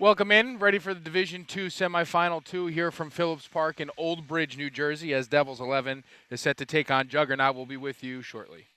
Welcome in, ready for the Division II Semifinal 2 here from Phillips Park in Old Bridge, New Jersey, as Devils 11 is set to take on Juggernaut. We'll be with you shortly.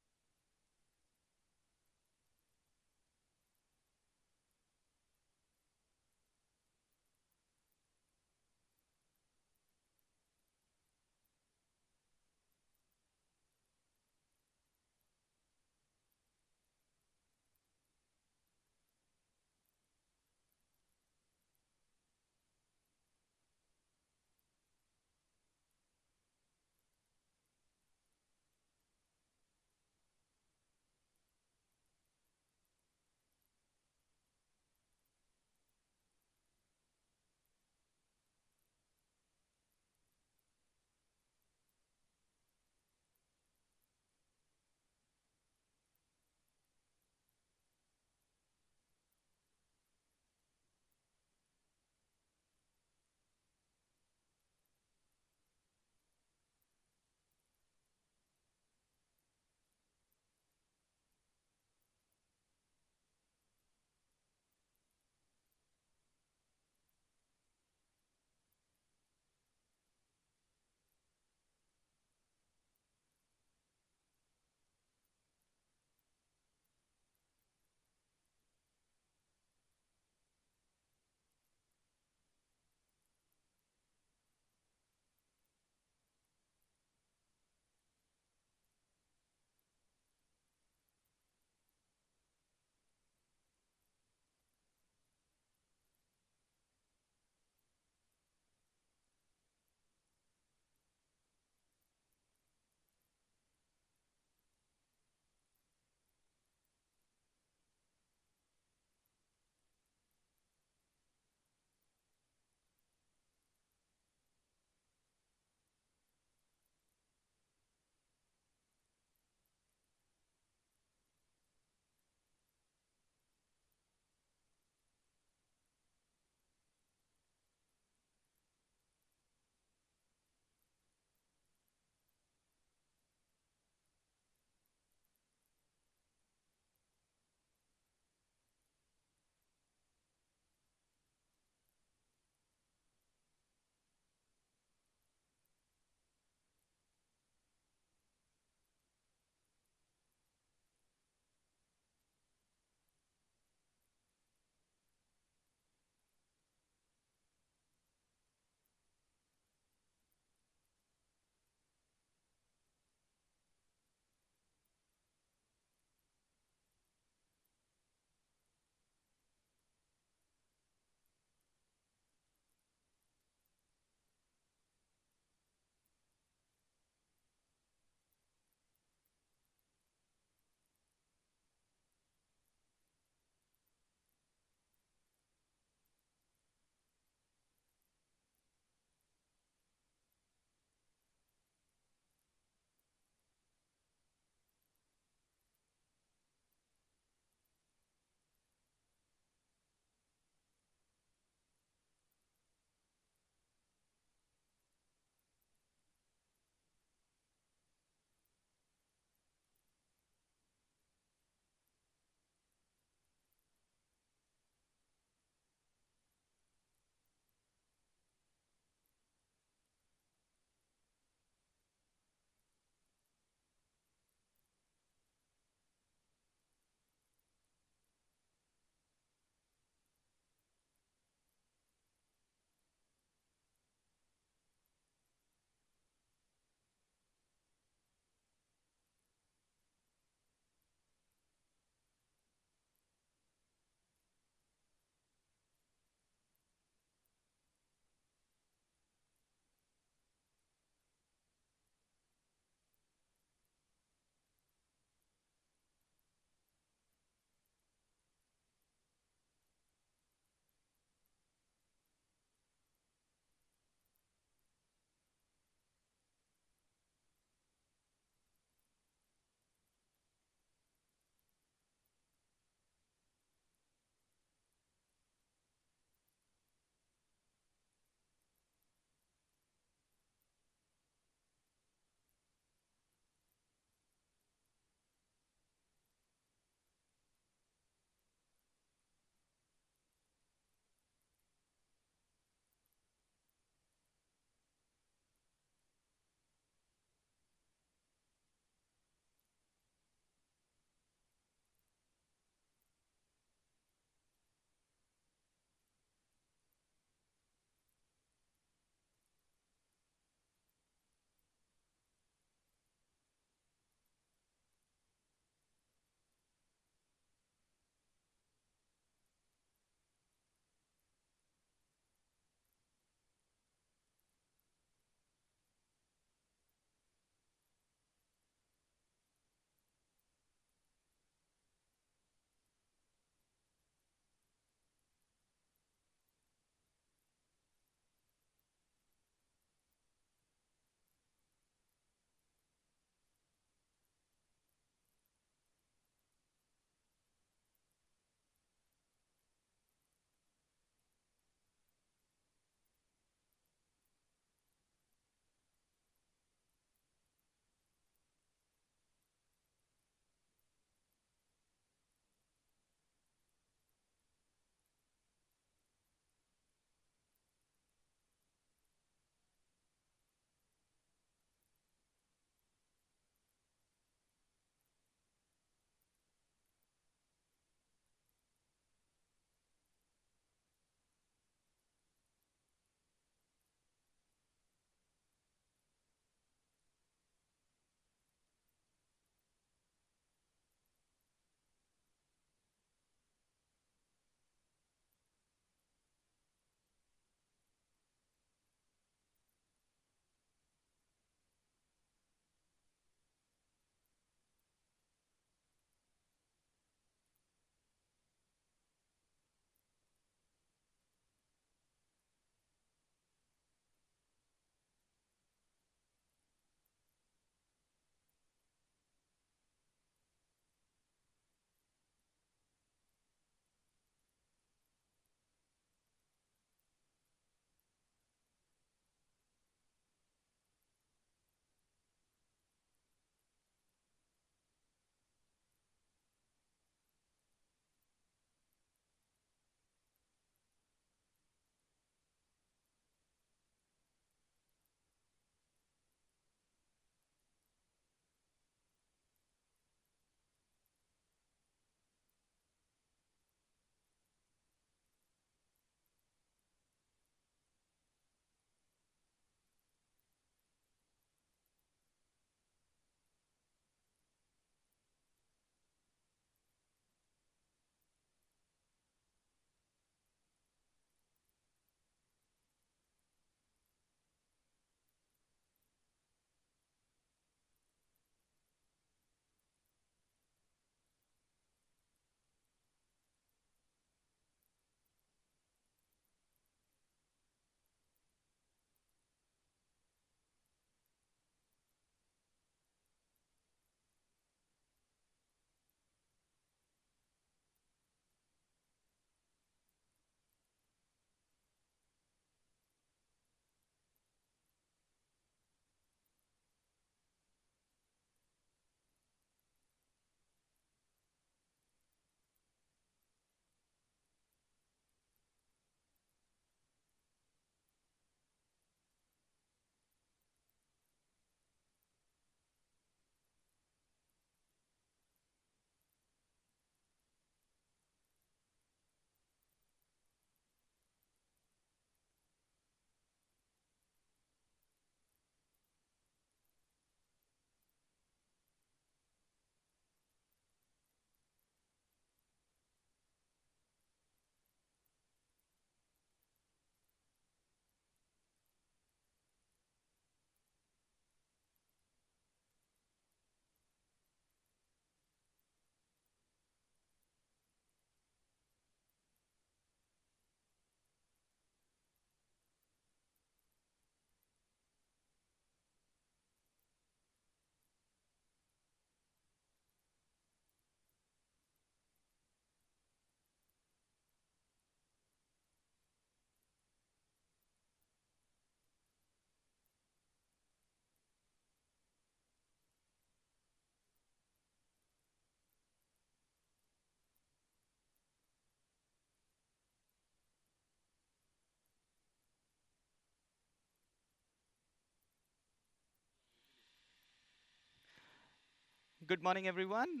Good morning, everyone.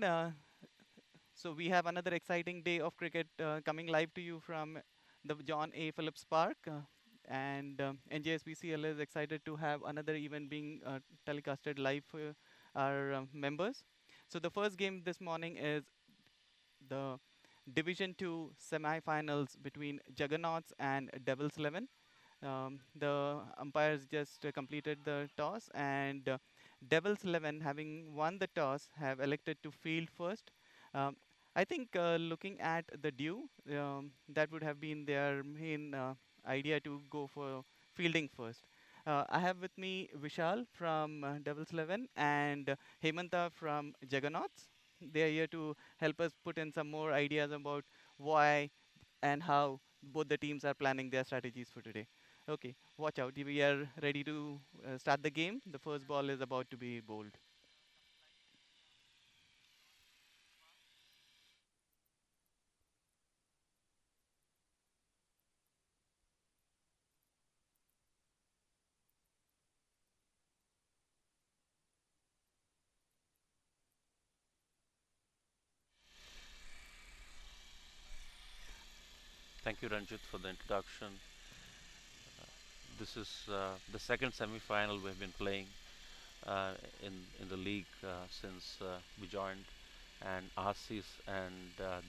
So we have another exciting day of cricket coming live to you from the John A. Phillips Park, and NJSBCL is excited to have another event being telecasted live for our members. So the first game this morning is the Division 2 semi-finals between Juggernauts and Devils 11. The umpires just completed the toss, and Devils 11, having won the toss, have elected to field first. Um, I think looking at the due, that would have been their main idea to go for fielding first. I have with me Vishal from Devils 11 and Hemanta from Juggernauts. They are here to help us put in some more ideas about why and how both the teams are planning their strategies for today. Okay, watch out. We are ready to start the game. The first ball is about to be bowled. Thank you, Ranjit, for the introduction. This is the second semi-final we've been playing in the league since we joined, and Asis and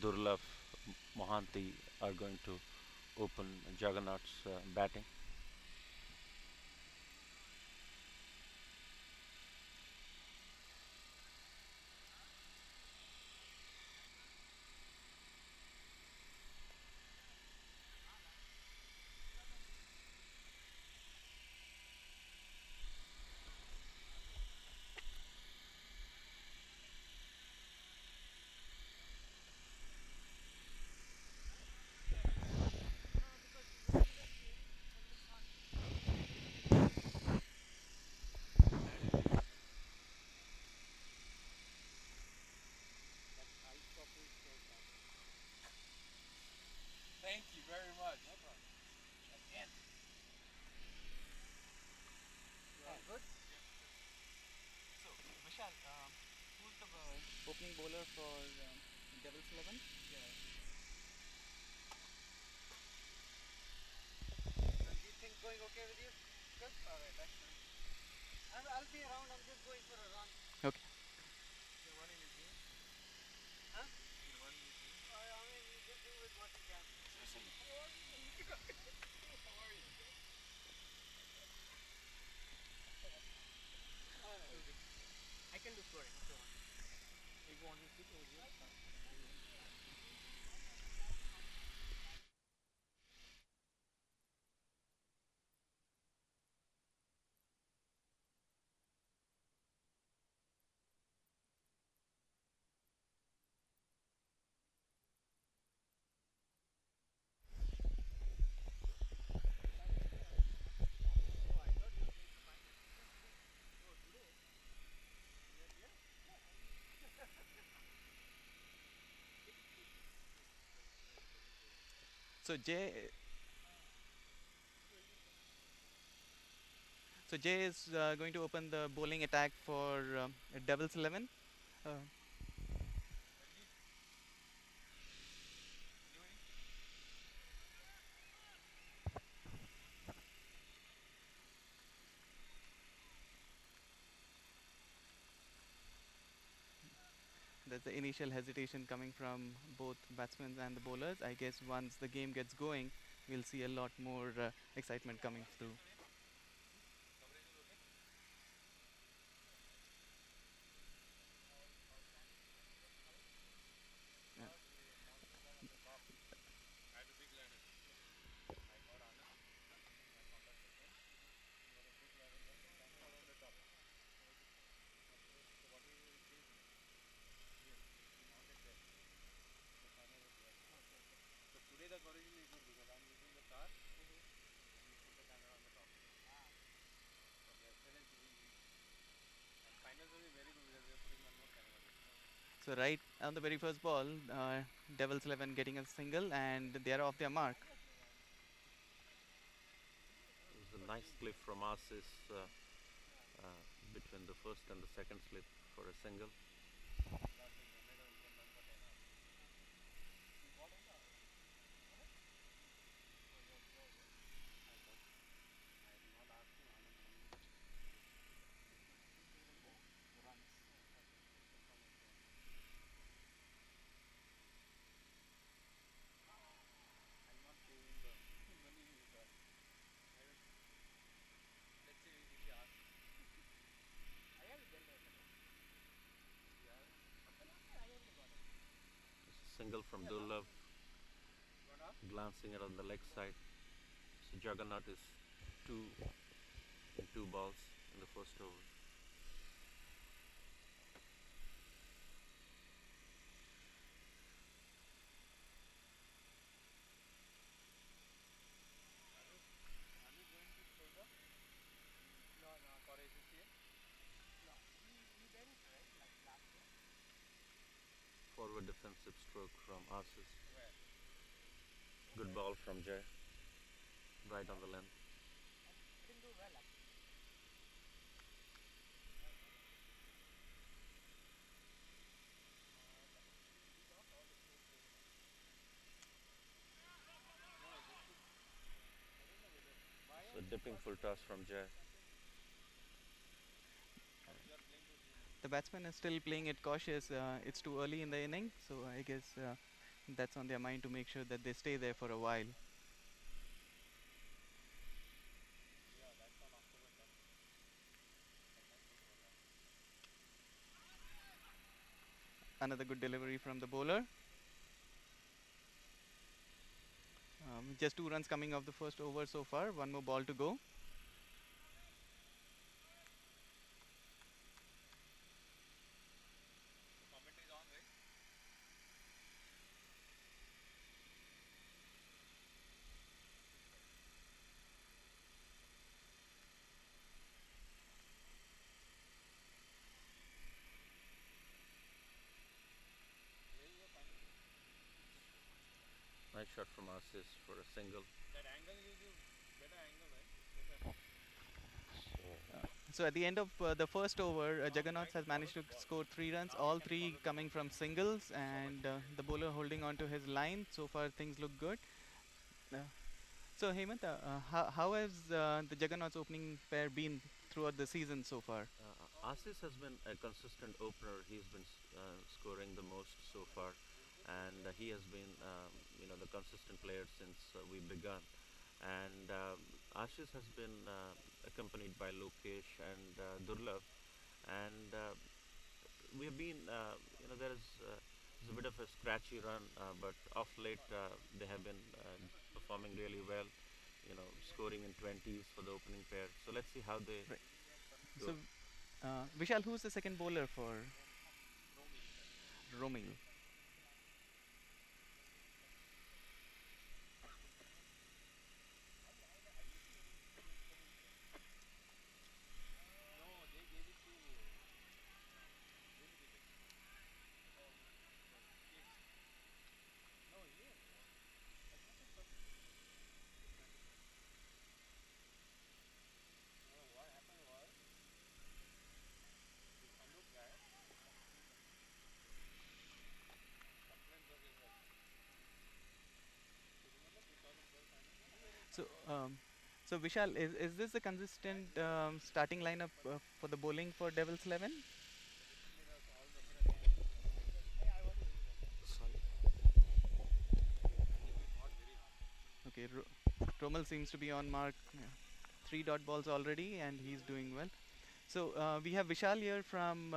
Durlaf Mohanty are going to open Juggernauts batting. Thank you very much. No problem. Gigantic. Good. So, Vishal, who's the opening bowler for Devils 11? These things going okay with you? Good? Alright, excellent. I'll be around. I'm just going for a run. Okay. You want any team? Huh? You want any team? I mean, you just do with what you can. How are you? How are you? I can do scoring if you want. If you want me to sit over here. So Jay, so Jay is going to open the bowling attack for Devils 11. Uh, there's the initial hesitation coming from both batsmen and the bowlers. I guess once the game gets going, we'll see a lot more excitement coming through. Yeah. So today the correlation is good because I'm using the car and you put the camera on the top. So yesterday is easy. And finals will be very good because we are putting one more camera there. So right on the very first ball, Devils 11 getting a single, and they are off their mark. It was a nice slip from Asis between the first and the second slip for a single. ball from Durlov, glancing it on the leg side. So Juggernaut is two in two balls in the first over. Are you going to shoulder? No, no, for ACCA? No, we went, right, like last year? Forward defensive stroke from Asis. Where? Good ball from Jay. Right on the length. Didn't do well, actually. We lost all the fourth game, no? No, they should. I don't know whether. Why So are you dipping full toss from Jay. or you are playing too soon? The batsman is still playing it cautious. It's too early in the inning, so I guess that's on their mind to make sure that they stay there for a while. Yeah, that's on October 10th. I can't wait for that. Another good delivery from the bowler. Just 2 runs coming off the first over so far. One more ball to go. The commentary is on, right? Where you were finding this? Nice shot from Asis for a single. That angle gives you better angle, right? Better. So at the end of the first over, Juggernauts has Follow managed the to ball. score 3 runs, Now we all can three follow the coming ball. from singles, So much and easier. the bowler holding on to his line. So far, things look good. Uh, so Hemant, how has the Juggernauts opening pair been throughout the season so far? Asis has been a consistent opener. He's been scoring the most so far, and he has been, the consistent player since we begun. And Ashish has been accompanied by Lokesh and Durlab, and we have been, there's a bit of a scratchy run, but of late they have been performing really well. Scoring in 20s for the opening pair. So let's see how they Right. go. So Vishal, who's the second bowler for Romil? No, they gave it to. Whom did it? The kid. No, here. But not in person. Different, different. No, what happened was this Anup guy complained of his health. So remember 2012 final? So so Vishal, is this a consistent starting lineup for the bowling for Devils 11? Basically, that's all the friends. Hey, I was doing well. Sorry. I think we fought very hard. Okay, Romil seems to be on mark. 3 dot balls already, and he's doing well. So we have Vishal here from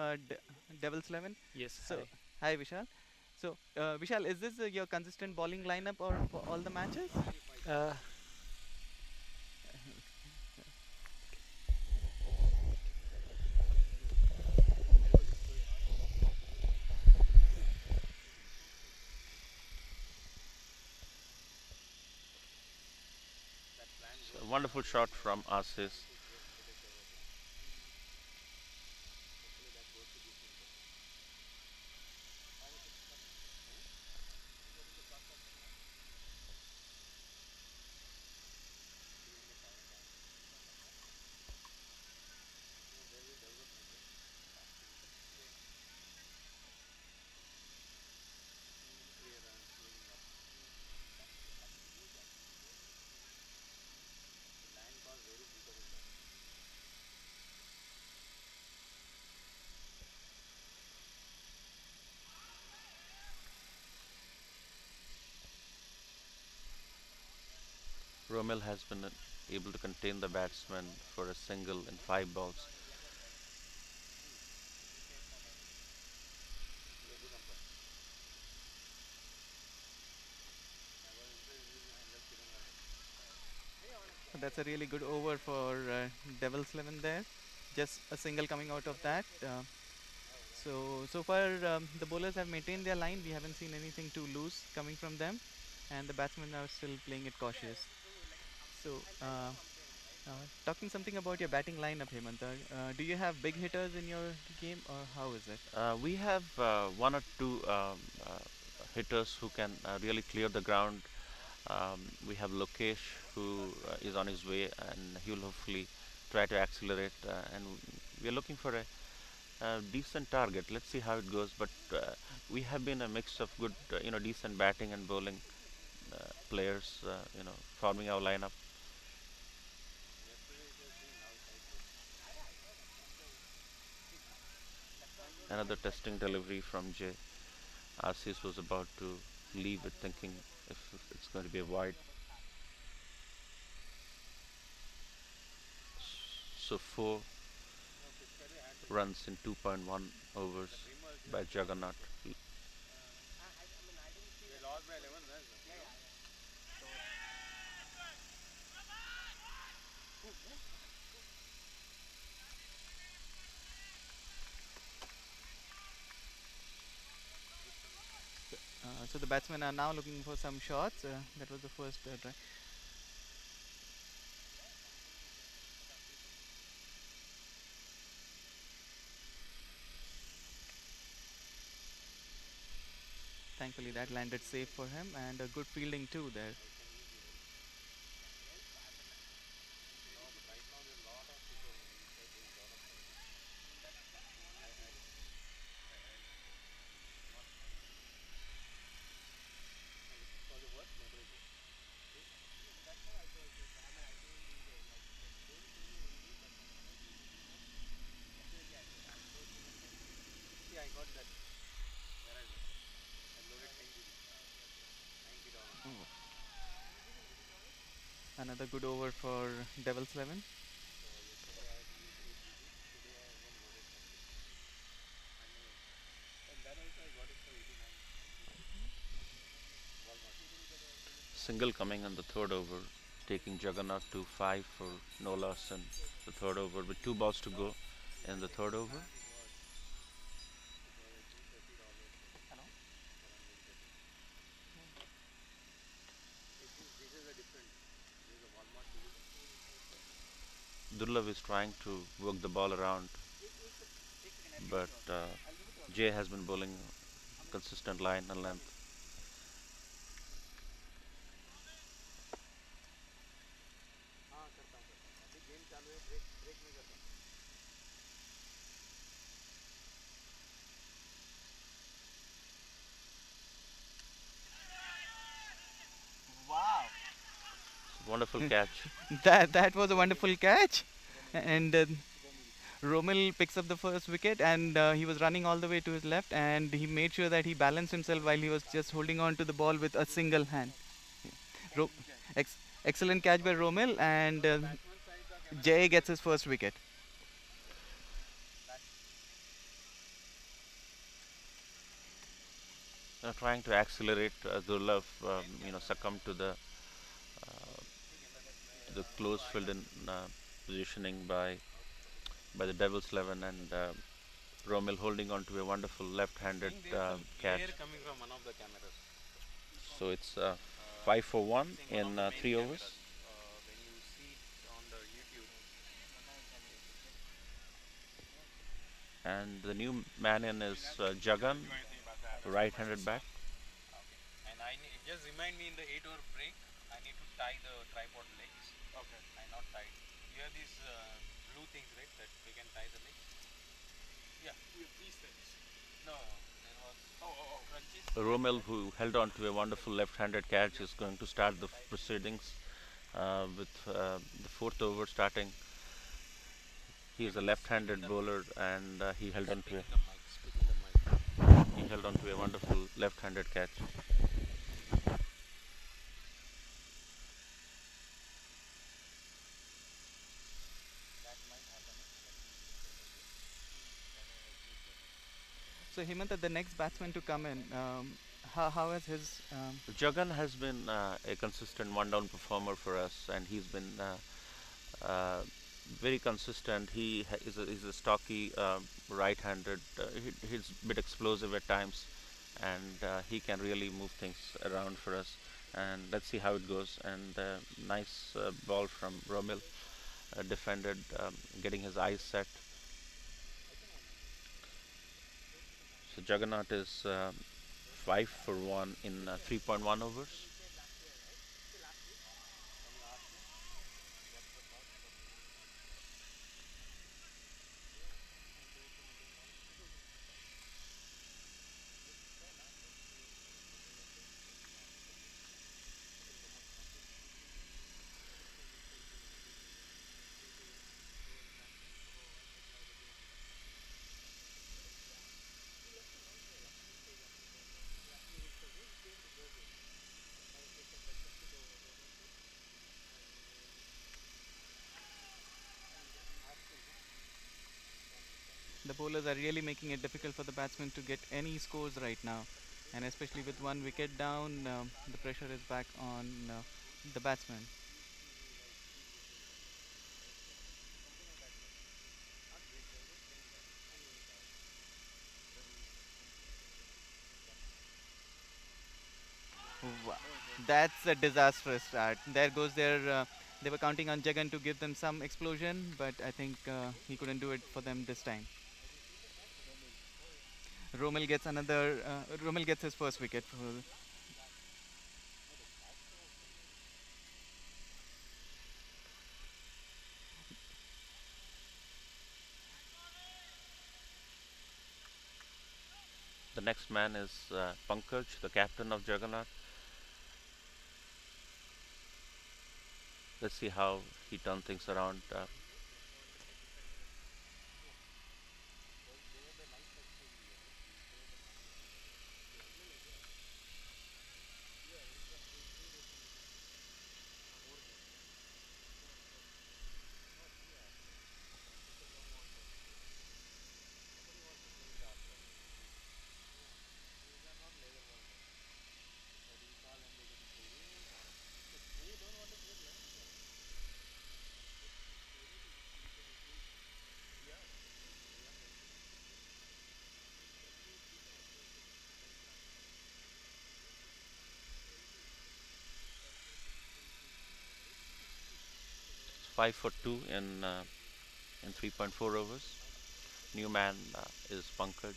Devils 11. Yes, So hi. hi Vishal. So Vishal, is this your consistent bowling lineup or for all the matches? Uh, That plan So worked. wonderful shot from Asis. Hopefully that goes to this window. How was the pickup? Huh? You got in the truck of Juggernaut? 300,000 pounds. No, there is a development. Okay. Too many clear runs, cleaning up. That is huge actually. Very, very huge. The land cost varies because of that. Romel has been able to contain the batsman for a single in 5 balls. Who? Wicket for my. He's a good umpire. that's a really good over for Devils 11 there. Just a single coming out of that. So far the bowlers have maintained their line. We haven't seen anything too loose coming from them, and the batsmen are still playing it cautious. So talking something about your batting lineup, Hemanta, do you have big hitters in your game, or how is it? We have one or two hitters who can really clear the ground. We have Lokesh who is on his way, and he will hopefully try to accelerate. And we are looking for a decent target. Let's see how it goes. But we have been a mix of good, decent batting and bowling players, forming our lineup. Another testing delivery from Jay. Assis was about to leave it, thinking if it's going to be a wide. So 4 runs in 2.1 overs by Juggernaut. They lost by 11 runs. So the batsmen are now looking for some shots. That was the first try. Thankfully, that landed safe for him, and a good fielding too there. See, I got that. Where I was. I loaded 10 GB. $90. Oh, another good over for Devils 11. So yesterday I had used 8 GB. Today I again loaded 10 GB. And that also I got it for 89. 90. Walmart. Single coming on the third over, taking Juggernaut to 5 for no loss in the third over with 2 balls to go in the third over. It was I think $30 Hello? for unlimited. This is a different. This is a Walmart division. Durlav is trying to work the ball around, but Jay has been bowling consistent line and length. हाँ करता हूँ अभी game चालू है break break में करता हूँ Wow! Wonderful catch. That was a wonderful catch, and Romil picks up the first wicket, and he was running all the way to his left, and he made sure that he balanced himself while he was just holding on to the ball with a single hand. Ro- ex- Excellent catch by Romil, and Jay gets his first wicket. Trying to accelerate, Durlav, succumbed to the close field in positioning by the Devils 11, and Romil holding on to a wonderful left-handed catch. coming from one of the cameras So it's 5 for 1 in 3 overs. when you see it on the YouTube And the new man in is Jagan, right-handed bat. and just remind me in the 8 hour break I need to tie the tripod legs I not tied you have these blue things right that we can tie the legs these things no there was crunches Romel, who held on to a wonderful left-handed catch, is going to start the proceedings with the fourth over starting. He is a left-handed bowler, and he held on to a wonderful left-handed catch. So Hemant, the next batsman to come in, how has his Jagan has been a consistent one-down performer for us, and he's been Uh, Very consistent. Is a stocky right-handed. He's a bit explosive at times, and he can really move things around for us. And let's see how it goes. And nice ball from Romil, defended, getting his eyes set. So Juggernaut is 5 for 1 in 3.1 overs. The bowlers are really making it difficult for the batsmen to get any scores right now, and especially with one wicket down, the pressure is back on the batsmen. Wa- That's a disastrous start. There goes their. They were counting on Jagan to give them some explosion, but I think he couldn't do it for them this time. Romil gets another. Romil gets his first wicket. The next man is Pankaj, the captain of Juggernaut. Let's see how he turns things around. It's 5 for 2 in 3.4 overs. New man is Pankaj.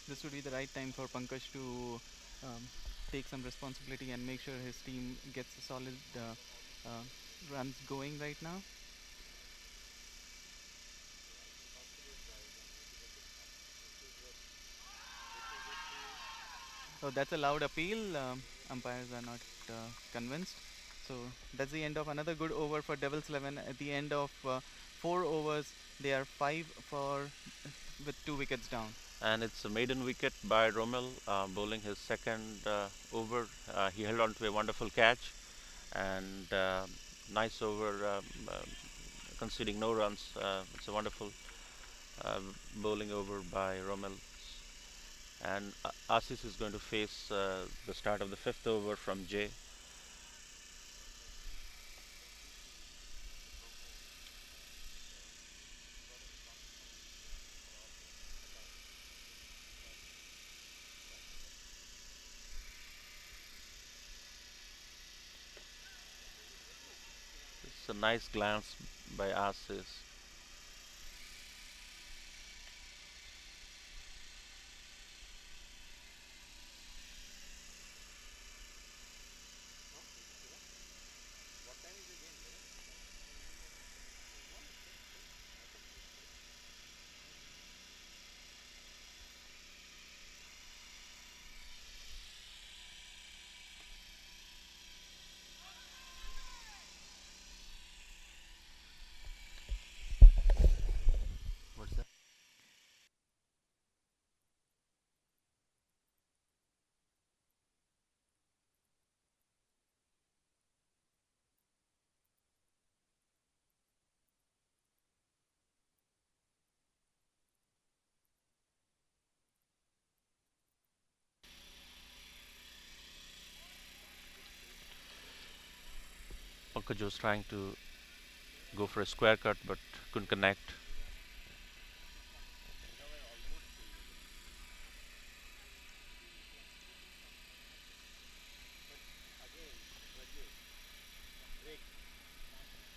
This would be the right time for Pankaj to um, take some responsibility and make sure his team gets a solid runs going right now. So that's a loud appeal. Umpires are not convinced. So that's the end of another good over for Devils 11. At the end of 4 overs, they are 5 for with 2 wickets down. And it's a maiden wicket by Romel, bowling his second over. He held on to a wonderful catch and nice over, conceding no runs. It's a wonderful uh, bowling over by Romel. And Asis is going to face the start of the fifth over from Jay. It's a nice glance by Asis. Pankaj was trying to go for a square cut but couldn't connect. Again, Raju, break,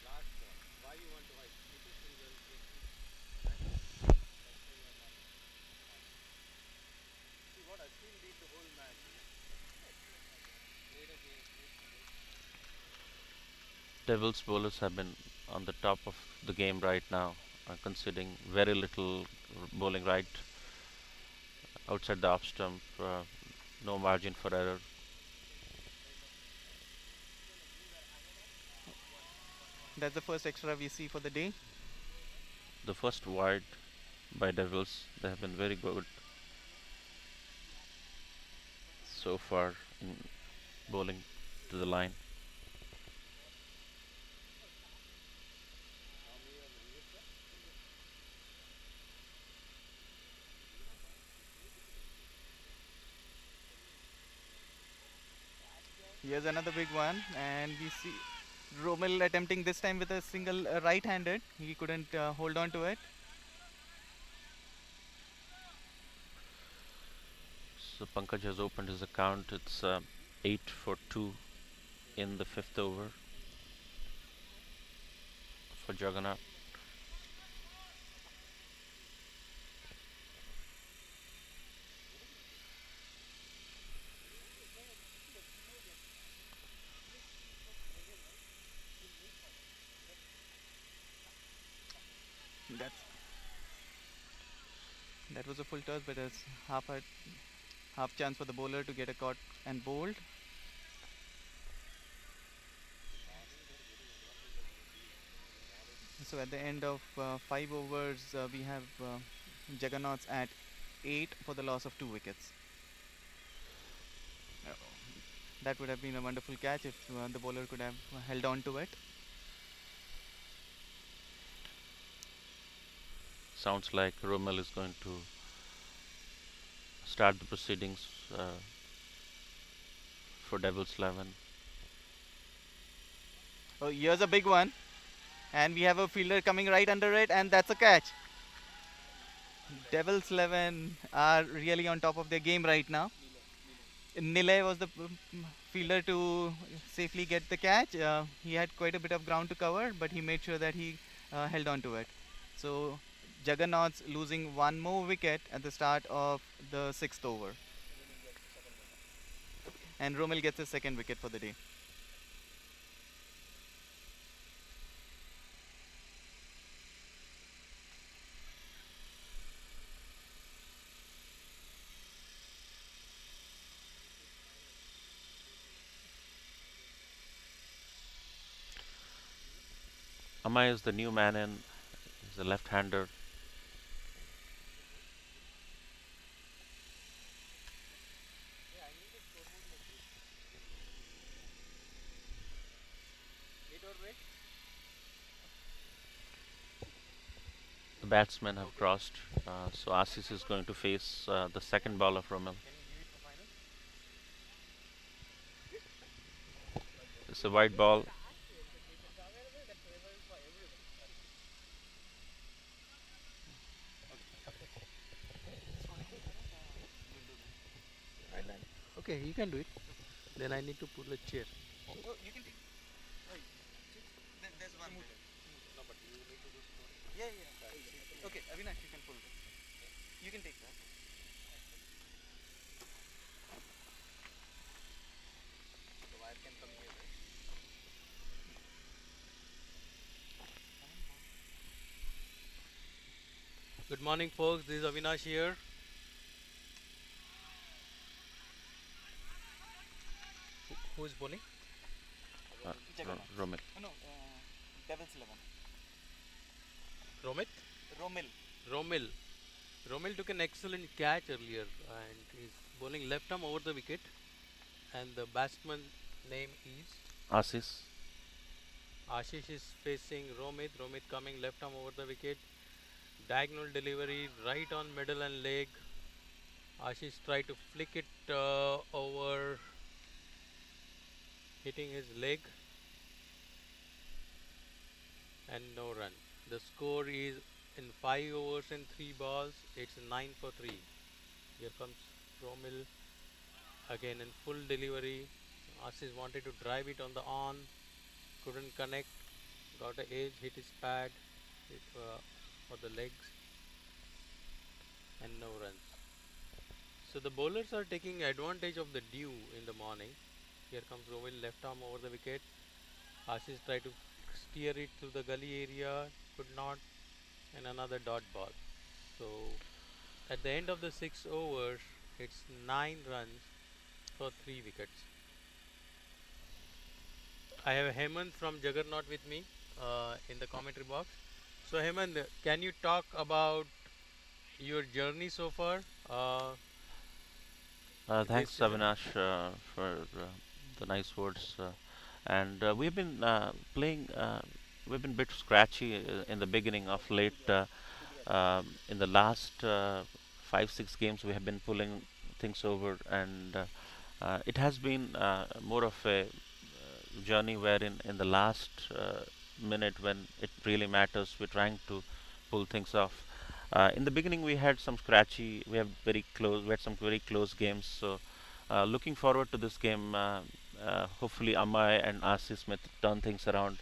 last ball. Why you want to hide? Hit a single, take it. That's why you are not on. See what Ashwin did the whole match. Played a game, played good. Devils bowlers have been on the top of the game right now, conceding very little bowling right outside the off stump, no margin for error. That's the first extra we see for the day. The first wide by Devils, they have been very good so far in bowling to the line. Here's another big one, and we see Romel attempting this time with a single right-handed. He couldn't hold on to it. So Pankaj has opened his account. It's 8 for 2 in the fifth over for Juggernaut. That's that was a full toss, but it's half chance for the bowler to get a caught and bowled. So at the end of 5 overs, we have Juggernauts at 8 for the loss of 2 wickets. That would have been a wonderful catch if the bowler could have held on to it. Sounds like Romel is going to start the proceedings for Devils 11. Oh, here's a big one, and we have a fielder coming right under it, and that's a catch. Devils 11 are really on top of their game right now. Nile was the fielder to safely get the catch. He had quite a bit of ground to cover, but he made sure that he held on to it. So Juggernauts losing one more wicket at the start of the 6th over. And Romel gets his second wicket for the day. Amay is the new man in. He's a left-hander. Yeah, I need a scoreboard like this. 8 or wait? The batsmen have crossed, so Asis is going to face the second ball of Romel. Can you give it for final? It's a wide ball. Okay, you can do it. Then I need to pull a chair. Oh, you can take. There's one. No, but you need to do scoring. Yeah, yeah. Okay, Avinash, you can pull this. You can take that. The wire can come here, right? Good morning, folks. This is Avinash here. Who is bowling? Juggernauts. Romel. Oh, no, Devils 11. Romit? Romel. Romil. Romil took an excellent catch earlier and is bowling left arm over the wicket. And the batsman name is Asis. Ashish is facing Romit. Romit coming left arm over the wicket. Diagonal delivery right on middle and leg. Ashish tried to flick it over, hitting his leg. and no run. The score is in 5 overs and 3 balls. It's 9 for 3. Here comes Romil again in full delivery. Assis wanted to drive it on the on, couldn't connect, got a edge, hit his pad hit, for the legs, and no runs. So the bowlers are taking advantage of the dew in the morning. Here comes Romil, left arm over the wicket. Assis tried to steer it through the gully area, could not, and another dot ball. So at the end of the 6 overs, it's 9 runs for 3 wickets. I have Hemant from Juggernaut with me in the commentary box. So Hemant, can you talk about your journey so far? Thanks, This is Avinash, for the nice words. And we've been playing. We've been a bit scratchy in the beginning of late. In the last 5, 6 games, we have been pulling things over, and it has been more of a journey wherein in the last minute when it really matters, we're trying to pull things off. In the beginning, we had some scratchy. We have very close. We had some very close games. So, looking forward to this game. Hopefully, Amay and Asi Smith turn things around.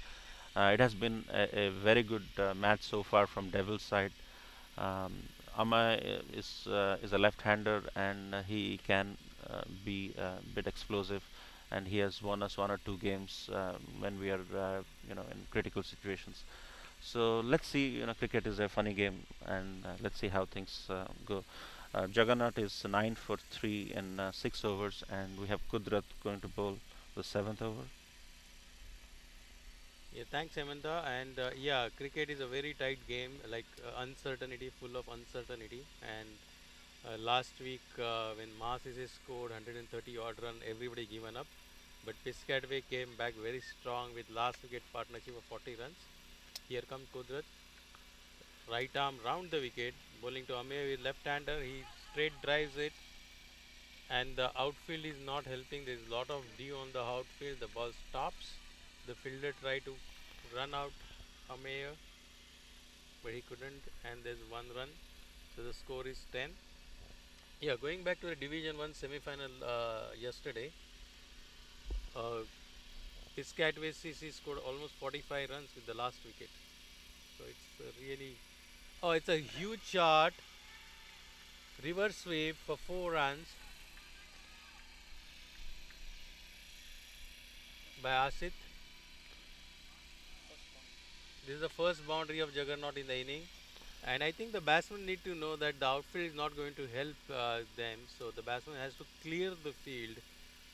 It has been a very good match so far from Devil's side. Um, Amay is a left-hander, and he can be a bit explosive, and he has won us 1 or 2 games when we are in critical situations. So let's see. Cricket is a funny game, and let's see how things go. Juggernaut is 9 for 3 in 6 overs, and we have Kudrat going to bowl the seventh over. Yeah, thanks, Hemanta. And yeah, cricket is a very tight game, like uncertainty, full of uncertainty. And last week, when Masis scored 130 odd run, everybody given up. But Piscataway came back very strong with last wicket partnership of 40 runs. Here comes Kudrat, right arm round the wicket, bowling to Amir with left-hander. He straight drives it, and the outfield is not helping. There is a lot of dew on the outfield. The ball stops. The fielder tried to run out Amir, but he couldn't, and there's 1 run. So the score is 10. Yeah, going back to the Division 1 semi-final yesterday, uh, Piscataway CC scored almost 45 runs with the last wicket. So it's really, oh, it's a huge shot, reverse sweep for 4 runs by Asit. This is the first boundary of Juggernaut in the inning. And I think the batsmen need to know that the outfield is not going to help them. So the batsman has to clear the field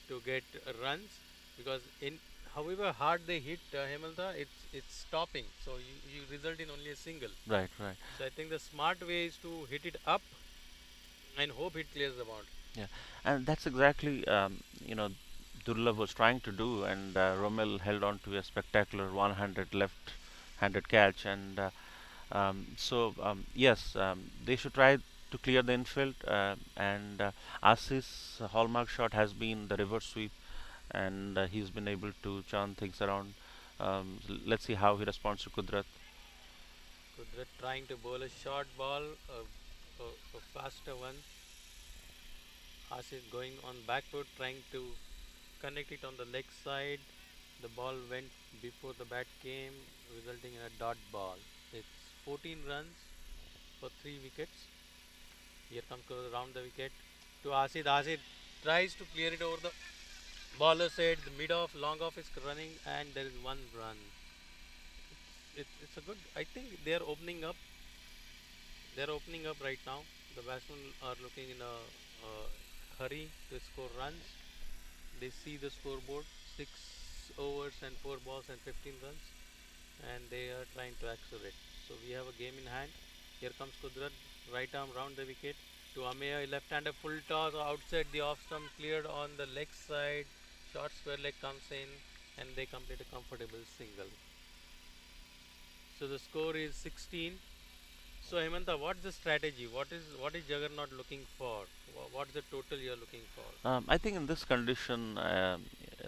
to get runs, because in however hard they hit Hemanta, it's stopping. So you result in only a single. Right, right. So I think the smart way is to hit it up and hope it clears the boundary. Yeah, and that's exactly Durlab was trying to do, and Rommel held on to a spectacular one-handed left-handed catch, and yes, they should try to clear the infield, and Assis' hallmark shot has been the reverse sweep, and he's been able to turn things around. Let's see how he responds to Kudrat. Kudrat trying to bowl a short ball, a faster one. Asif going on back foot, trying to connect it on the leg side. The ball went before the bat came, resulting in a dot ball. It's 14 runs for 3 wickets. Here comes around the wicket to Asid. Asid tries to clear it over the bowler side. The mid off, long off is running, and there is 1 run. It's a good. I think they are opening up. They are opening up right now. The batsmen are looking in a hurry to score runs. They see the scoreboard: 6 overs and 4 balls and 15 runs, and they are trying to accelerate. So we have a game in hand. Here comes Kudrat, right arm round the wicket to Ameya, left-hander full toss outside the off stump, cleared on the leg side. Short square leg comes in, and they complete a comfortable single. So the score is 16. So Hemanta, what's the strategy? What is Juggernaut looking for? What's the total you're looking for? I think in this condition,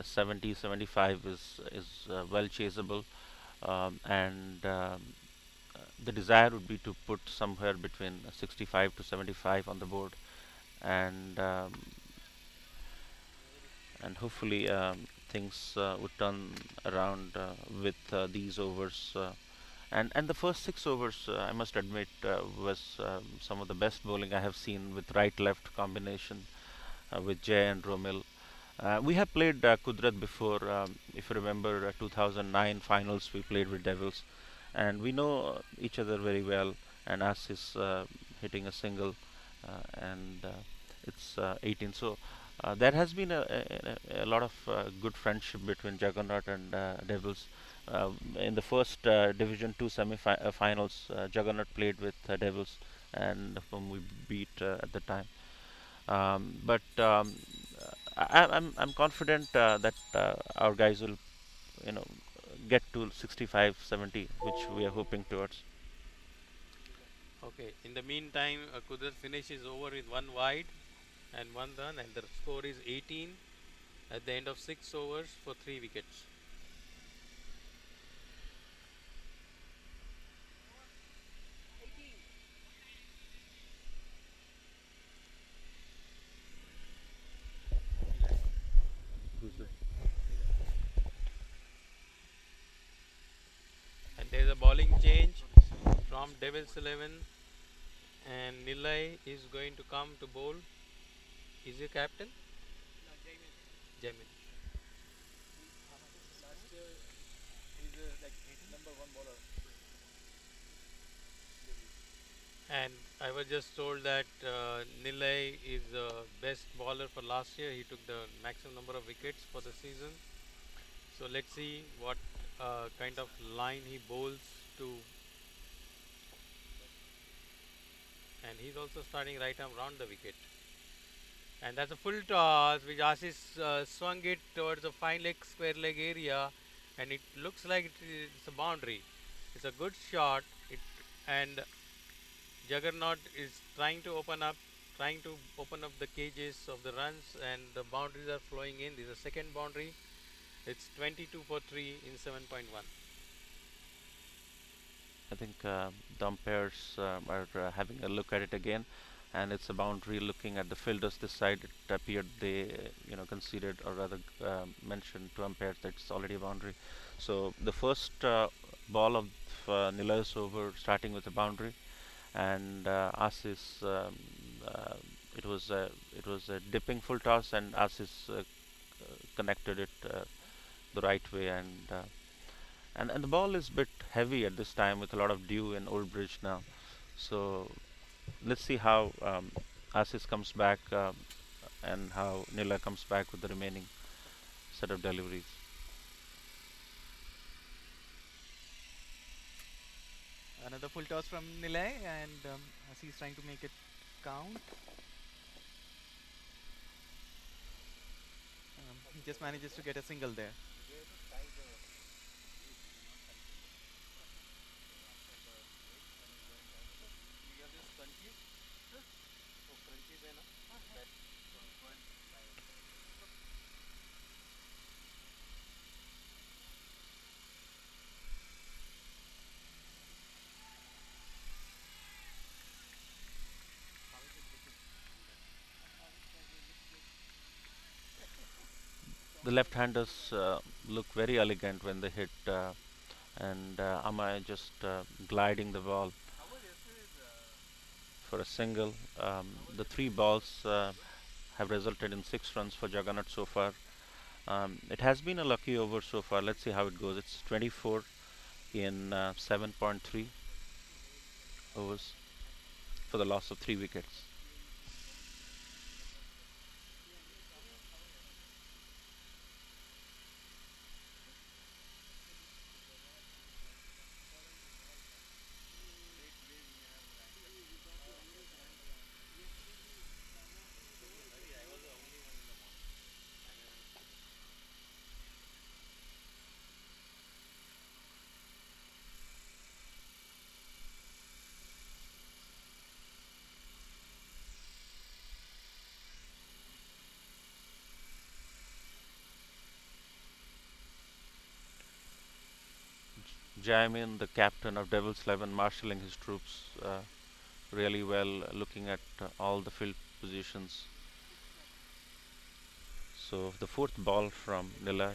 70, 75 is well chaseable. and the desire would be to put somewhere between 65 to 75 on the board, and hopefully things would turn around with these overs. And the first 6 overs, I must admit, was some of the best bowling I have seen with right-left combination with Jay and Romil. We have played Kudrat before. If you remember, 2009 finals, we played with Devils, and we know each other very well. And us is hitting a single, and it's 18. So there has been a lot of good friendship between Juggernaut and Devils. In the first Division 2 semi-finals, Juggernaut played with Devils, and whom we beat at the time. But I'm confident that our guys will, you know, get to 65, 70, which we are hoping towards. Okay. In the meantime, Kudrat finishes over with one wide and one run, and the score is 18 at the end of 6 overs for 3 wickets. Who's the- And there is a bowling change from Devils 11, and Nilay is going to come to bowl. Is he captain? Jamin. And I was just told that Nilay is the best bowler for last year. He took the maximum number of wickets for the season. So let's see what kind of line he bowls to. And he's also starting right arm round the wicket. And that's a full toss which Ashish swung it towards the fine leg, square leg area, and it looks like it's a boundary. It's a good shot. And Juggernaut is trying to open up the cages of the runs, and the boundaries are flowing in. This is a second boundary. It's 22 for 3 in 7.1. I think the umpires are having a look at it again, and it's a boundary. Looking at the fielders this side, it appeared they, considered, or rather mentioned to umpires that it's already a boundary. So the first ball of Nilay's over, starting with a boundary, and Asis, it was a dipping full toss, and Asis connected it the right way, and the ball is a bit heavy at this time with a lot of dew in Old Bridge now. So let's see how Asis comes back, and how Nila comes back with the remaining set of deliveries. Another full toss from Nilay, and as he's trying to make it count, he just manages to get a single there. The left-handers look very elegant when they hit, and Amaya just gliding the ball for a single. The three balls have resulted in 6 runs for Juggernaut so far. It has been a lucky over so far. Let's see how it goes. It's 24 in 7.3 overs for the loss of 3 wickets. Jamin, the captain of Devils 11, marshalling his troops really well, looking at all the field positions. So the fourth ball from Nilay.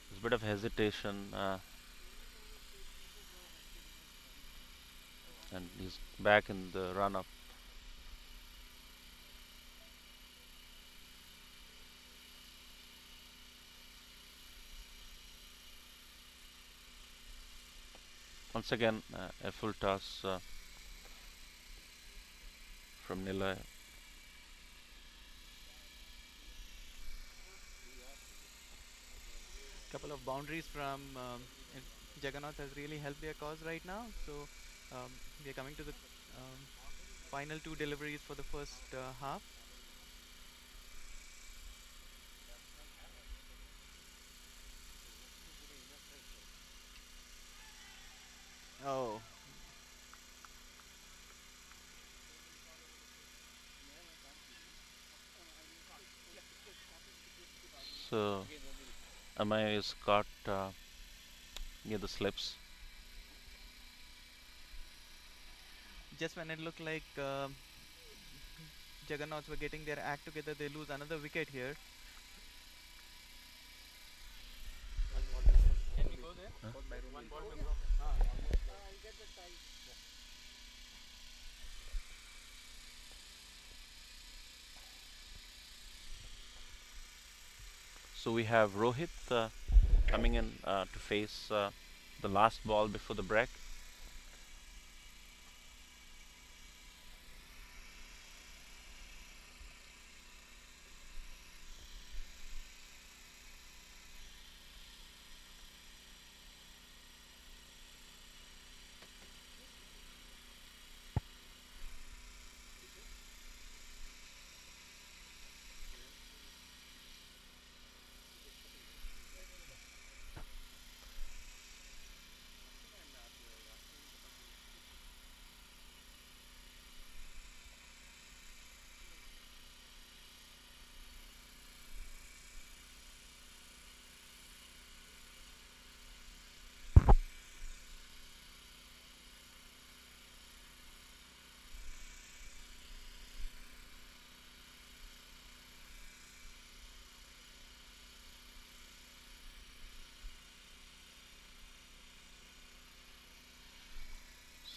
There's a bit of hesitation, and he's back in the run-up. Once again, a full toss from Nilay. Couple of boundaries from Juggernauts has really helped their cause right now. So we are coming to the final two deliveries for the first half. Oh, So Amaya is caught near the slips. just when it looked like Juggernauts were getting their act together, they lose another wicket here. Can we go there? Huh? One ball before. Almost. I'll get the size. So we have Rohit coming in to face the last ball before the break.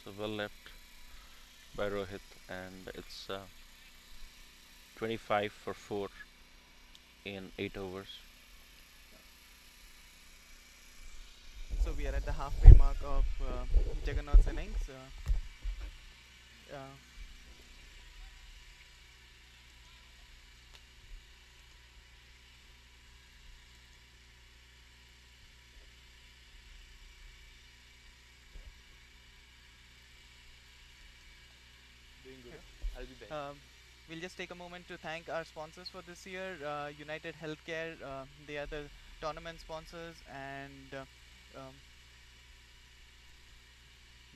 So well left by Rohit, and it's 25 for 4 in 8 overs. So we are at the halfway mark of Juggernaut's innings. Uh, Doing good. I'll be bench. we'll just take a moment to thank our sponsors for this year, United Healthcare. They are the tournament sponsors, and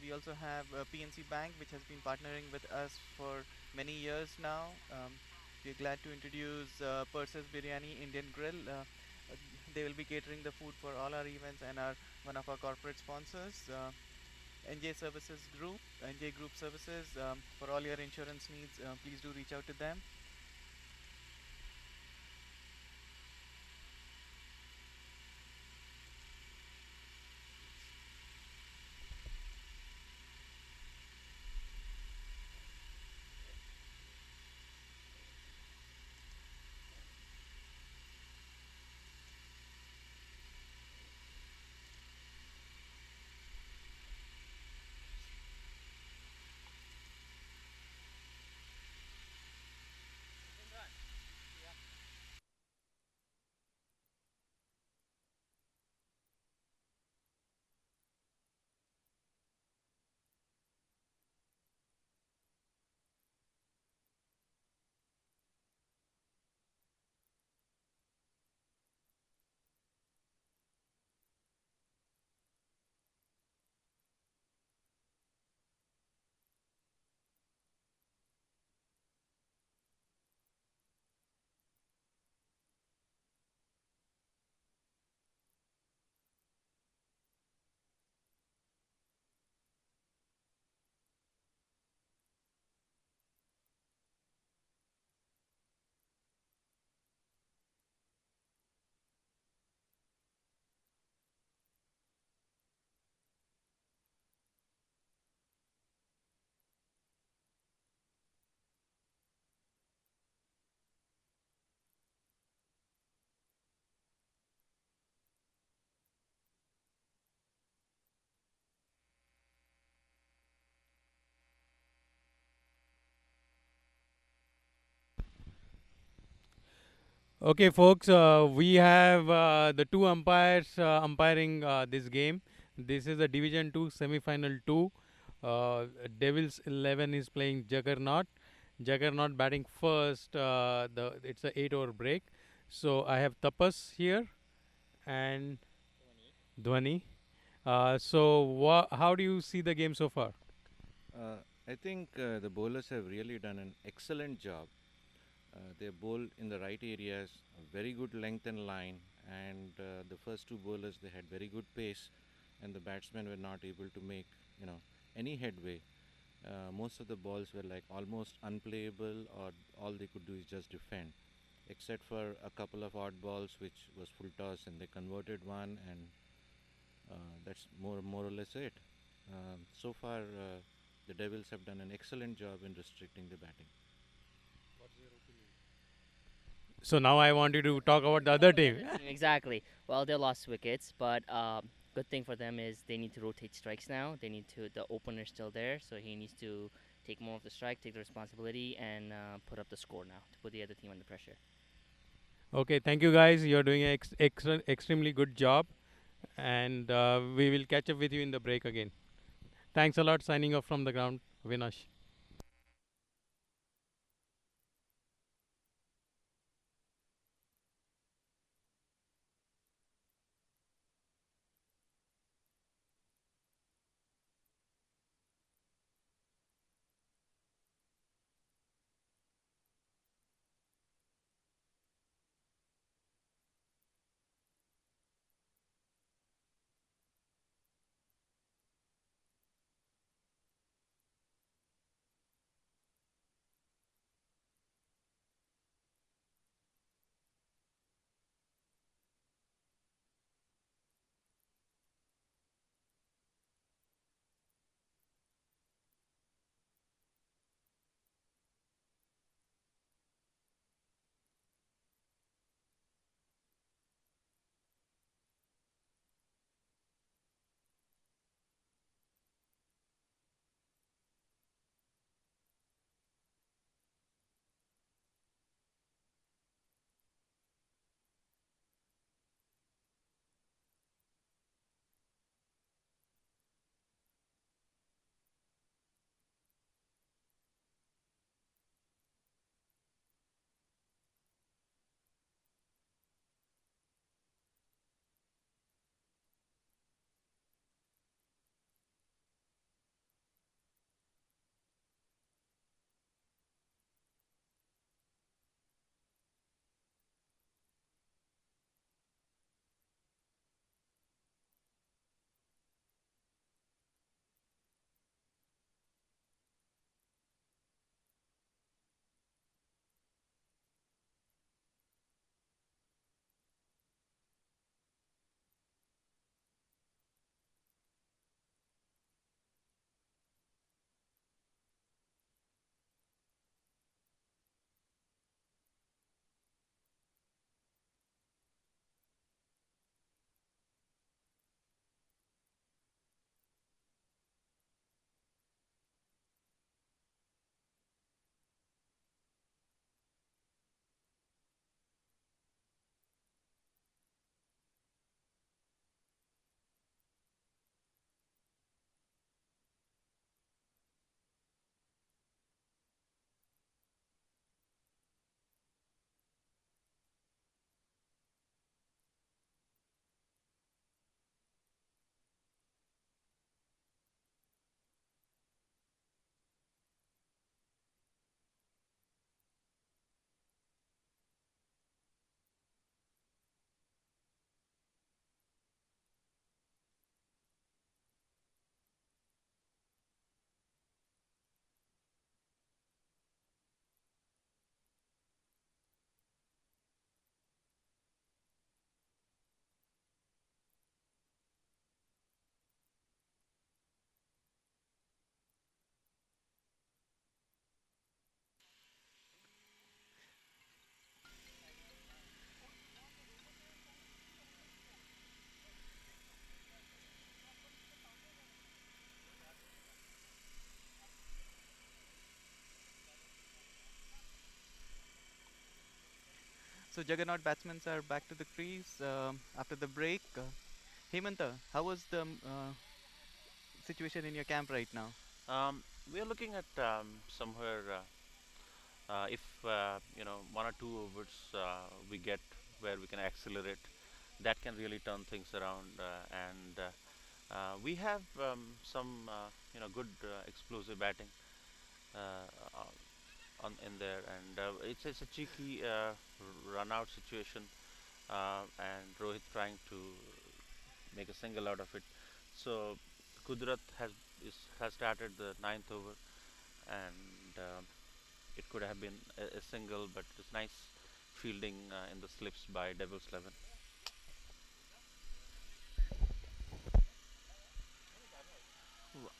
we also have PNC Bank, which has been partnering with us for many years now. We're glad to introduce Purses Biryani Indian Grill. They will be catering the food for all our events and are one of our corporate sponsors. NJ Services Group, NJ Group Services, for all your insurance needs, please do reach out to them. Okay, folks, we have the two umpires umpiring this game. This is the Division 2 Semifinal 2. Devils 11 is playing Juggernaut. Juggernaut batting first. It's a 8 over break. So I have Tapas here and Dhwani. How do you see the game so far? I think the bowlers have really done an excellent job. They bowl in the right areas, a very good length and line, and the first two bowlers they had very good pace, and the batsmen were not able to make any headway. Most of the balls were like almost unplayable, or all they could do is just defend, except for a couple of odd balls which was full toss, and they converted one, and that's more or less it. So far, the Devils have done an excellent job in restricting the batting. So now I want you to talk about the other team. Exactly. Well, they lost wickets, but good thing for them is they need to rotate strikes now. They need to. The opener's still there, so he needs to take more of the strike, take the responsibility, and put up the score now to put the other team under pressure. Okay, thank you guys. You're doing an extremely good job, and we will catch up with you in the break again. Thanks a lot. Signing off from the ground, Vinash. So Juggernaut batsmen are back to the crease after the break. Hemanta, how was the situation in your camp right now? We are looking at somewhere if one or two overs we get where we can accelerate, that can really turn things around. And We have some good explosive batting on in there, and it's a cheeky run out situation, and Rohit trying to make a single out of it. So Kudrat has started the ninth over, and it could have been a single, but it's nice fielding in the slips by Devils 11. Wha-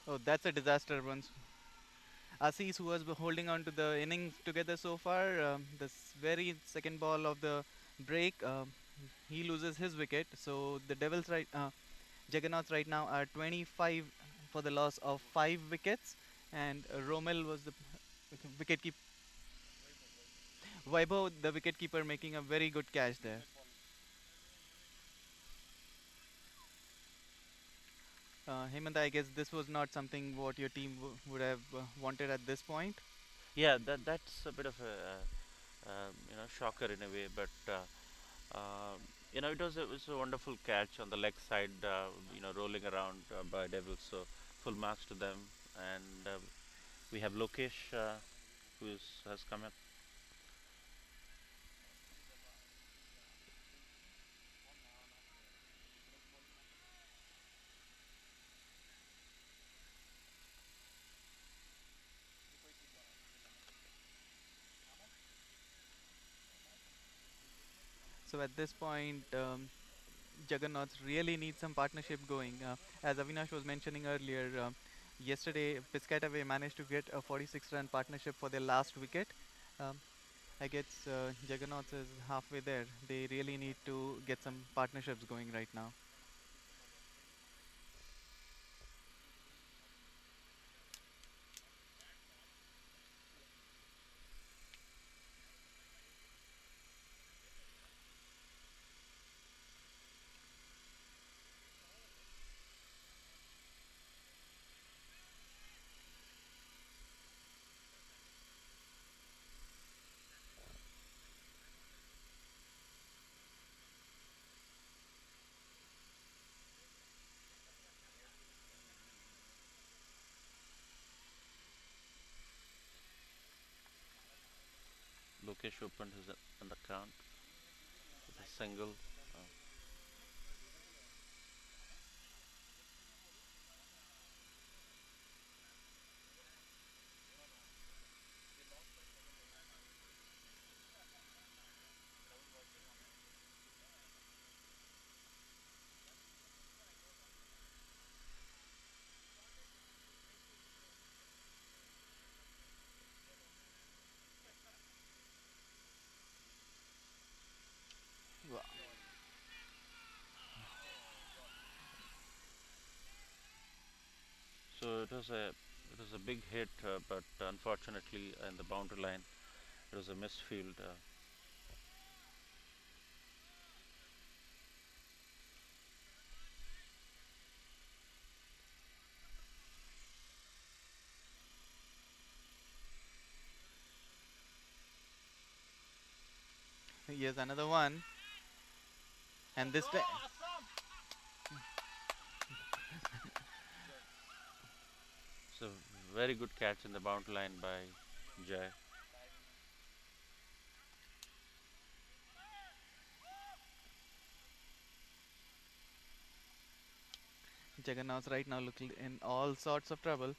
Oh, that's a disaster once. Assis, who was holding on to the innings together so far, this very second ball of the break, he loses his wicket. So the Juggernauts right now are 25 for the loss of 5 wickets, and Romel was the wicket keeper. Vaibhav, the wicket keeper, making a very good catch there. Hemant, I guess this was not something what your team would have wanted at this point. Yeah, that's a bit of a shocker in a way, but it was a wonderful catch on the leg side, rolling around by Devils. So full marks to them, and we have Lokesh who has come in. So at this point, Juggernauts really need some partnership going. As Avinash was mentioning earlier, yesterday Piscataway managed to get a 46-run partnership for their last wicket. Um, I guess Juggernauts is halfway there. They really need to get some partnerships going right now. Lokesh opened his an account with a single. Uh, Wa- so it was a big hit, but unfortunately in the boundary line it was a misfield. Here's another one, and this time. So very good catch in the boundary line by Jai. Juggernauts right now looking in all sorts of trouble.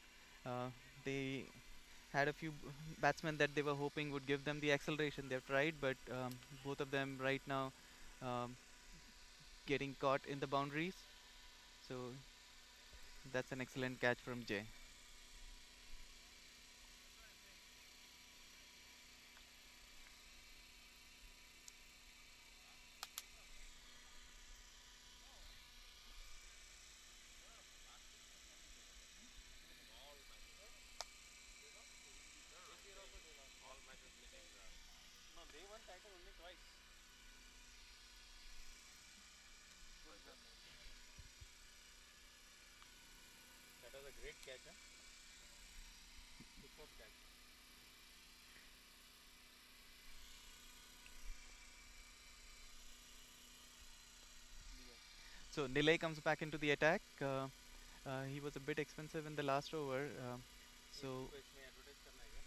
They had a few batsmen that they were hoping would give them the acceleration. They've tried, but both of them right now um, getting caught in the boundaries. So that's an excellent catch from Jay. they won title only twice. That was a great catch, huh? Superb catch. So Nilay comes back into the attack. He was a bit expensive in the last over. So इसको इसमें advertise करना है क्या?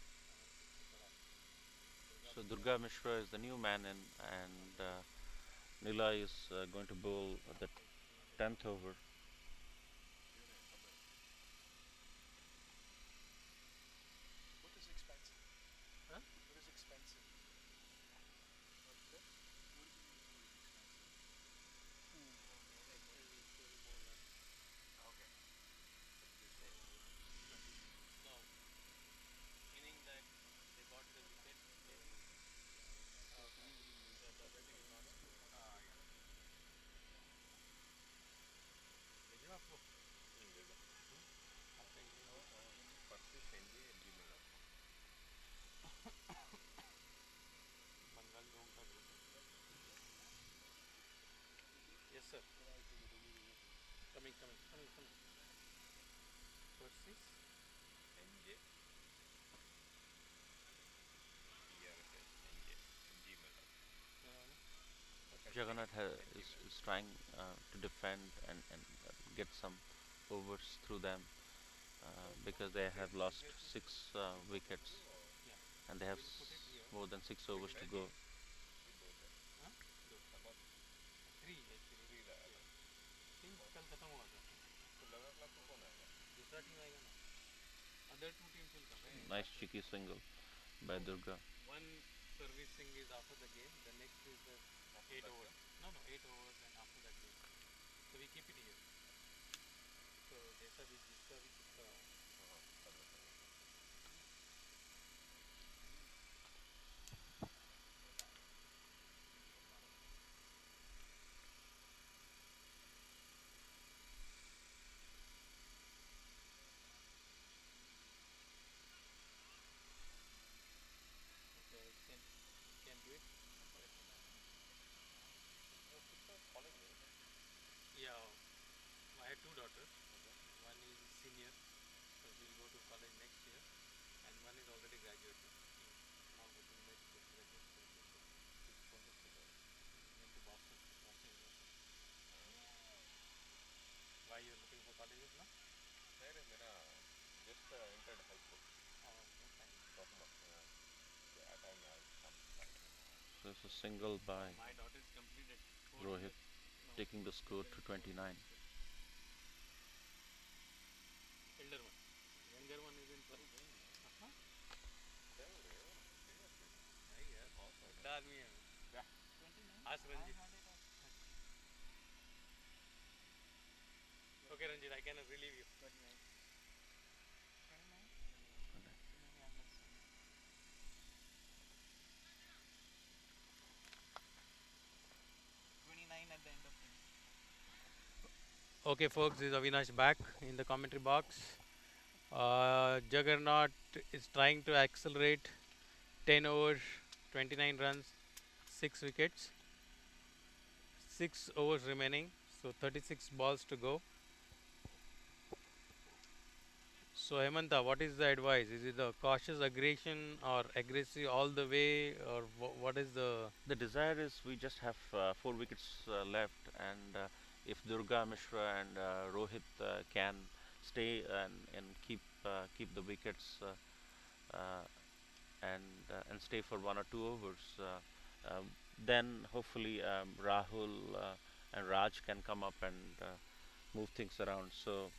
So Durga Mishra is the new man in, and Nila is going to bowl the 10th over. What is expensive? Huh? What is expensive? What's that? What do you mean what is expensive? Expensive scoring more runs. Okay. No. Meaning that they got the wicket, maybe. Okay. The batting is not scored. Ah, yeah. भेजना आपको? भेजा। आपका email Persist NJ@gmail.com। Bengali लोगों का group है। Yes sir. Coming, coming, coming, coming. Persist NJ Juggernaut is trying to defend and get some overs through them because they have lost 6 wickets and they have more than 6 overs to go. हाँ? दो। Three actually. तीन कल खत्म हुआ था। दूसरा team आएगा ना। Other two teams will come. Nice cheeky single by Durga. One servicing is after the game. The next is the 8 overs. No, no, 8 overs and after that game. So we keep it here. So जैसा भी जिसका भी किसका okay, can do it. Yeah, I had two daughters. One is senior, so she'll go to college next year, and one is already graduated. She's now go to next graduate school. Went to Boston University. Why you're looking for colleges now? Oh, okay, fine. So it's a single by My daughter is completed 4 Rohit, years. No, taking the score to 29. elder one. Younger one is in 12. Uh-huh. नहीं यार, बड़ा आदमी है वो। Ask Ranjit. Okay, Ranjit, I cannot relieve you. 29 at the end of the Okay, folks, this is Avinash back in the commentary box. Juggernaut is trying to accelerate 10 overs, 29 runs, 6 wickets. 6 overs remaining, so 36 balls to go. So Hemanta, what is the advice? Is it the cautious aggression or aggressive all the way, or what is the? The desire is we just have 4 wickets left, and if Durga Mishra and Rohit can stay and keep the wickets uh, and stay for 1 or 2 overs, then hopefully Rahul and Raj can come up and move things around. So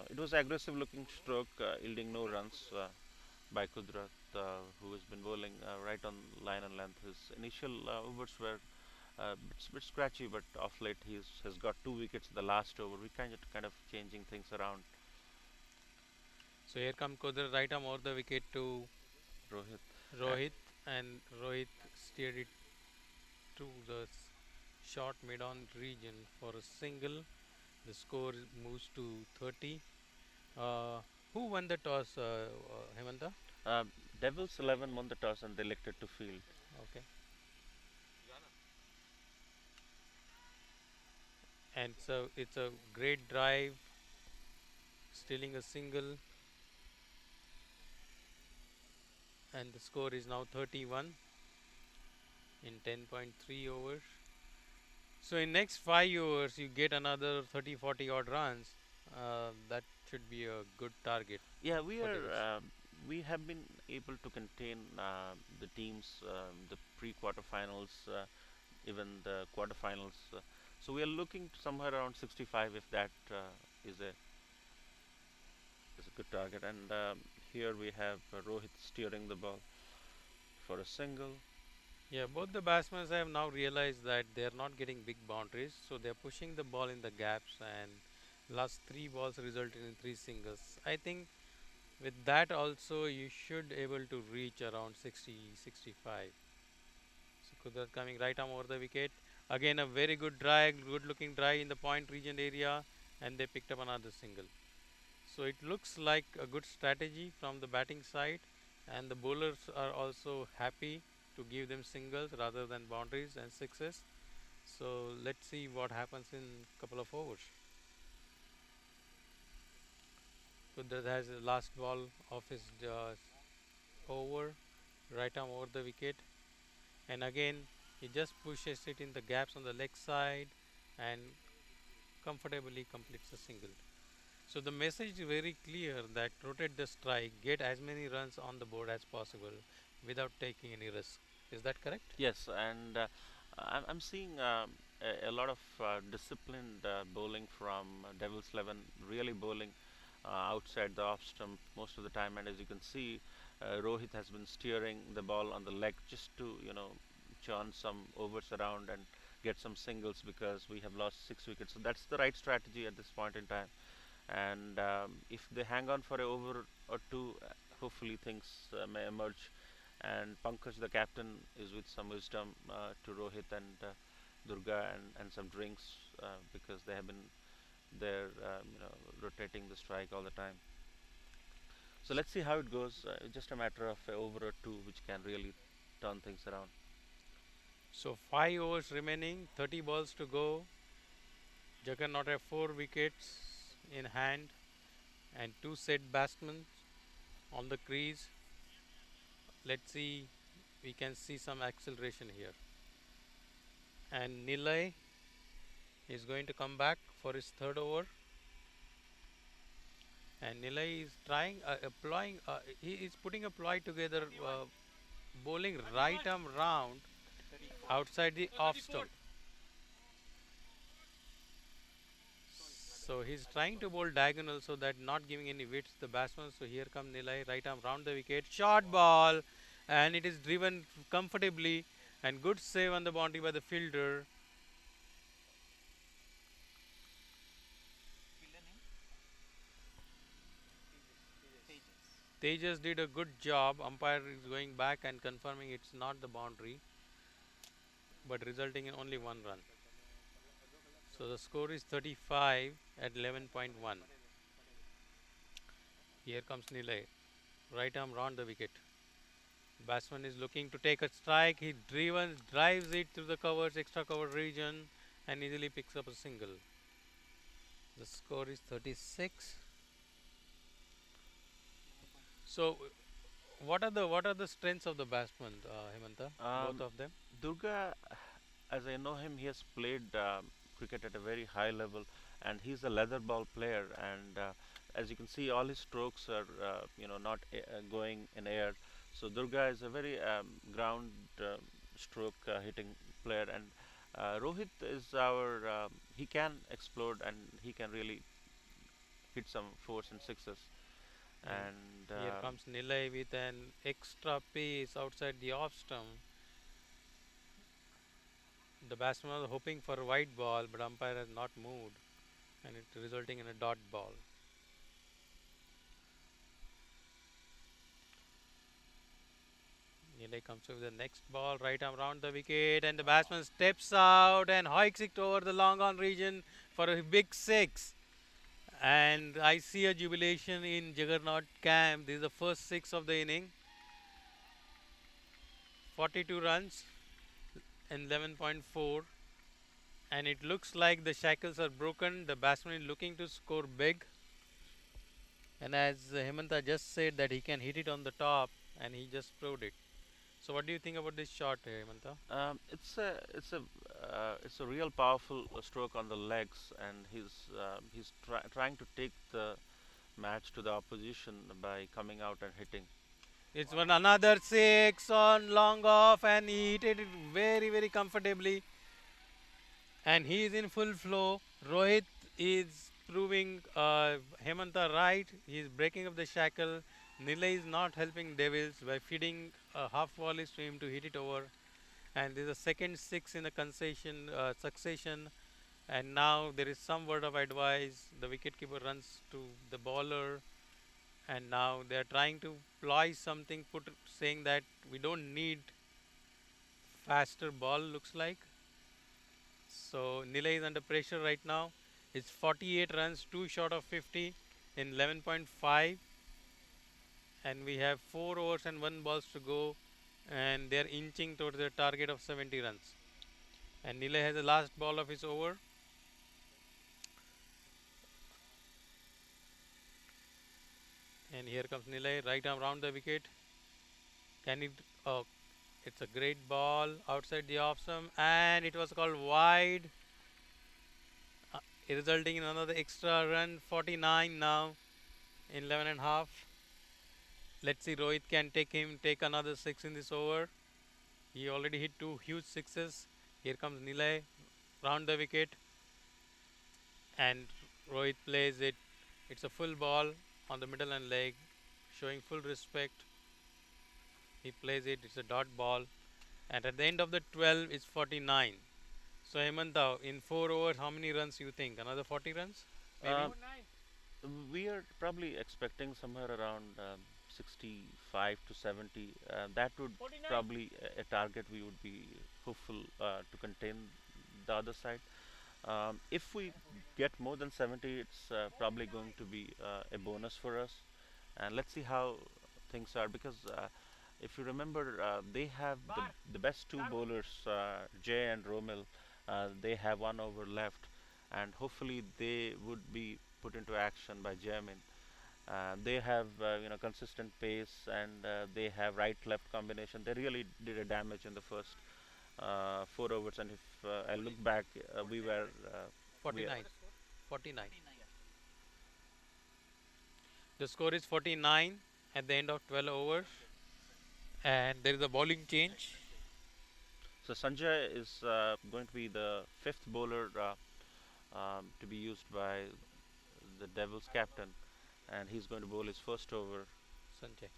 it was aggressive looking stroke, yielding no runs by Kudrat, who has been bowling right on line and length. His initial overs were bit scratchy, but off late he has got 2 wickets in the last over. We kind of changing things around. So here come Kudrat right arm over the wicket to Rohit. Rohit, and Rohit steered it to the short mid-on region for a single. The score moves to 30. Who won the toss, Hemanta? Devils 11 won the toss and they elected to field. And so it's a great drive, stealing a single, and the score is now 31 in 10.3 overs. So in next 5 overs, you get another 30, 40 odd runs. That should be a good target Yeah, for Devils. we have been able to contain the teams, the pre-quarterfinals, even the quarterfinals. So we are looking somewhere around 65, if that is a is a good target. And here we have Rohit steering the ball for a single. Yeah, both the batsmen have now realized that they are not getting big boundaries, so they are pushing the ball in the gaps, and last 3 balls resulted in 3 singles. I think with that also you should able to reach around 60, 65. So Kudrat coming right arm over the wicket. Again a very good drive, good looking drive in the point region area, and they picked up another single. So it looks like a good strategy from the batting side, and the bowlers are also happy to give them singles rather than boundaries and sixes. So let's see what happens in couple of overs. Kudrat has the last ball of his over, right arm over the wicket, and again he just pushes it in the gaps on the leg side and comfortably completes the single. So the message is very clear that rotate the strike, get as many runs on the board as possible without taking any risk. Is that correct? Yes, and I'm seeing a lot of disciplined bowling from Devils 11, really bowling outside the off stump most of the time. And as you can see, Rohit has been steering the ball on the leg just to, churn some overs around and get some singles because we have lost 6 wickets. So that's the right strategy at this point in time. And if they hang on for a over or two, hopefully things may emerge. And Pankaj, the captain, is with some wisdom to Rohit and Durga, and some drinks because they have been there, rotating the strike all the time. So let's see how it goes. Just a matter of a over or two, which can really turn things around. So 5 overs remaining, 30 balls to go. Juggernaut have 4 wickets in hand and 2 set batsmen on the crease. Let's see, we can see some acceleration here. And Nilay is going to come back for his third over. And Nilay is trying, applying, he is putting a ply together, bowling right arm round outside the off stump. So he's trying to bowl diagonal so that not giving any width to the batsman. So here comes Nilay, right arm round the wicket, short ball, and it is driven comfortably, and good save on the boundary by the fielder. Tejas did a good job. Umpire is going back and confirming it's not the boundary, but resulting in only 1 run. So the score is 35 at 11.1. Here comes Nilay, right arm round the wicket. Batsman is looking to take a strike. He drives it through the covers, extra cover region, and easily picks up a single. The score is 36. So, what are the strengths of the batsman, Hemanta? Both Um, of them. Durga, as I know him, he has played cricket at a very high level, and he's a leather ball player. And as you can see, all his strokes are, not going in air. So Durga is a very ground stroke hitting player, and Rohit is our. He can explode, and he can really hit some fours and sixes. And And here comes Nilay with an extra pace outside the off stump. The batsman was hoping for a wide ball, but umpire has not moved, and it resulting in a dot ball. Nilay comes with the next ball, right arm round the wicket, and the batsman steps out and hikes it over the long on region for a big six. And I see a jubilation in Juggernaut camp. This is the first six of the inning. 42 runs and 11.4. and it looks like the shackles are broken. The batsman is looking to score big, and as Hemanta just said that he can hit it on the top, and he just proved it. So what do you think about this shot, Hemanta? It's a real powerful stroke on the legs, and he's trying to take the match to the opposition by coming out and hitting. It's one another six on long off, and he hit it very very comfortably, and he is in full flow. Rohit is proving Hemanta right. He is breaking up the shackle. Nilay is not helping Devils by feeding a half volley to him to hit it over. And there is a second six in a succession. And now there is some word of advice. The wicketkeeper runs to the bowler, and now they are trying to ploy something, saying that we don't need faster ball. Looks like. So Nilay is under pressure right now. It's 48 runs, two short of 50 in 11.5, and we have 4 overs and 1 balls to go, and they are inching towards their target of 70 runs. And Nilay has the last ball of his over. And here comes Nilay right around the wicket. Can it? Oh, it's a great ball outside the off stump, and it was called wide, uh, resulting in another extra run. 49 now in 11 and a half. Let's see, Rohit can take another 6 in this over. He already hit 2 huge sixes. Here comes Nilay round the wicket, and Rohit plays it. It's a full ball on the middle and leg, showing full respect. He plays it. It's a dot ball, and at the end of the 12 is 49. So Hemanta, in 4 overs, how many runs you think? Another 40 runs, maybe. Um, we are probably expecting somewhere around 65 to 70. That would probably a target we would be hopeful to contain the other side. If we get more than 70, it's probably going to be a bonus for us. And let's see how things are, because if you remember, they have the best two bowlers, Jay and Romil. They have 1 over left, and hopefully they would be put into action by Jamin. They have consistent pace, and they have right-left combination. They really did a damage in the first 4 overs, and if I look back, we were 49. 49. The score is 49 at the end of 12 overs, and there is a bowling change. so Sanjay is going to be the fifth bowler to be used by the Devils captain, and he's going to bowl his first over. Sanjay.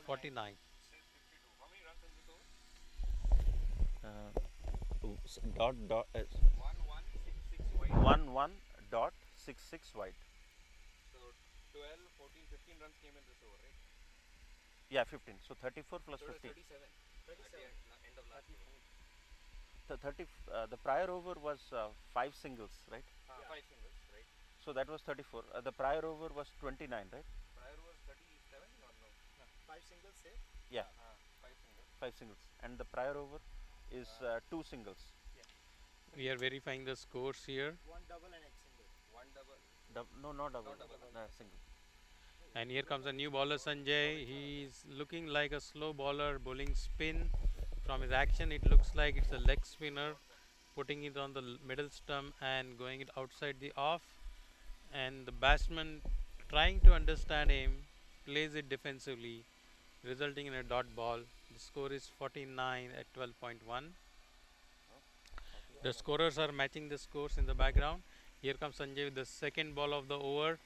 49. Dot 11.66 wide. So 12, 14, 15 runs came in this over, right? Yeah, 15. So 34 plus So it was 50. 37. 37. End of last over. The prior over was 5 singles, right? 5 singles, right? So that was 34. The prior over was 29, right? Prior was 37 or no? 5 singles, say? Yeah, 5 singles. 5 singles. And the prior over is 2 singles. We are verifying the scores here, One double and 8 single. One double. No, not double. Not double. No, single. and here comes a new bowler, Sanjay. He is looking like a slow bowler, bowling spin. From his action, it looks like it's a leg spinner, putting it on the middle stump and going it outside the off. And the batsman, trying to understand him, plays it defensively, resulting in a dot ball. The score is 49 at 12.1. The scorers are matching the scores in the background. Here comes Sanjay with the second ball of the over,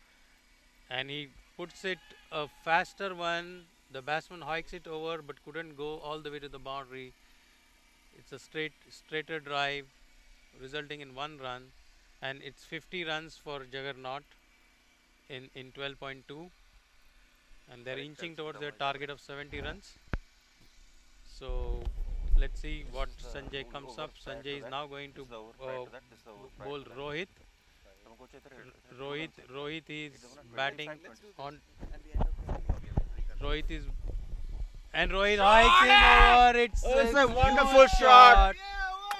and he puts it a faster one. The batsman hikes it over but couldn't go all the way to the boundary. It's a straighter drive, resulting in 1 run, and it's 50 runs for Juggernaut in 12.2, and they're inching towards their target of 70 runs. So let's see what Sanjay comes up. Sanjay is now going to bowl Rohit. Rohit is batting on. At the end of the Rohit is And Rohit hikes in over. It's a Huge wonderful shot.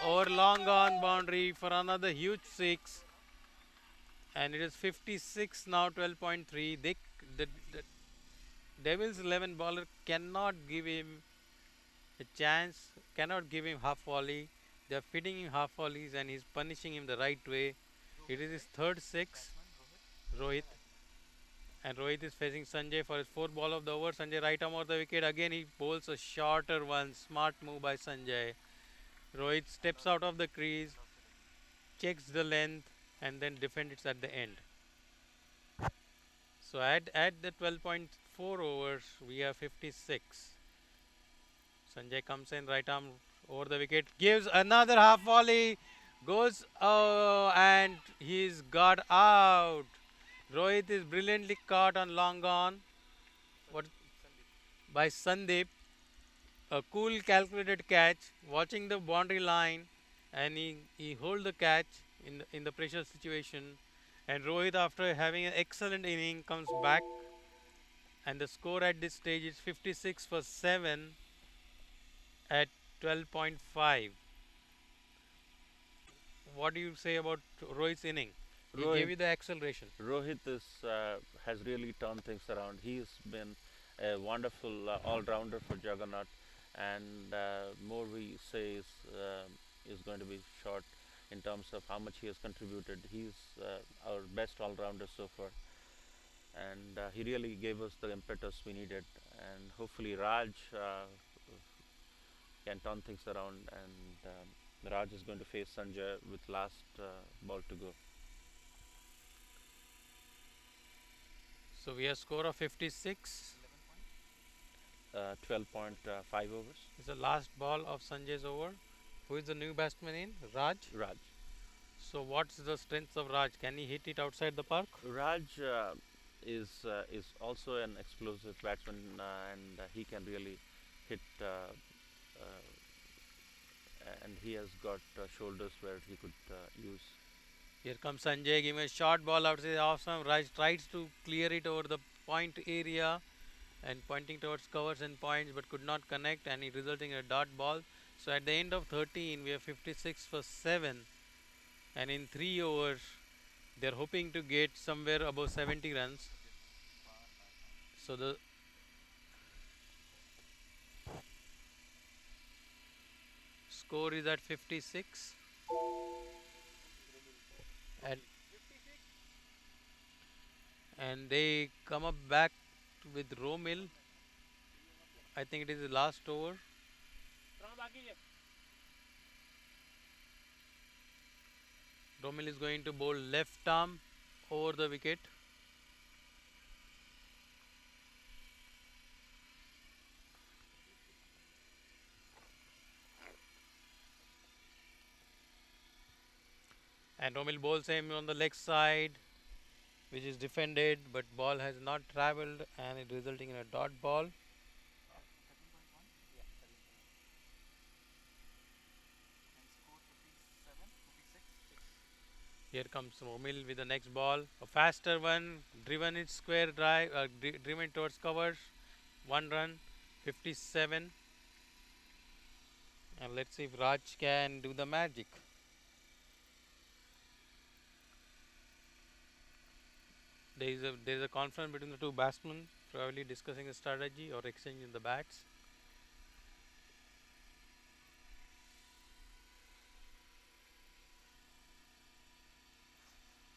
over long on boundary for another huge six. And it is 56 now, 12.3. The Devils 11 bowler cannot give him a chance, cannot give him half volley. They are feeding him half volleys and he's punishing him the right way. It is his third six, Rohit. And Rohit is facing Sanjay for his fourth ball of the over. Sanjay right arm over the wicket. Again he bowls a shorter one. Smart move by Sanjay. Rohit steps out of the crease, checks the length, and then defends it at the end. So at the 12.4 overs, we have 56. Sanjay comes in, right arm over the wicket, gives another half volley, goes and he's got out. Rohit is brilliantly caught on long on. What by Sandeep? A cool, calculated catch, watching the boundary line, and he hold the catch in the pressure situation. And Rohit, after having an excellent inning, comes back, and the score at this stage is 56 for 7 at 12.5. What do you say about Rohit's inning? He gave Rohit, you the acceleration. Rohit is, has really turned things around. He's been a wonderful all-rounder for Juggernaut, and more we say is going to be short in terms of how much he has contributed. He's our best all-rounder so far, and he really gave us the impetus we needed. And hopefully Raj can turn things around, and Raj is going to face Sanjay with last ball to go. So we have score of 56. 12.5 overs. It's the last ball of Sanjay's over. Who is the new batsman in? Raj. Raj. So what's the strength of Raj? Can he hit it outside the park? Raj is also an explosive batsman, and he can really hit. And he has got shoulders where he could use. Here comes Sanjay, giving a short ball outside the off stump. Raj tries to clear it over the point area and pointing towards covers and points, but could not connect, and it resulting in a dot ball. So at the end of 13, we have 56 for 7, and in 3 overs, they are hoping to get somewhere above 70 runs. So the score is at 56, and they come up back with Romil. I think it is the last over. Romil is going to bowl left arm over the wicket. And Romil bowls him on the leg side, which is defended, but ball has not travelled, and it resulting in a dot ball. Here comes Romil with the next ball, a faster one, driven it square drive, driven towards covers, 1 run, 57. And let's see if Raj can do the magic. There is a conference between the two batsmen, probably discussing a strategy or exchanging the bats.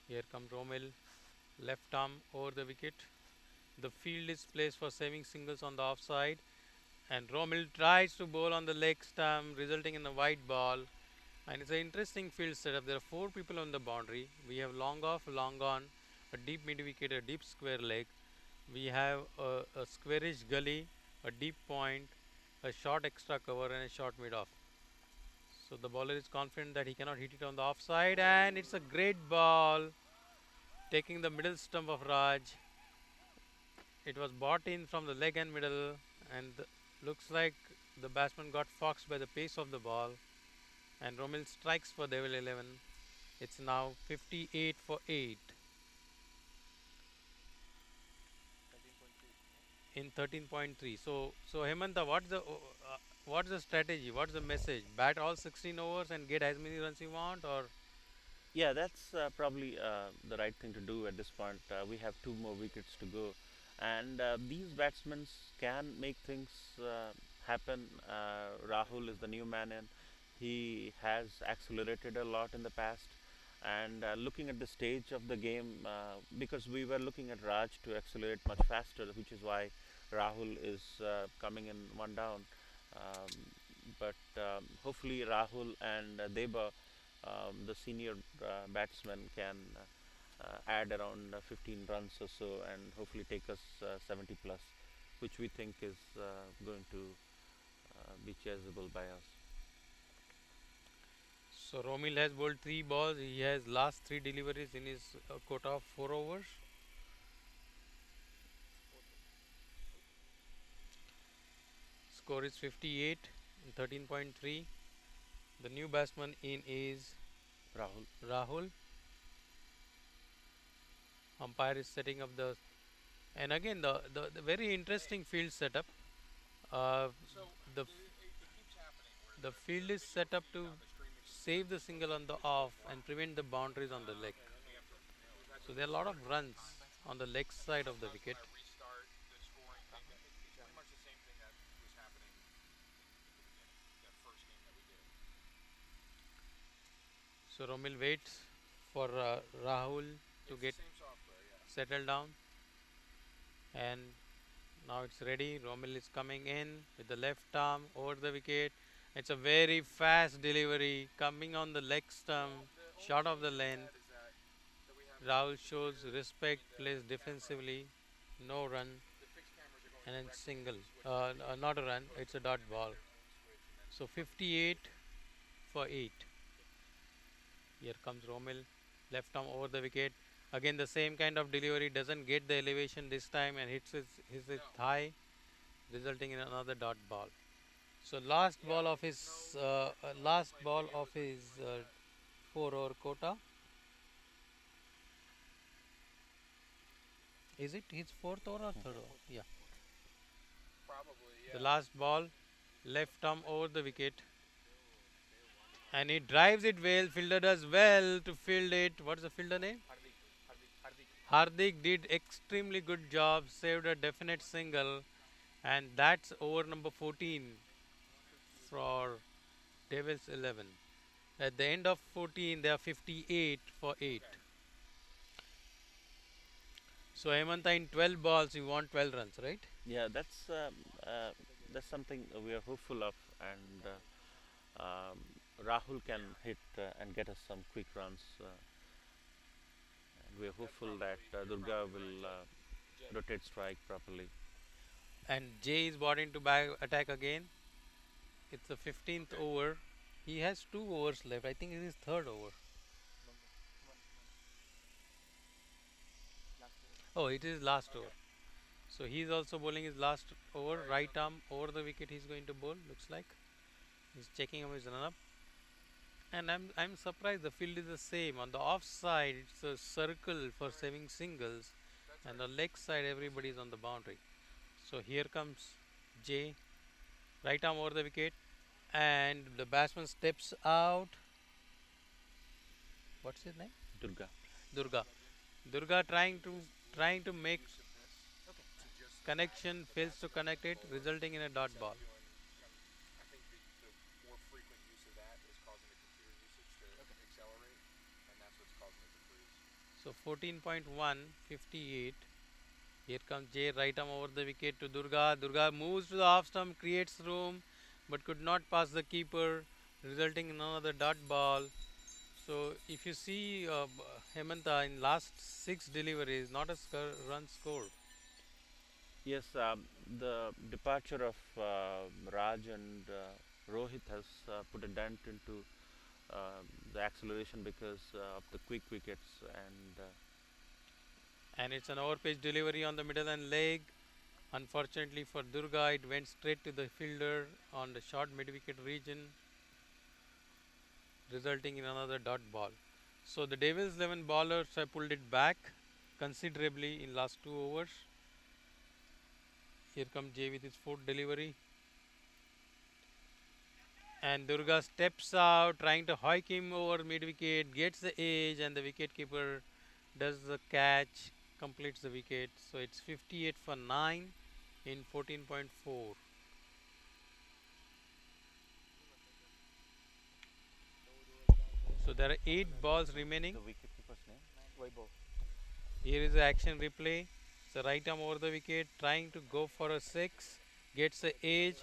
Here comes Romil, left arm over the wicket. The field is placed for saving singles on the offside, and Romil tries to bowl on the leg stump, resulting in a wide ball. And it's an interesting field setup. There are 4 people on the boundary. We have long off, long on, a deep mid wicket, a deep square leg. We have a squarish gully, a deep point, a short extra cover, and a short mid off. So the bowler is confident that he cannot hit it on the offside, and it's a great ball, taking the middle stump of Raj. It was bought in from the leg and middle, and looks like the batsman got foxed by the pace of the ball. And Romil strikes for Devil 11. It's now 58 for 8. in 13.3. So Hemanta, what's the strategy? What's the message? Bat all 16 overs and get as many runs you want, or Yeah, that's probably the right thing to do at this point. We have two more wickets to go, and these batsmen can make things happen. Rahul is the new man in. He has accelerated a lot in the past, and looking at the stage of the game, because we were looking at Raj to accelerate much faster, which is why Rahul is coming in one down. Um, but hopefully Rahul and Deba, the senior batsman, can add around 15 runs or so and hopefully take us 70 plus, which we think is going to be chaseable by us. so Romil has bowled 3 balls. He has last 3 deliveries in his quota of 4 overs. Score is 58 in 13.3. The new batsman in is Rahul. Rahul. Umpire is setting up and again the very interesting field setup. Uh, the the field is set up to save the single on the off and prevent the boundaries on the leg. So there are a lot of runs on the leg side of the wicket. So Romil waits for Rahul to get settled down, and now it's ready. Romil is coming in with the left arm over the wicket. It's a very fast delivery coming on the leg stump, short of the length. Rahul shows respect, plays defensively, no run, and then single. Not a run, it's a dot ball. So 58 for 8. Here comes Romil, left arm over the wicket. Again, the same kind of delivery, doesn't get the elevation this time and hits his thigh, resulting in another dot ball. So last ball of his 4 over quota. Is it his fourth over or third over? Yeah. The last ball, left arm over the wicket, and he drives it well. Fielder does well to field it. What's the fielder name? Hardik did extremely good job, saved a definite single, and that's over number 14 for Devils 11. At the end of 14, they are 58 for 8. So Hemanta, in 12 balls, you want 12 runs, right? Yeah, that's something we are hopeful of, and Rahul can hit and get us some quick runs. And we are hopeful that Durga will rotate strike properly. And Jay is brought into back attack again. It's the 15th over. He has 2 overs left. I think it is third over. Oh, it is last over. So he's also bowling his last over. Right arm over the wicket. He's going to bowl. Looks like he's checking on his run up. And I'm surprised the field is the same. On the off side, it's a circle for saving singles, and the leg side, everybody is on the boundary. So here comes Jay, right arm over the wicket, and the batsman steps out. What's his name? Durga. Durga. Durga trying to make connection, fails to connect it, resulting in a dot ball. So 14.1, 58. Here comes Jay, right arm over the wicket to Durga. Durga moves to the off stump, creates room, but could not pass the keeper, resulting in another dot ball. So if you see Hemanta in last 6 deliveries, not a run scored. Yes, the departure of Raj and Rohit has put a dent into the acceleration because of the quick wickets, And it's an overpitch delivery on the middle and leg. Unfortunately for Durga, it went straight to the fielder on the short mid-wicket region, resulting in another dot ball. So the Devils 11 bowlers have pulled it back considerably in last 2 overs. Here comes Jay with his fourth delivery. And Durga steps out, trying to hike him over mid wicket, gets the edge, and the wicket keeper does the catch, completes the wicket. So it's 58 for 9 in 14.4. So there are 8 balls remaining. The wicketkeeper's name? Here is the action replay. So right arm over the wicket, trying to go for a 6, gets the edge,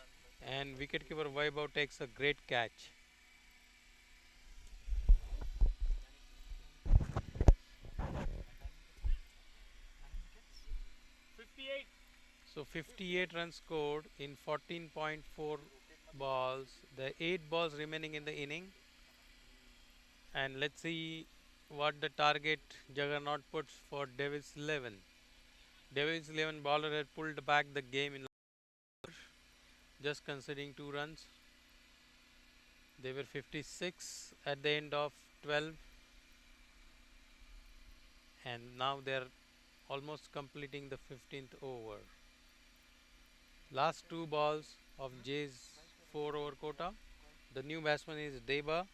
and wicketkeeper Vaibhav takes a great catch. So 58 runs scored in 14.4 balls. There are 8 balls remaining in the inning. And let's see what the target Juggernaut puts for Devils 11. Devils 11 bowler had pulled back the game in just conceding 2 runs. They were 56 at the end of 12, and now they are almost completing the 15th over. Last 2 balls of Jay's 4 over quota. The new batsman is Deba.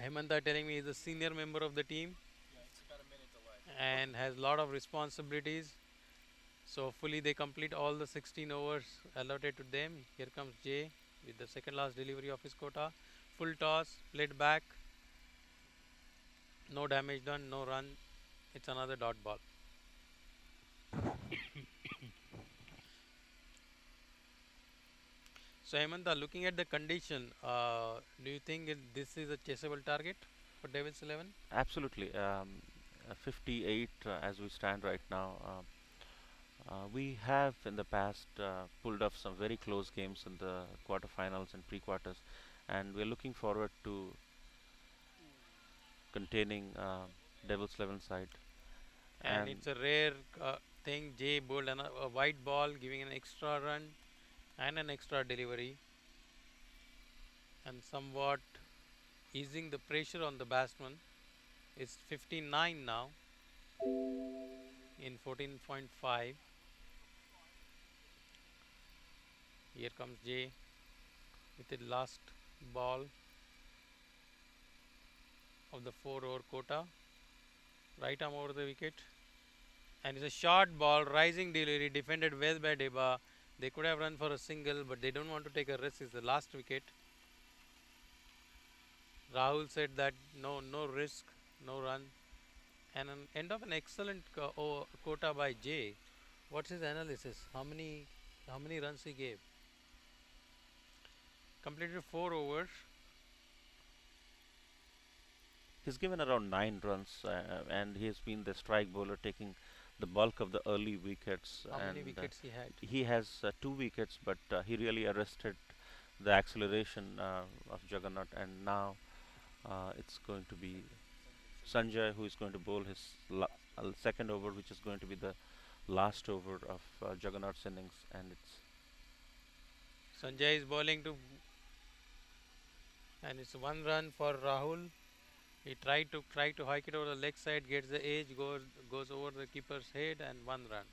Hemanta telling me he is a senior member of the team and has a lot of responsibilities. So hopefully they complete all the 16 overs allotted to them. Here comes Jay with the second last delivery of his quota. Full toss, played back. No damage done, no run. It's another dot ball. So Hemanta, looking at the condition, do you think this is a chaseable target for Devils 11? Absolutely. 58 as we stand right now. We have in the past pulled off some very close games in the quarterfinals and pre-quarters, and we're looking forward to containing Devils 11 side. And it's a rare thing. Jay bowled a white ball, giving an extra run and an extra delivery, and somewhat easing the pressure on the batsman. It's 59 now in 14.5. Here comes Jay with the last ball of the 4 over quota. Right arm over the wicket. And it's a short ball, rising delivery, defended well by Deba. They could have run for a single, but they don't want to take a risk. It's the last wicket. Rahul said that no risk, no run. And an end of an excellent quota by Jay. What's his analysis? How many runs he gave? Completed 4 overs. He's given around 9 runs, and he has been the strike bowler, taking the bulk of the early wickets. How and many wickets he had? he has 2 wickets, but he really arrested the acceleration of Juggernaut, and now it's going to be Sanjay who is going to bowl his second over, which is going to be the last over of Juggernaut's innings, and it's Sanjay is bowling to, and it's 1 run for Rahul. He tried to hike it over the leg side, gets the edge, goes over the keeper's head, and 1 run.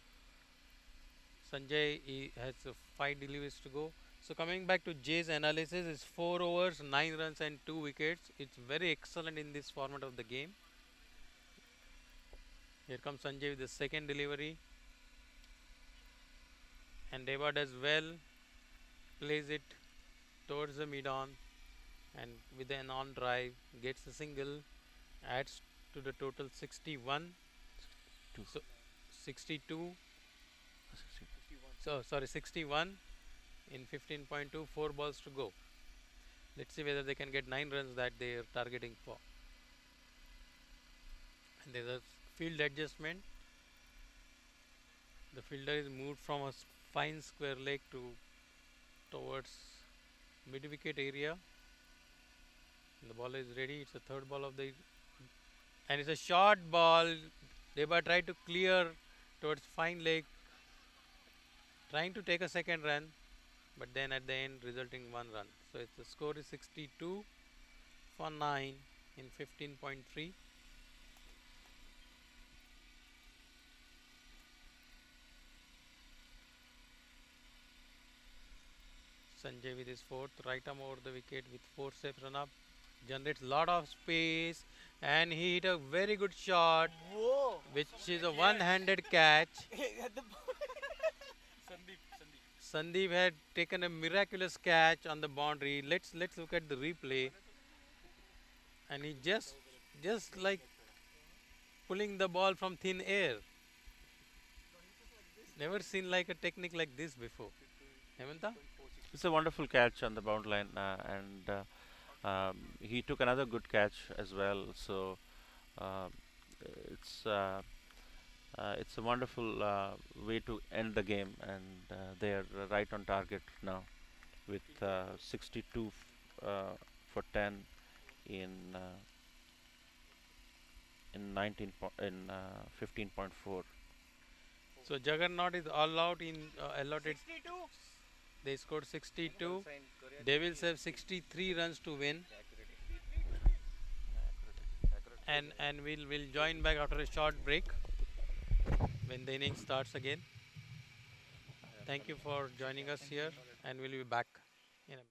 Sanjay has 5 deliveries to go. So coming back to Jay's analysis, it's 4 overs, 9 runs, and 2 wickets. It's very excellent in this format of the game. Here comes Sanjay with the second delivery, and Deva does well, plays it towards the mid-on, and with an on drive gets a single, adds to the total 61. So 62. So sorry, 61 in 15.2, 4 balls to go. Let's see whether they can get 9 runs that they are targeting for. And there's a field adjustment. The fielder is moved from a fine square leg towards mid wicket area. And the ball is ready. It's the third ball of the, and it's a short ball. Deba tried to clear towards fine leg, trying to take a second run, but then at the end resulting 1 run. So it's the score is 62 for 9 in 15.3. Sanjay with his fourth, right arm over the wicket with 4 steps run up, generates lot of space, and he hit a very good shot, Whoa! which is a one-handed catch. At the Sandeep. Sandeep had taken a miraculous catch on the boundary. Let's look at the replay, and he just like pulling the ball from thin air. Never seen like a technique like this before. Hemanta? It's a wonderful catch on the boundary line, and he took another good catch as well. So uh, it's uh, it's a wonderful way to end the game, and they are right on target now with 62 for 10 in uh, in 15.4. So Juggernaut is all out in allotted. They scored 62. Devils have 63 runs to win, and we'll join back after a short break when the inning starts again. Thank you for joining us here, and we'll be back in a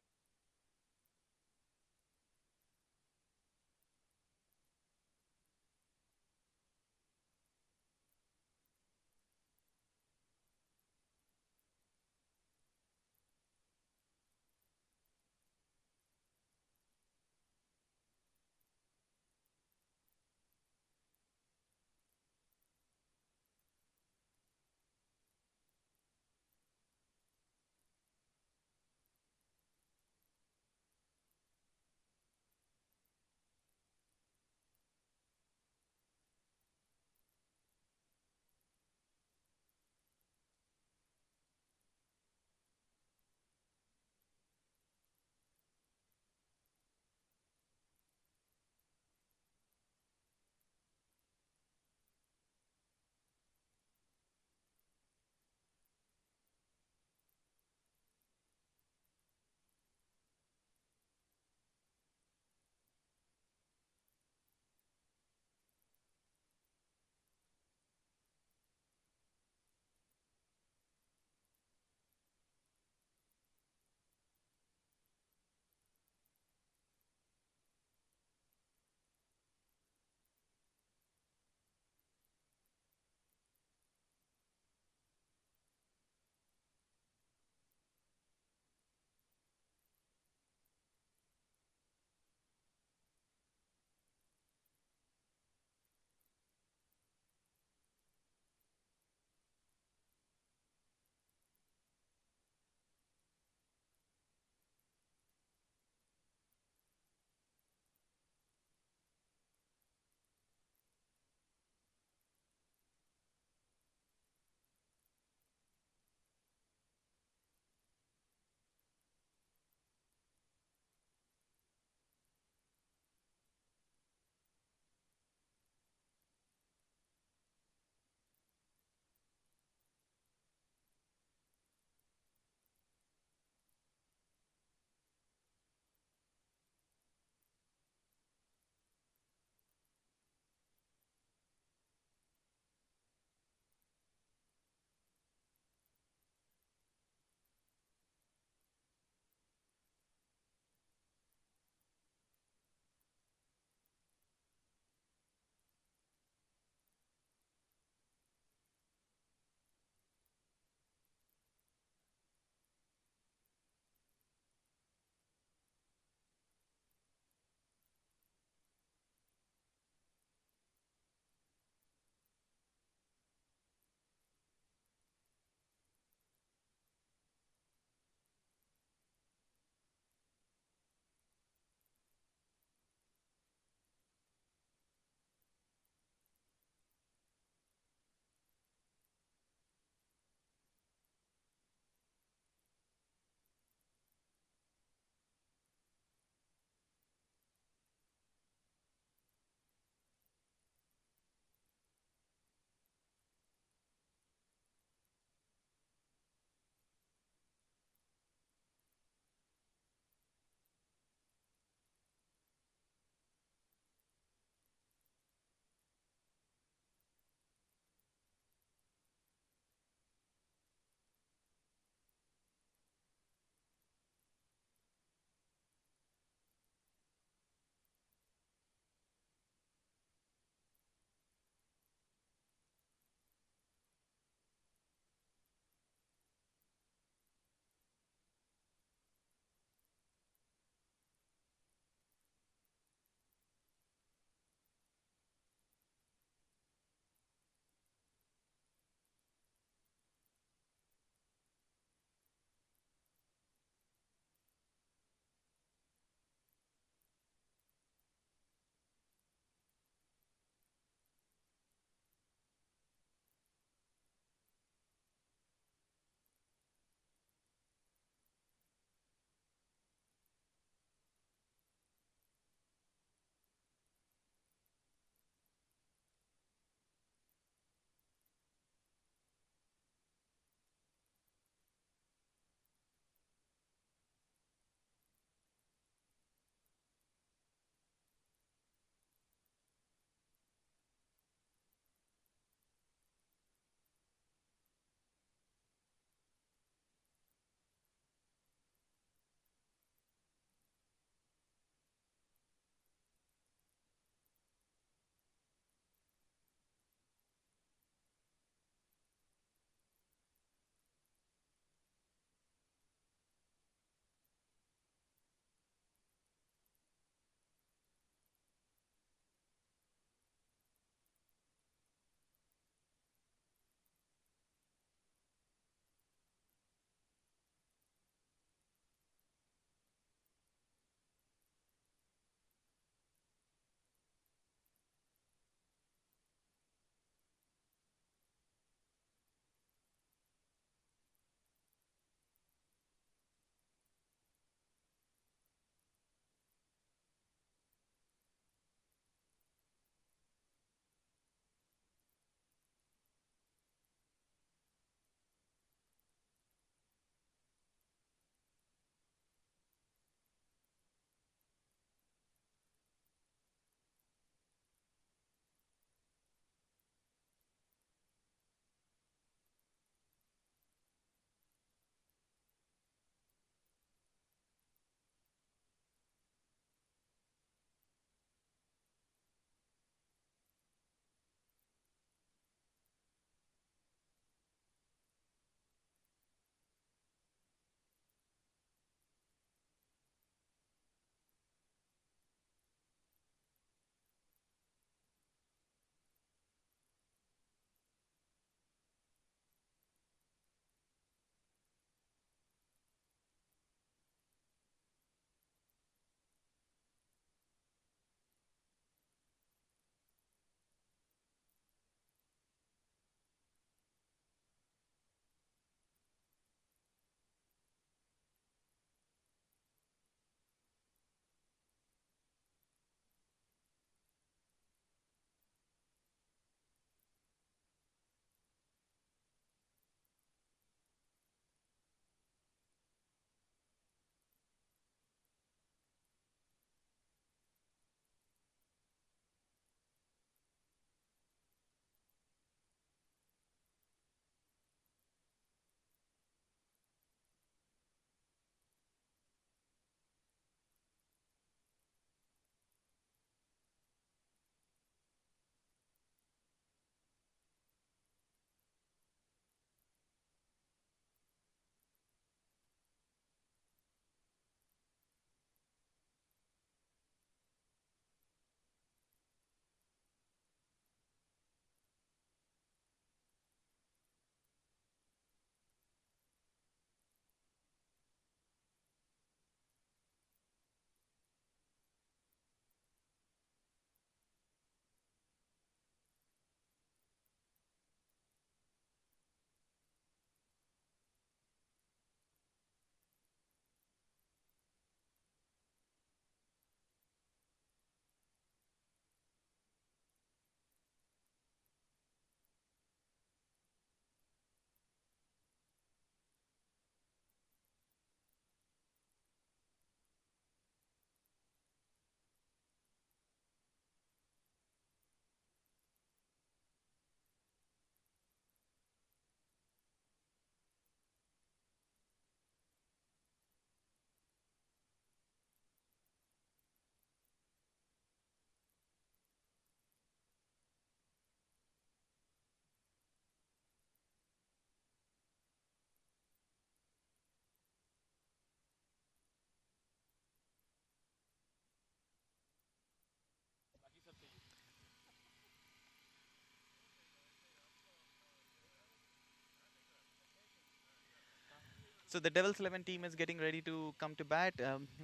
So the Devils 11 team is getting ready to come to bat.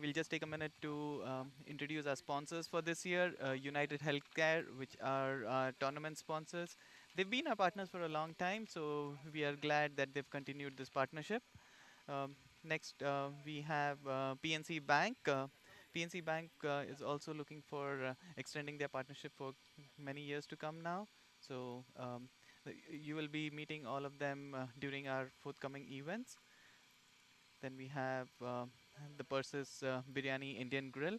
We'll just take a minute to introduce our sponsors for this year, United Healthcare, which are our tournament sponsors. They've been our partners for a long time, so we are glad that they've continued this partnership. Next, we have PNC Bank. PNC Bank is also looking for extending their partnership for many years to come now. So you will be meeting all of them during our forthcoming events. Then we have the Persis Biryani Indian Grill.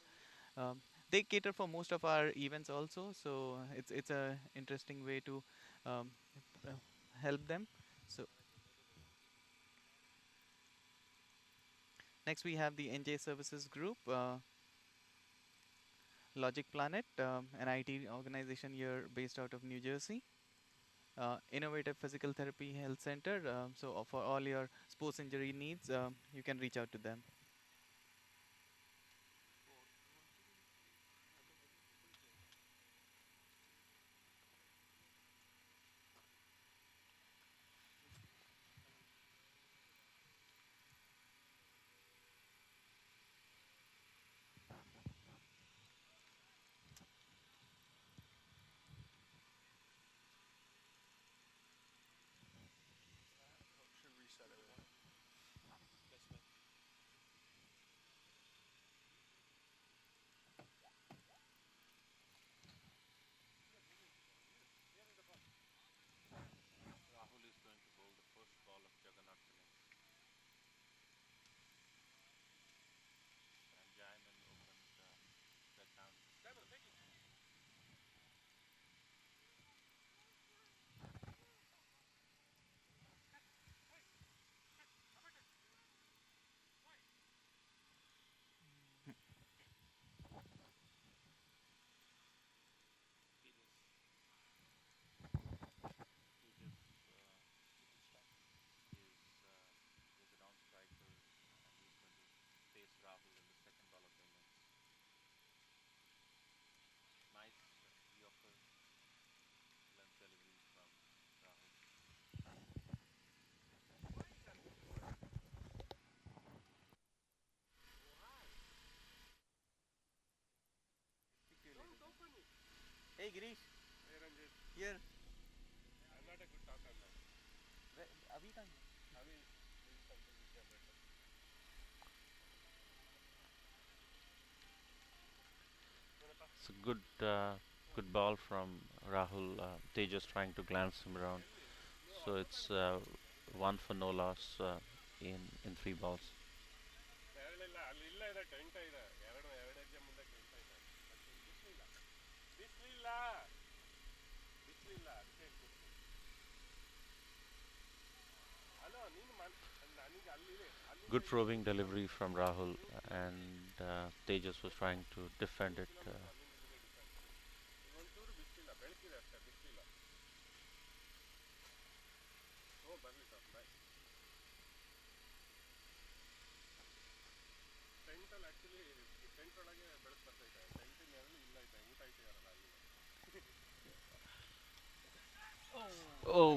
They cater for most of our events also, so it's a interesting way to um, uh, help them. So next we have the NJ Services Group, Logic Planet, an IT organization here based out of New Jersey. Innovative Physical Therapy Health Center. So for all your sports injury needs, you can reach out to them. Should reset it. Rahul is going to bowl the first ball of Juggernauts innings. And Jaiman opened the count. Tejas is a non-striker, and he's going to face Rahul in the second ball of the innings. Nice Yorker length delivery from Rahul. Hey Girish, Hey Ranjit, here. I'm not a good talker, man. Abhi kahan hai? I mean, this is something which I'm better. It's a good ball from Rahul. Tejas trying to glance him around. So it's one for no loss in three balls. ಎರಡಿಲ್ಲ ಅಲ್ಲಿ ಇಲ್ಲ ಇದೆ tent ಇದೆ ಎರಡು ಹೆಜ್ಜೆ ಮುಂದೆ tent ಇದೆ but ಬಿಸ್ಲಿಲ್ಲ ಬಿಸ್ಲಿಲ್ಲ ಬಿಸ್ಲಿಲ್ಲ ಅದಕ್ಕೆ ಕೂತು ಅಲೋ ನೀನು ನನಗೆ ಅಲ್ಲಿ Good probing delivery from Rahul, and Tejas was trying to defend it. ಅಲ್ಲಿಂದ ಇಲ್ಲಿಗೆ ಡಿಫೆಂಡ್ ಈಗ ಒಂಚೂರು ಬಿಸ್ಲಿಲ್ಲ ಬೆಳಕಿದೆ ಅಷ್ಟೇ ಬಿಸ್ಲಿಲ್ಲ ಬರಲಿ ಸರ್ ಬಾಯ್ ಟೆಂಟಲ್ಲಿ ಆ್ಯಕ್ಚುಲಿ ಟೆಂಟ್ ಒಳಗೆ ಬೆಳಕು ಬರ್ತೈತೆ ಟೆಂಟಿನ ನೆರಳು ಇಲ್ಲ ಐತೆ ಊಟ ಇಟ್ಟಿದಾರಲ್ಲ ಅಲ್ಲಿ Oh,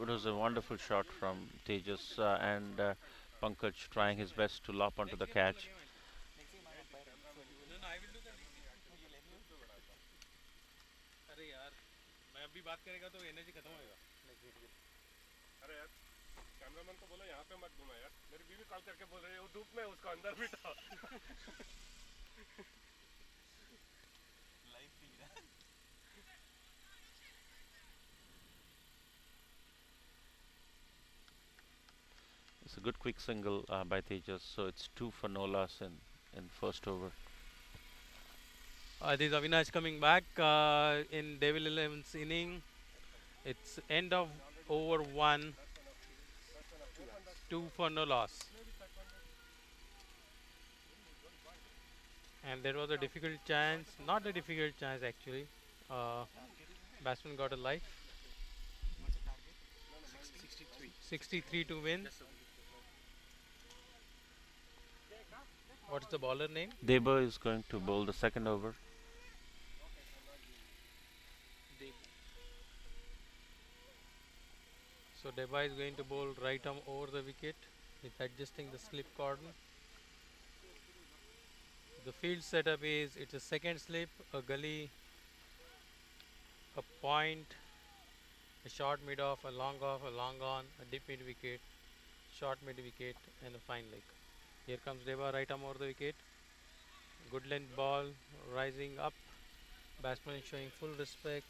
it was a wonderful shot from Tejas, and Pankaj trying his best to lop onto the catch. Next game I'm umpiring, so you will. I will do that. You'll let me. अरे यार मैं अभी बात करेगा तो energy खत्म होएगा. अरे यार कैमरामैन को बोलो यहाँ पे मत घुमा यार मेरी बीवी कॉल करके बोल रही है वो धूप में उसको अंदर बिठाओ Live feed. It's a good quick single by Tejas, so it's 2 for no loss in first over. This is Avinash coming back in Devil 11's inning. It's end of over 1, 2 for no loss. And there was a difficult chance, not a difficult chance actually. Batsman got a life. What's the target? 63 to win. What's the bowler name? Deba is going to bowl the second over. So Deba is going to bowl right arm over the wicket. It's adjusting the slip cordon. The field setup is it's a second slip, a gully, a point, a short mid off, a long on, a deep mid wicket, short mid wicket, and a fine leg. Here comes Deva, right arm over the wicket. Good length ball, rising up. Batsman showing full respect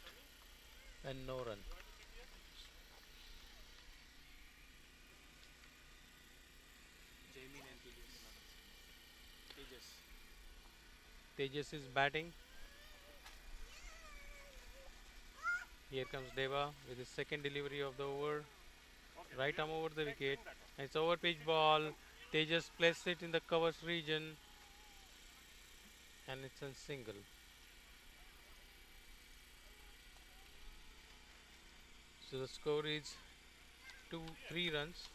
and no run. Jamie and Tejas. Tejas is batting. Here comes Deva with his second delivery of the over. Right arm over the wicket. It's over pitch ball. Tejas placed it in the covers region and it's a single. So the score is 3 runs.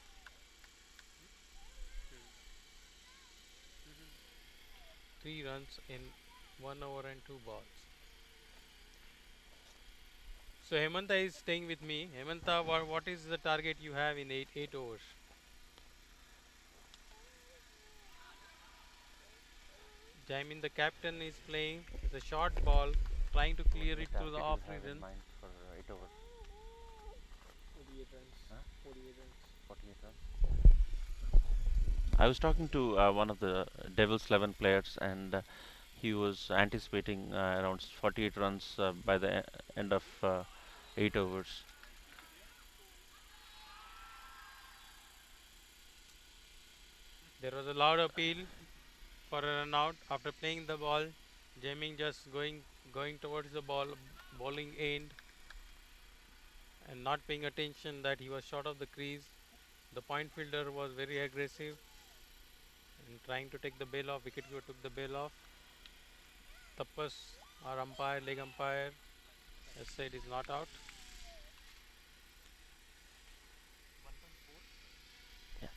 3 runs in 1 over and 2 balls. So Hemanta is staying with me. Hemanta, what is the target you have in 8 overs? Jaimin, the captain, is playing. It's a short ball, trying to What clear the it through the target off you have in region. mind for 8 overs? 48 runs. Huh? 48 runs. 48 runs. I was talking to one of the Devils 11 players, and he was anticipating around 48 runs by the end of 8 overs. There was a loud appeal for a run out after playing the ball. Jamming just going towards the bowling end and not paying attention that he was short of the crease. The point fielder was very aggressive and trying to take the bail off. Wicketkeeper took the bail off. Tapas, our umpire, leg umpire, has said is not out. Yeah.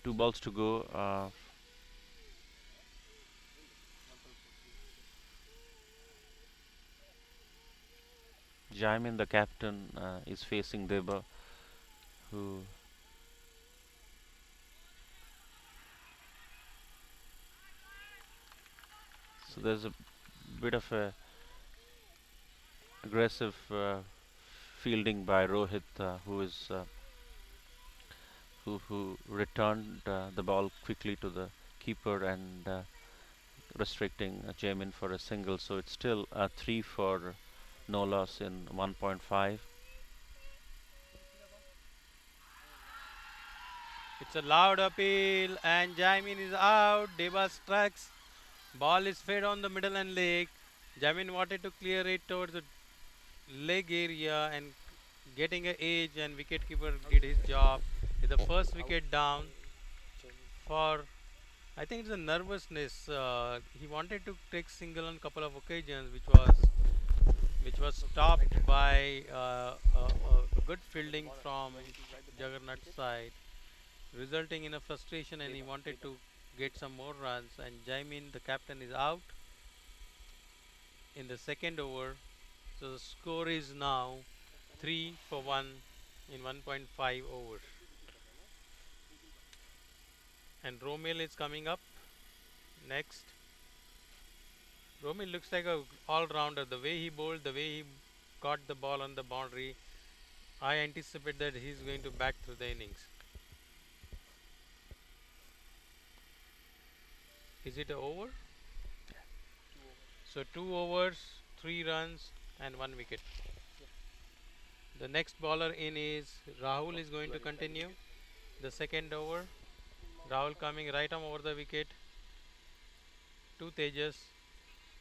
2 balls to go. Jaimin, the captain, is facing Deba, who so there's a bit of a aggressive fielding by Rohit, who returned the ball quickly to the keeper and restricting Jamin for a single. So it's still 3 for no loss in 1.5. It's a loud appeal and Jaimin is out. Deba strikes. Ball is fed on the middle and leg. Jamin wanted to clear it towards the leg area and getting an edge, and wicketkeeper did his job with the first wicket down. For I think it's a nervousness. He wanted to take single on couple of occasions, which was stopped by a good fielding from Juggernaut side, resulting in a frustration, and he wanted to get some more runs. And Jaimin, the captain, is out in the second over. So the score is now 3 for 1 in 1.5 overs. And Romil is coming up next. Romil looks like a all-rounder. The way he bowled, the way he got the ball on the boundary, I anticipate that he's going to bat through the innings. Is it a over? So 2 overs, 3 runs and 1 wicket. The next bowler in is Rahul is going to continue the second over. Rahul coming right arm over the wicket to Tejas.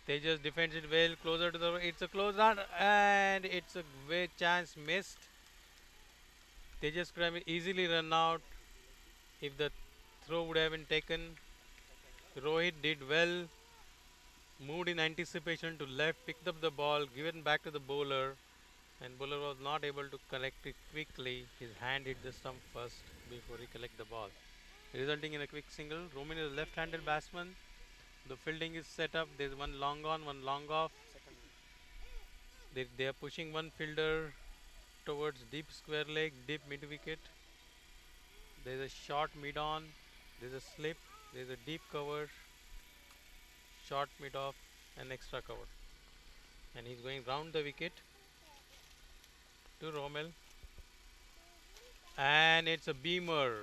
Tejas defends it well, closer to the. It's a close run and it's a way chance missed. Tejas could have easily run out if the throw would have been taken. Rohit did well, moved in anticipation to left, picked up the ball, given back to the bowler, and bowler was not able to collect it quickly. His hand hit the stump first before he collect the ball, resulting in a quick single. Roman is a left-handed batsman. The fielding is set up. There's one long on, one long off. They are pushing one fielder towards deep square leg, deep mid wicket. There's a short mid on, there's a slip, there's a deep cover, short mid off, and extra cover. And he's going round the wicket to Rommel, and it's a beamer.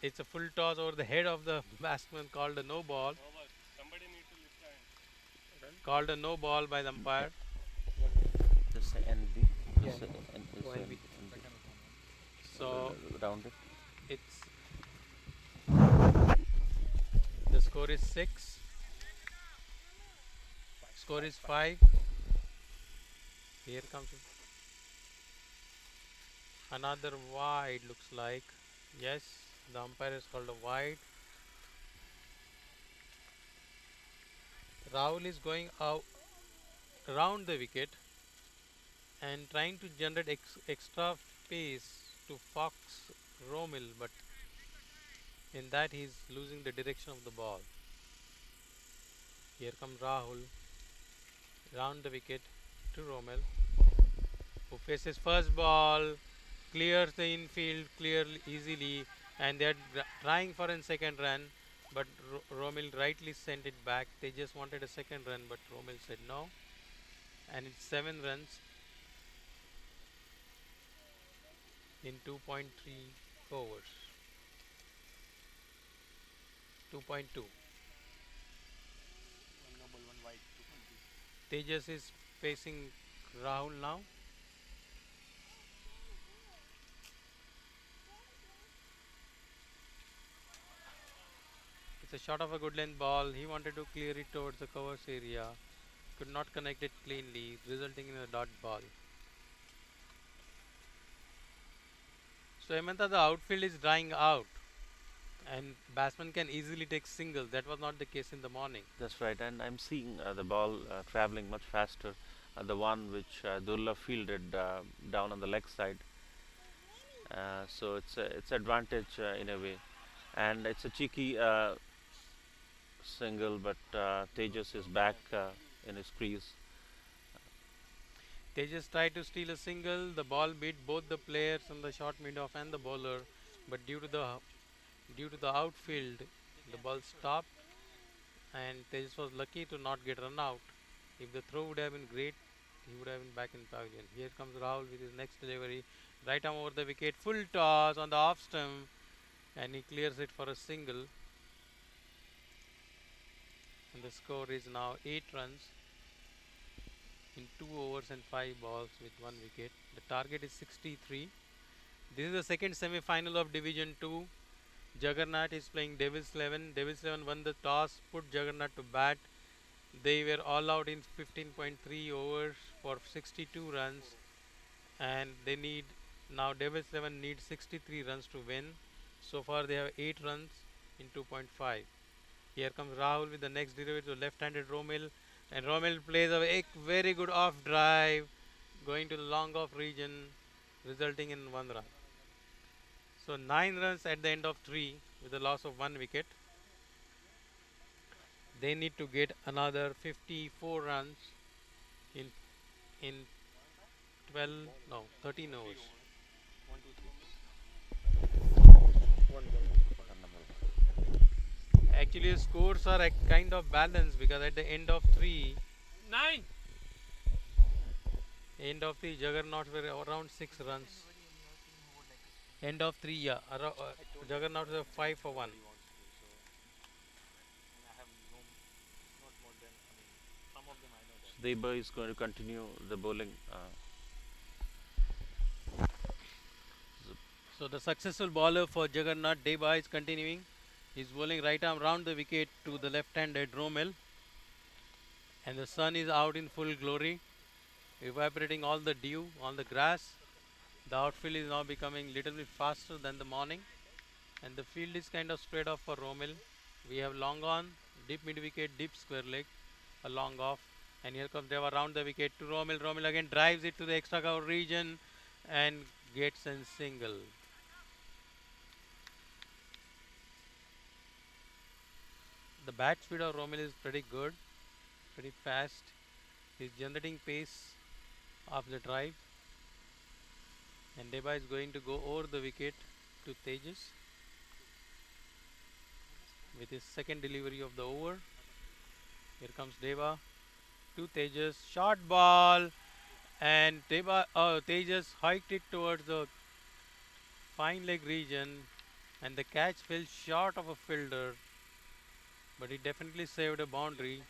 It's a full toss over the head of the batsman, called a no ball. Over. Somebody need to lift the hand. Called a no ball by the umpire. Just say NB. Just say NB. So Round it. it's the score is 6. Score is 5. Here comes another wide, looks like. Yes, the umpire has called a wide. Rahul is going out around the wicket and trying to generate extra pace to fox Romil, but in that he's losing the direction of the ball. Here comes Rahul round the wicket to Romil, who faces first ball, clears the infield clearly easily, and they're trying for a second run, but Romil rightly sent it back. They just wanted a second run, but Romil said no, and it's 7 runs in 2.3 overs. 2.2. One no ball, one wide. 2.2. Tejas is facing Rahul now. It's a shot of a good length ball. He wanted to clear it towards the covers area. Could not connect it cleanly, resulting in a dot ball. So Hemanta, the outfield is drying out, and batsman can easily take singles. That was not the case in the morning. That's right, and I'm seeing the ball traveling much faster. The one which Durla fielded down on the leg side. So it's advantage in a way, and it's a cheeky single, but Tejas is back in his crease. Tejas tried to steal a single. The ball beat both the players on the short mid off and the bowler, but due to the outfield, the ball stopped, and Tejas was lucky to not get run out. If the throw would have been great, he would have been back in pavilion. Here comes Rahul with his next delivery. Right arm over the wicket, full toss on the off stump, and he clears it for a single. And the score is now 8 runs in 2 overs and 5 balls with 1 wicket. The target is 63. This is the second semi-final of Division 2. Juggernaut is playing Devils 11. Devils 11 won the toss, put Juggernaut to bat. They were all out in 15.3 overs for 62 runs, and they need now Devils 11 need 63 runs to win. So far they have 8 runs in 2.5. Here comes Rahul with the next delivery to left-handed Romil, and Romil plays a very good off drive, going to the long off region, resulting in 1 run. So 9 runs at the end of 3 with a loss of 1 wicket. They need to get another 54 runs in 12 no 13 overs. 1, 2, 3. One ball. Actually, the scores are kind of balanced, because at the end of 3, 9. Juggernauts were around 6 runs. End of 3, yeah. Juggernauts were 5 for 1. Deba is going to continue the bowling. So the successful bowler for Juggernaut, Deba, is continuing. He's bowling right arm round the wicket to the left-handed Romel, and the sun is out in full glory, evaporating all the dew on the grass. The outfield is now becoming little bit faster than the morning, and the field is kind of spread off for Romel. We have long on, deep mid wicket, deep square leg, a long off, and here comes Deva round the wicket to Romel. Romel again drives it to the extra cover region and gets a single. The bat speed of Romel is pretty good, pretty fast. He's generating pace of the drive. And Deba is going to go over the wicket to Tejas with his second delivery of the over. Here comes Deba to Tejas. Short ball. And Tejas hiked it towards the fine leg region. And the catch fell short of a fielder. But he definitely saved a boundary.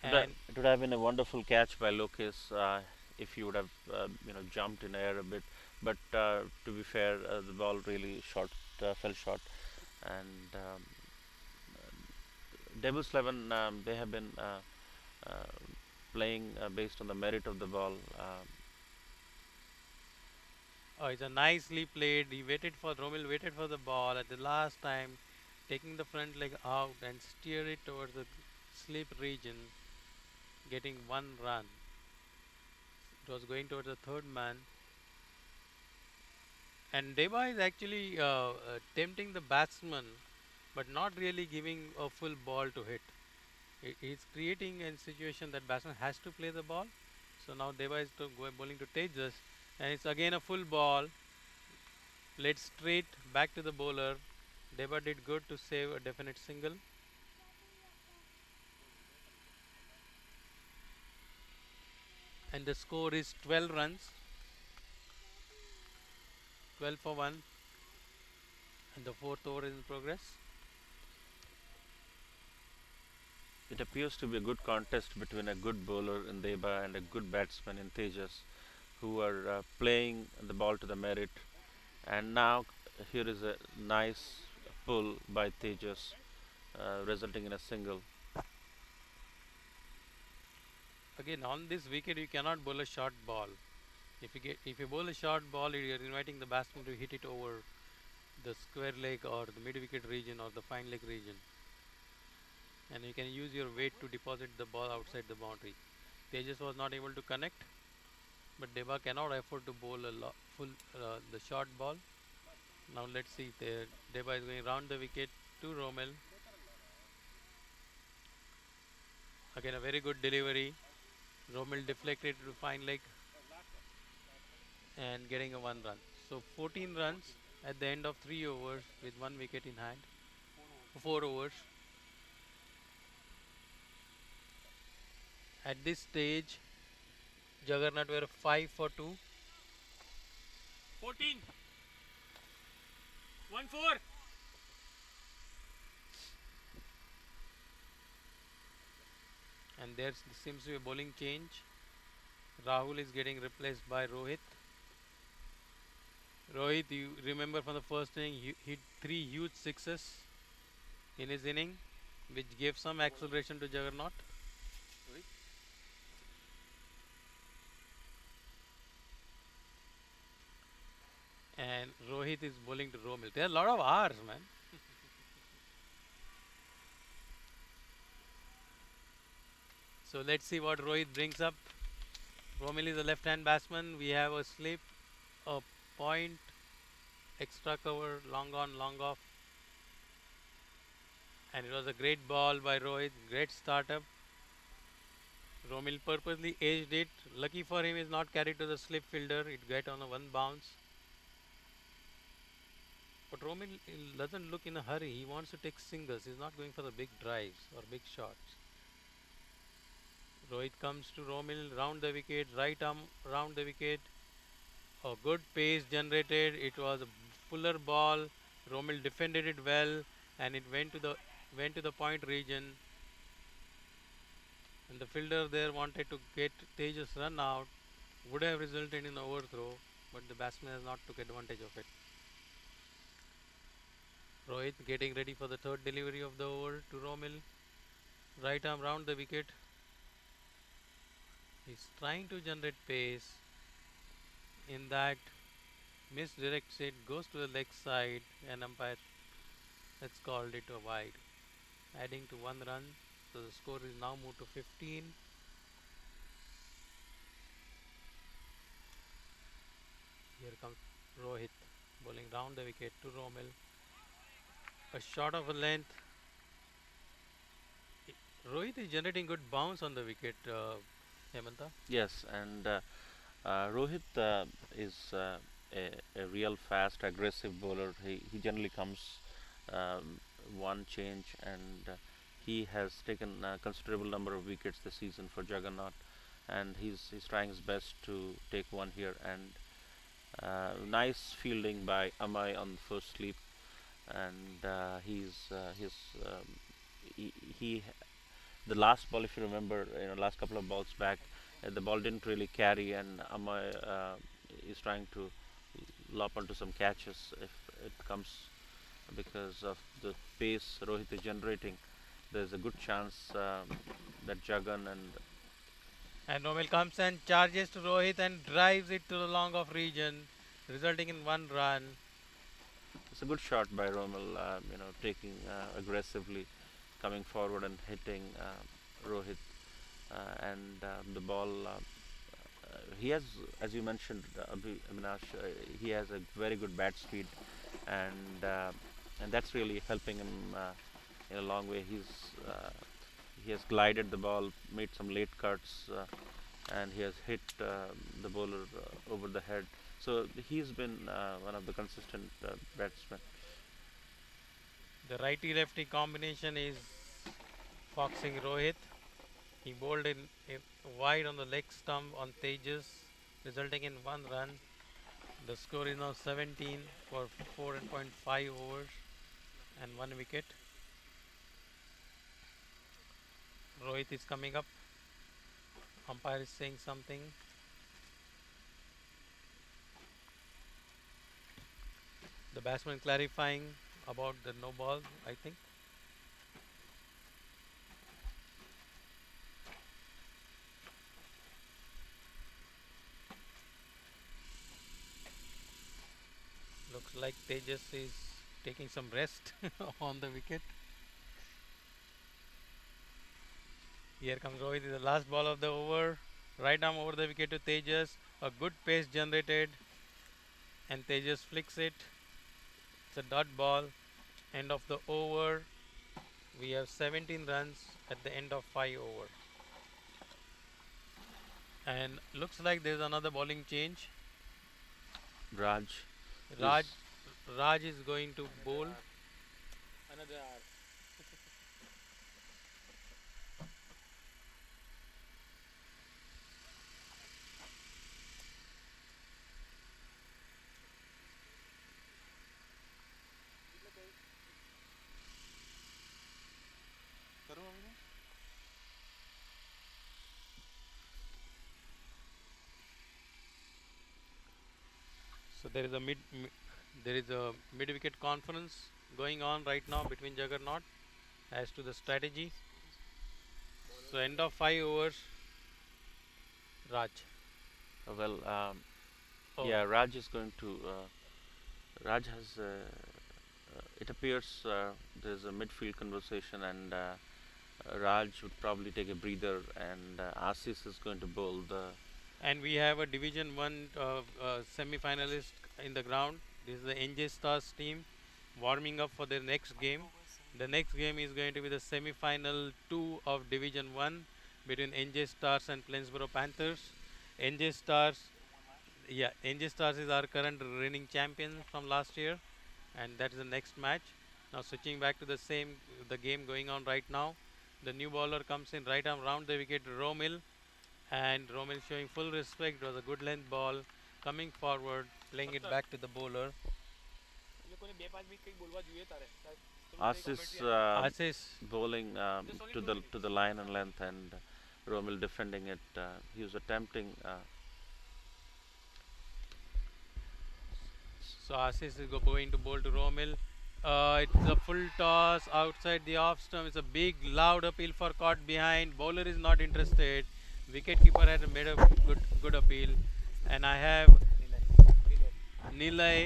And It would have been a wonderful catch by Locus if he would have jumped in air a bit. But to be fair, the ball really fell short. And Devils 11, they have been uh, playing based on the merit of the ball. it's a nicely played. He waited for Romil waited for the ball at the last time, taking the front leg out and steer it towards the slip region, getting one run. It was going towards the third man. And Deba is actually tempting the batsman, but not really giving a full ball to hit. He's creating a situation that batsman has to play the ball. So now Deba is bowling to Tejas, and it's again a full ball. Played straight back to the bowler. Deba did good to save a definite single. And the score is 12 runs, 12 for 1, and the fourth over is in progress. It appears to be a good contest between a good bowler in Deba and a good batsman in Tejas, who are playing the ball to the merit. And now here is a nice pull by Tejas, resulting in a single. Again, on this wicket, you cannot bowl a short ball. If you bowl a short ball, you are inviting the batsman to hit it over the square leg or the mid wicket region or the fine leg region, and you can use your weight to deposit the ball outside the boundary. Tejas was not able to connect, but Deba cannot afford to bowl full the short ball. Now let's see. Deba is going round the wicket to Romel. Again, a very good delivery. Romel deflected to fine leg and getting a one run. So 14 runs at the end of 3 overs with one wicket in hand. 4 overs. At this stage, Juggernaut were 5 for 2. 14. 1-4. And there seems to be a bowling change. Rahul is getting replaced by Rohit. Rohit, you remember from the first inning, he hit 3 huge sixes in his inning, which gave some acceleration to Juggernaut. And Rohit is bowling to Romil. There are a lot of R's, man. So let's see what Rohit brings up. Romil is a left-hand batsman. We have a slip, a point, extra cover, long on, long off. And it was a great ball by Rohit. Great startup. Romil purposely edged it. Lucky for him, is not carried to the slip fielder. It got on a one bounce. But Romil doesn't look in a hurry. He wants to take singles. He's not going for the big drives or big shots. Rohit comes to Romil, round the wicket, right arm round the wicket. A good pace generated. It was a fuller ball. Romil defended it well, and it went to the point region. And the fielder there wanted to get Tejas run out. Would have resulted in overthrow, but the batsman has not took advantage of it. Rohit getting ready for the third delivery of the over to Romil. Right arm round the wicket. He's trying to generate pace. In that, misdirects it, goes to the leg side, and umpire has called it a wide, adding to one run. So the score is now moved to 15. Here comes Rohit bowling round the wicket to Romil. A shot of a length. Rohit is generating good bounce on the wicket, Hemanta. Yes, and Rohit is a real fast, aggressive bowler. He generally comes um, one change, and he has taken a considerable number of wickets this season for Juggernaut, and he's trying his best to take one here. And nice fielding by Amai on the first sleep, and he, he the last ball, if you remember, last couple of balls back, the ball didn't really carry, and Amay is trying to lop onto some catches if it comes, because of the pace Rohit is generating. There's a good chance that Jagan And Romel comes and charges to Rohit and drives it to the long off region, resulting in 1 run. it's a good shot by Romel, taking aggressively, coming forward and hitting Rohit, and the ball. He has, as you mentioned, Avinash, he has a very good bat speed, and uh, and that's really helping him in a long way. He has glided the ball, made some late cuts, and he has hit the bowler over the head. So he's been one of the consistent batsmen. The righty lefty combination is foxing Rohit. He bowled in wide on the leg stump on Tejas, resulting in 1 run. The score is now 17 for 4.5 overs and 1 wicket. Rohit is coming up. Umpire is saying something. The batsman clarifying about the no ball, I think. Looks like Tejas is taking some rest on the wicket. Here comes Rohit, is the last ball of the over. Right arm over the wicket to Tejas. A good pace generated, and Tejas flicks it. It's a dot ball. End of the over. We have 17 runs at the end of 5 over. And looks like there's another bowling change. Raj Raj is Raj is going to bowl. Another hour. करूँ अभी? So there is a mid wicket conference going on right now between Juggernaut as to the strategy. So end of 5 overs. Raj. well. Oh, Yeah, Raj is going to. Raj has. It appears there's a midfield conversation, and Raj would probably take a breather, and Asis is going to bowl the. and we have a Division 1 semi-finalist in the ground. This is the NJ Stars team warming up for their next game. The next game is going to be the semi-final 2 of Division 1 between NJ Stars and Plainsboro Panthers. NJ Stars, yeah, NJ Stars is our current reigning champion from last year, and that is the next match. Now switching back to the game going on right now. The new bowler comes in right arm round the wicket, Romil, and Romil showing full respect. It was a good length ball, coming forward, playing it back to the bowler. એ લોકોને 2-5 minute કંઈક બોલવા જોઈએ તારે. Asis Asis, bowling to the line and length, and Romil defending it. He was attempting. so Asis is going to bowl to Romil. It's a full toss outside the off stump. It's a big, loud appeal for caught behind. Bowler is not interested. Wicketkeeper had made a good appeal, and I have Nilay,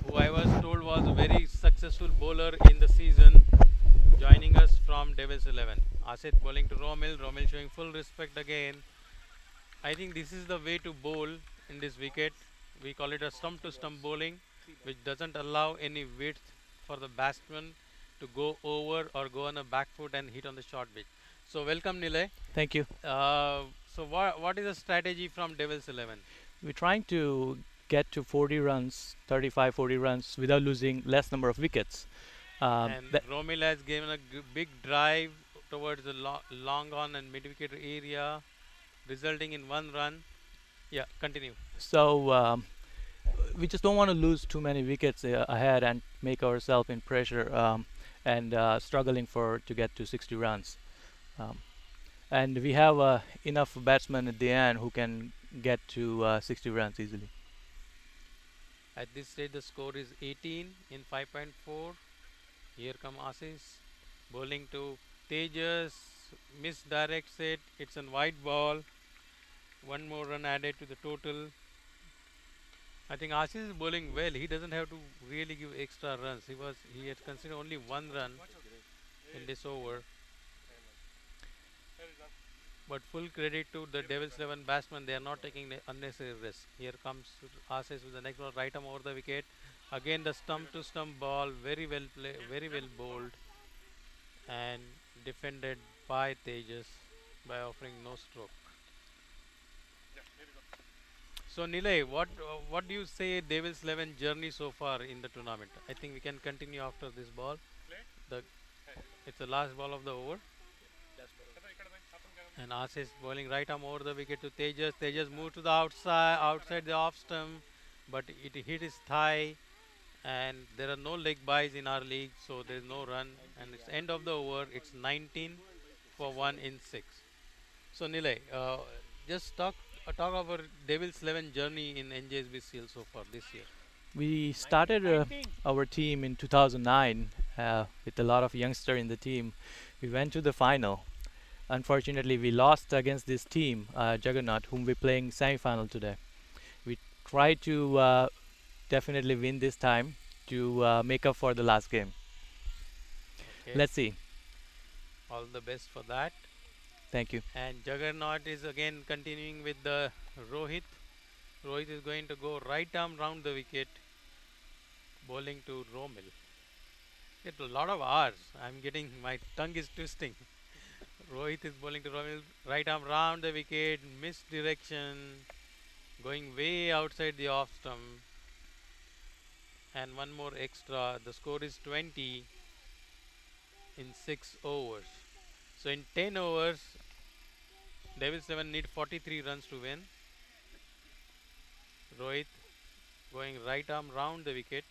who I was told was a very successful bowler in the season, joining us from Devils 11. Asit bowling to Romil. Romil showing full respect again. I think this is the way to bowl in this wicket. We call it a stump to stump bowling, which doesn't allow any width for the batsman to go over or go on a back foot and hit on the short pitch. So welcome Nilay. Thank you. So what is the strategy from Devils 11? We're trying to get to 40 runs, 35, 40 runs without losing less number of wickets. And That Romil has given a big drive towards the long on and mid wicket area, resulting in 1 run. Yeah, continue. so we just don't want to lose too many wickets ahead and make ourselves in pressure and struggling for to get to 60 runs. Um, and we have enough batsmen at the end who can get to 60 runs easily. At this stage, the score is 18 in 5.4. Here come Assis, bowling to Tejas, misdirects it. It's a wide ball. One more run added to the total. I think Ashish is bowling well. He doesn't have to really give extra runs. He had considered only 1 run in this over. But full credit to the Devils 11 batsmen. They are not taking unnecessary risk. Here comes Ashish with the next ball, right arm over the wicket. Again the stump to stump ball, very well very well bowled and defended by Tejas by offering no stroke. So Nilay, what do you say Devils 11 journey so far in the tournament? I think we can continue after this ball. The It's the last ball of the over. And Ashish bowling right arm over the wicket to Tejas. Tejas moved to the outside the off stump, but it hit his thigh. And there are no leg byes in our league, so there is no run. And it's end of the over. It's 19 for 1 in 6. So Nilay, just talk our Devils 11 journey in NJSBCL so far this year. We started our team in 2009 with a lot of youngster in the team. We went to the final. Unfortunately, we lost against this team, Juggernaut, whom we're playing semi-final today. We try to definitely win this time to make up for the last game. Okay. Let's see. All the best for that. Thank you. And Juggernaut is again continuing with the Rohit. Rohit is going to go right arm round the wicket, bowling to Romil. It's a lot of R's. I'm getting my tongue is twisting. Rohit is bowling to Romil, right arm round the wicket, misdirection, going way outside the off stump, and one more extra. The score is 20 in 6 overs. So in 10 overs, Devils 7 need 43 runs to win. Rohit going right arm round the wicket,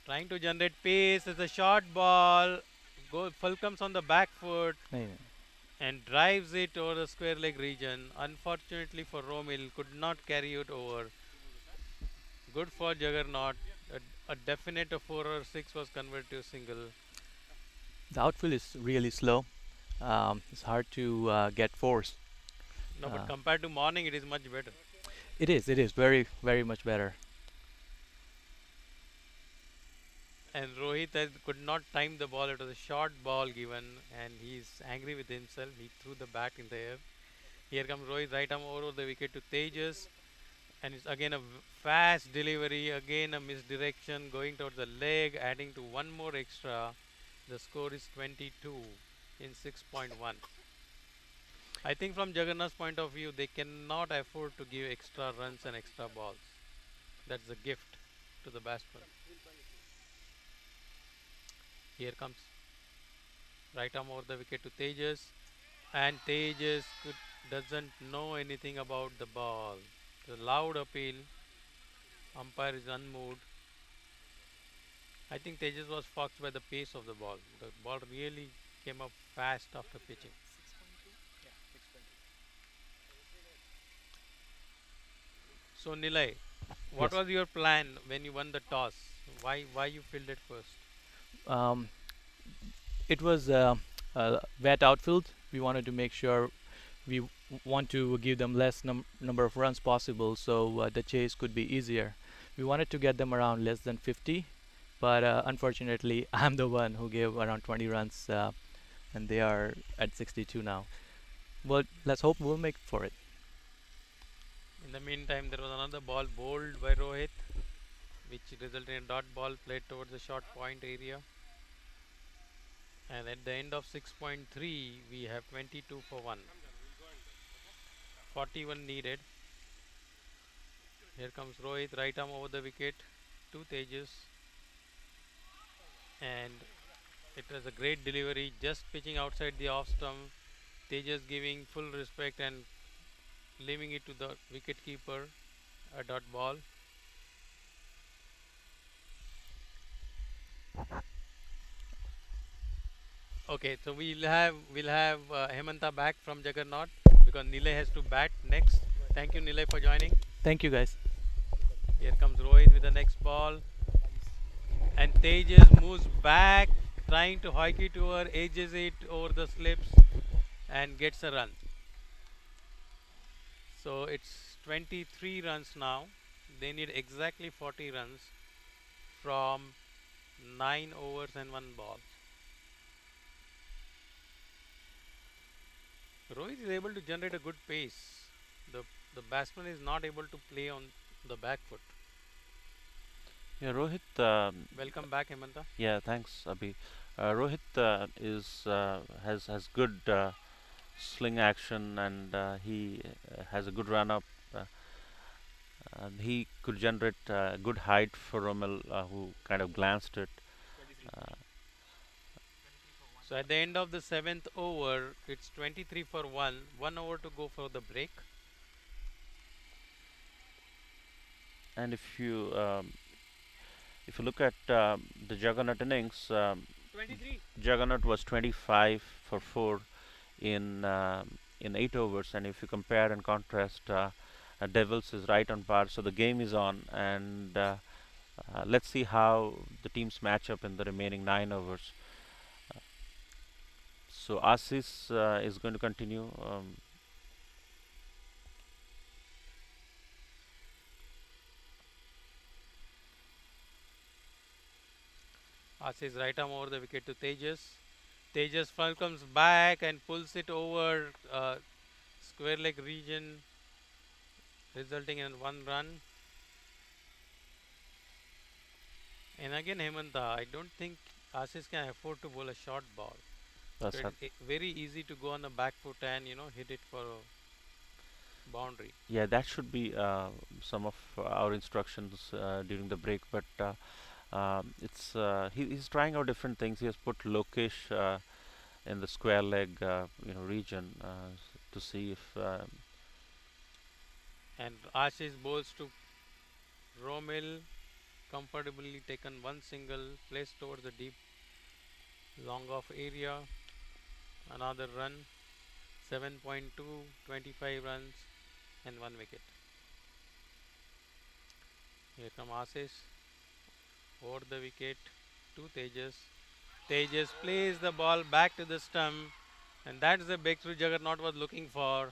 trying to generate pace. It's a short ball. Full comes on the back foot and drives it over the square leg region. Unfortunately for Romil, could not carry it over. Good for Juggernaut. A definite 4 or 6 was converted to a single. The outfield is really slow. It's hard to get force. No, but compared to morning, it is much better. It is very, very much better. And Rohit could not time the ball. It was a short ball given, and he's angry with himself. He threw the bat in the air. Here comes Rohit, right arm over the wicket to Tejas. And it's again a fast delivery, again a misdirection, going towards the leg, adding to one more extra. The score is 22 in 6.1. I think from Juggernaut's point of view, they cannot afford to give extra runs and extra balls. That's a gift to the batsman. Here comes right arm over the wicket to Tejas, and Tejas doesn't know anything about the ball. The loud appeal. Umpire is unmoved. I think Tejas was foxed by the pace of the ball. The ball really came up fast after pitching. So Nilay, what Yes. was your plan when you won the toss? Why you fielded first? Um, it was a wet outfield. We wanted to make sure we want to give them less number of runs possible, so the chase could be easier. We wanted to get them around less than 50, but unfortunately, I'm the one who gave around 20 runs, and they are at 62 now. But let's hope we'll make for it. In the meantime, there was another ball bowled by Rohit, which resulted in a dot ball played towards the short point area. And at the end of 6.3, we have 22 for 1. 41 needed. Here comes Rohit, right arm over the wicket to Tejas. And it was a great delivery, just pitching outside the off stump. Tejas giving full respect and leaving it to the wicket keeper. A dot ball. Okay, so we'll have Hemanta back from Juggernaut because Nilay has to bat next. Thank you, Nilay, for joining. Thank you, guys. Here comes Rohit with the next ball, and Tejas moves back, trying to hike it over, edges it over the slips, and gets a run. So it's 23 runs now. They need exactly 40 runs from 9 overs and 1 ball. Rohit is able to generate a good pace. The the batsman is not able to play on the back foot. Yeah, Rohit. Welcome back, Hemanta. Yeah, thanks, Abhi. Rohit is has good sling action, and he has a good run up. He could generate good height for Rommel, who kind of glanced it. Uh, So at the end of the 7th over, it's 23 for 1. 1 over to go for the break. and if you look at the Juggernaut innings, 23. Juggernaut was 25 for 4 in 8 overs, and if you compare and contrast, Devils is right on par. So the game is on, and let's see how the teams match up in the remaining 9 overs. So Asis is going to continue. Ashish right arm over the wicket to Tejas. Tejas first comes back and pulls it over square leg region, resulting in 1 run. And again, Hemanta, I don't think Ashish can afford to bowl a short ball. That's So it's very easy to go on the back foot and hit it for a boundary. Yeah, that should be some of our instructions during the break. But he's trying out different things. He has put Lokesh in the square leg, region to see if And Ashish bowls to Romil, comfortably taken 1 single, placed towards the deep long off area. Another run, 7.2, 25 runs and 1 wicket. Here come Ashish over the wicket to Tejas. Tejas plays the ball back to the stump, and that's the breakthrough Juggernaut was looking for.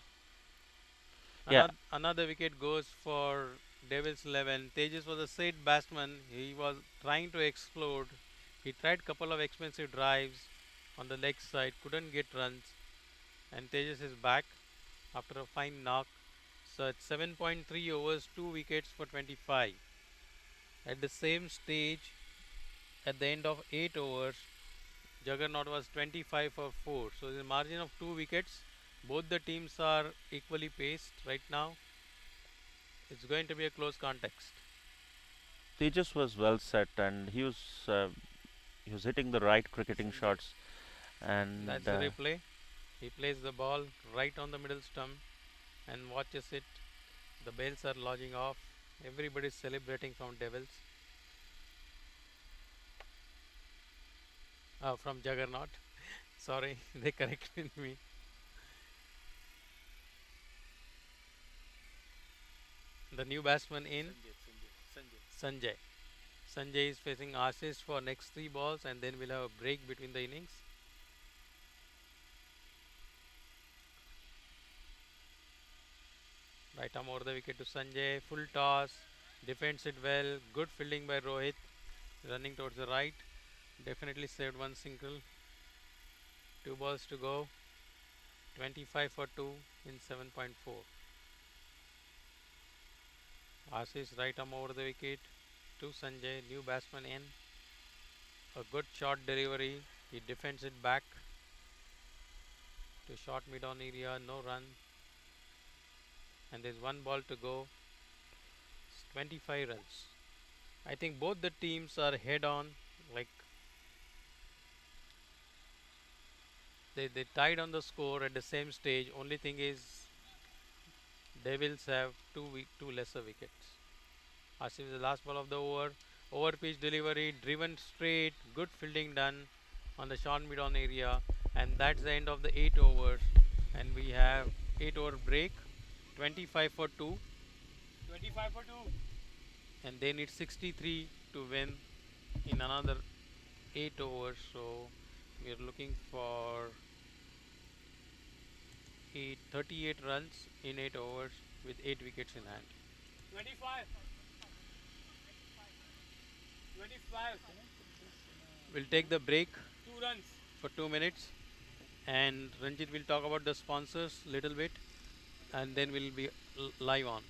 yeah. Another wicket goes for Devils 11. Tejas was a set batsman. He was trying to explode. He tried couple of expensive drives on the leg side, couldn't get runs, and Tejas is back after a fine knock. So it's 7.3 overs, 2 wickets for 25. At the same stage, at the end of 8 overs, Juggernaut was 25 for 4. So the margin of 2 wickets. Both the teams are equally paced right now. It's going to be a close context. Tejas was well set, and he was hitting the right cricketing shots, and That's the replay. He plays the ball right on the middle stump and watches it. The bells are lodging off. Everybody's celebrating from Devils. From Juggernaut. Sorry, they corrected me. The new batsman in Sanjay. Sanjay is facing Ashish for next 3 balls, and then we'll have a break between the innings. Right arm over the wicket to Sanjay. Full toss. Defends it well. Good fielding by Rohit. Running towards the right. Definitely saved 1 single. 2 balls to go. 25 for 2 in 7.4. Ashish right arm over the wicket to Sanjay. New batsman in. A good short delivery. He defends it back to short mid on area, no run, and there's one ball to go. It's 25 runs. I think both the teams are head on, like they tied on the score at the same stage. Only thing is Devils have two lesser wickets. Asif is the last ball of the over. Over pitch delivery, driven straight, good fielding done on the short mid on area, and that's the end of the 8 overs. And we have 8 over break, 25 for 2, 25 for 2. and they need 63 to win in another 8 overs. So we are looking for 38 runs in 8 overs with 8 wickets in hand. 25. 25. We'll take the break 2 runs. for 2 minutes, and Ranjit will talk about the sponsors little bit, and then we'll be live on.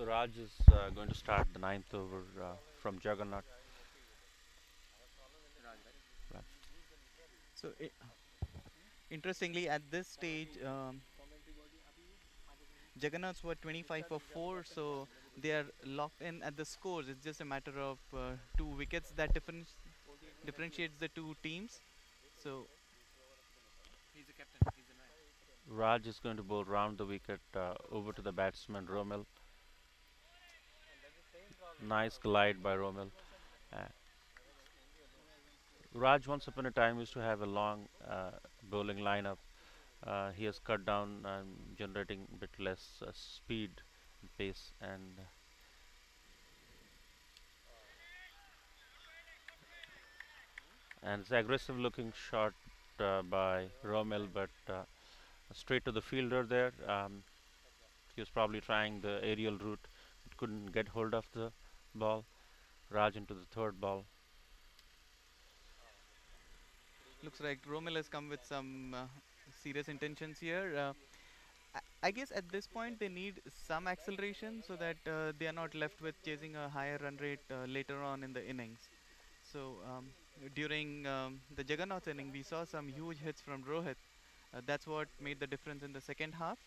So Raj is going to start the ninth over from Juggernaut. Raj. So interestingly, at this stage, Juggernauts were 25 for 4, so they are locked in at the scores. It's just a matter of 2 wickets that differentiates the two teams. So Raj is going to bowl round the wicket over to the batsman Romel. Nice glide by Romel. Uh, Raj once upon a time used to have a long bowling lineup. He has cut down, generating a bit less speed and pace, and it's aggressive looking shot by Romel, but straight to the fielder there. He was probably trying the aerial route, but couldn't get hold of the ball. Raj into the third ball. looks like Romel has come with some serious intentions here. I guess at this point they need some acceleration so that they are not left with chasing a higher run rate later on in the innings. So during the Juggernauts inning, we saw some huge hits from Rohit. That's what made the difference in the second half.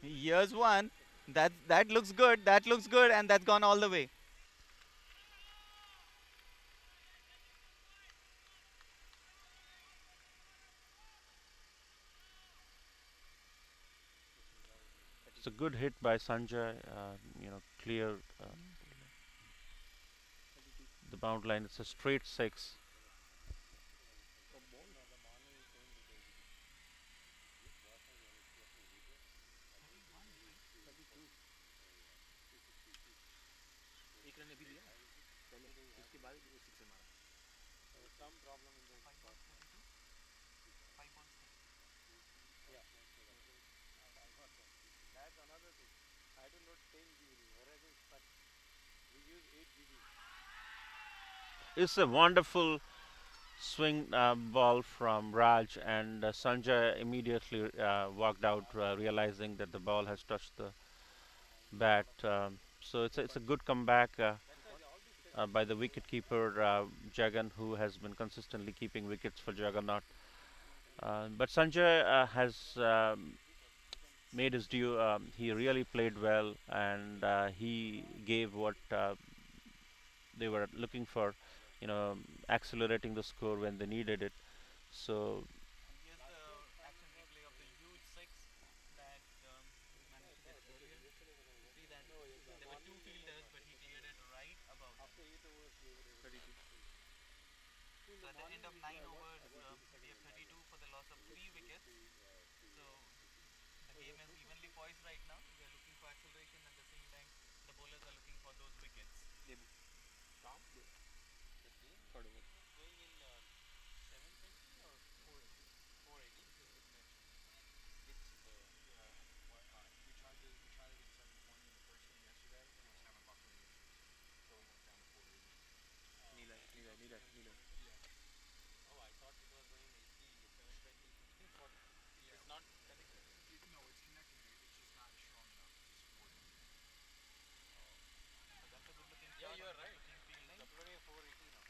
Here's one. That looks good. That looks good, and that's gone all the way. It's a good hit by Sanjay. Clear the bound line. It's a straight six. That's another thing. I do not 10 GB, whereas but we use 8 GB. It's a wonderful swing ball from Raj, and Sanjay immediately walked out, realizing that the ball has touched the bat. So it's a good comeback by the wicketkeeper Jagan, who has been consistently keeping wickets for Juggernaut. But Sanjay has made his due. He really played well, and he gave what they were looking for, accelerating the score when they needed it. So And here's the action replay of the huge six that he managed to get earlier. You see that there were two fielders, but he cleared it right above them. So at the end of 9 overs, we have 32 for the loss of 3 wickets. So the game is evenly poised right now. We are looking for acceleration at the same time. The bowlers are looking for those wickets. Going in 720 or 480? 480. Oh, I thought it was going 80, 720. For it's not connected. So that's a good looking Yeah, shot you and are good right. looking fielding. It's uploading 480 now.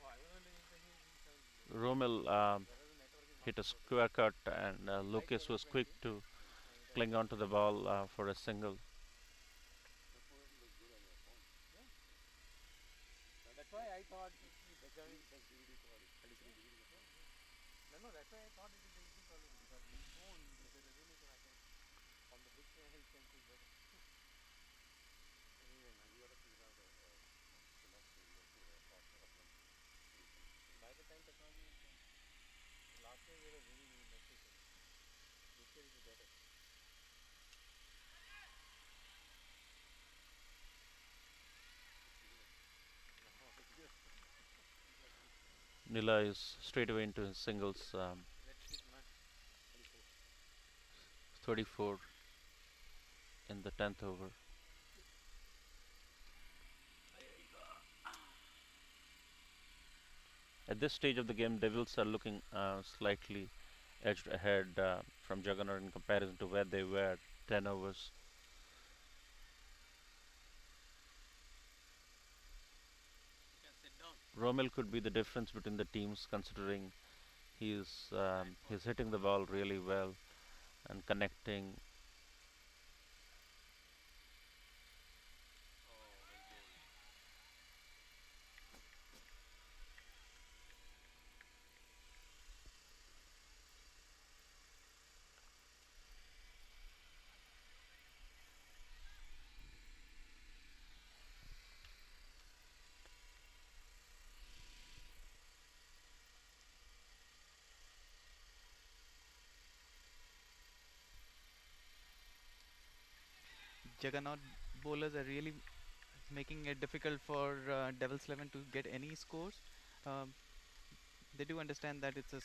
Oh, I was only thinking 720. Romel Whereas the network is hit not a good. square cut, and Lucas was quick to cling onto the ball for a single. That's why I thought that's why no, that's why I thought it is DVD quality because in phone the resolution I can on the big screen it can see better. Anyway, man, you got to figure out philosophy by the time technology will change. Last year we had a very messy thing. This year it is better. Nila is straight away into his singles, Let's see, man. 34 in the 10th over. At this stage of the game, Devils are looking slightly edged ahead from Juggernaut in comparison to where they were 10 overs. Romel could be the difference between the teams, considering he's hitting the ball really well and connecting. Juggernaut bowlers are really making it difficult for Devils 11 to get any scores. Um, they do understand that it's a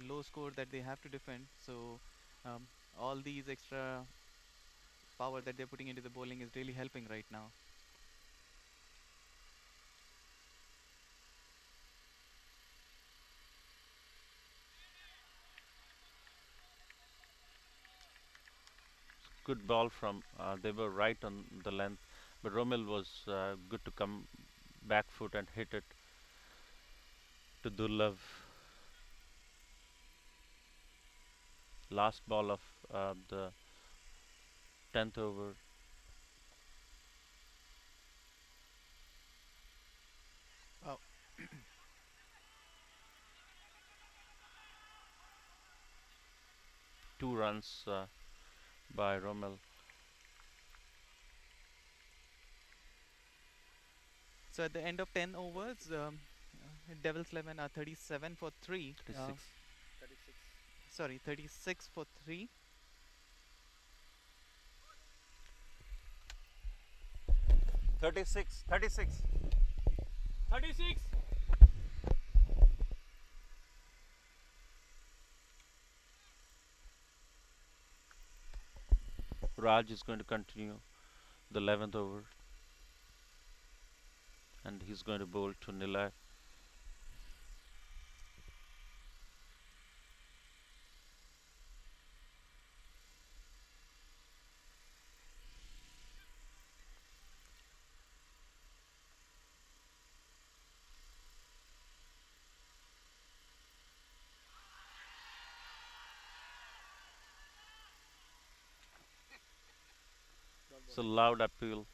low score that they have to defend. So um, all these extra power that they're putting into the bowling is really helping right now. Good ball from. They were right on the length, but Romel was good to come back foot and hit it to Dullav. Last ball of the 10th over. Wow. 2 runs by Romel. So at the end of 10 overs, Devils 11 are 37 for 3. 36. 36 for 3. 36. 36. 36. Raj is going to continue the 11th over, and he's going to bowl to Nilay. It's a loud appeal.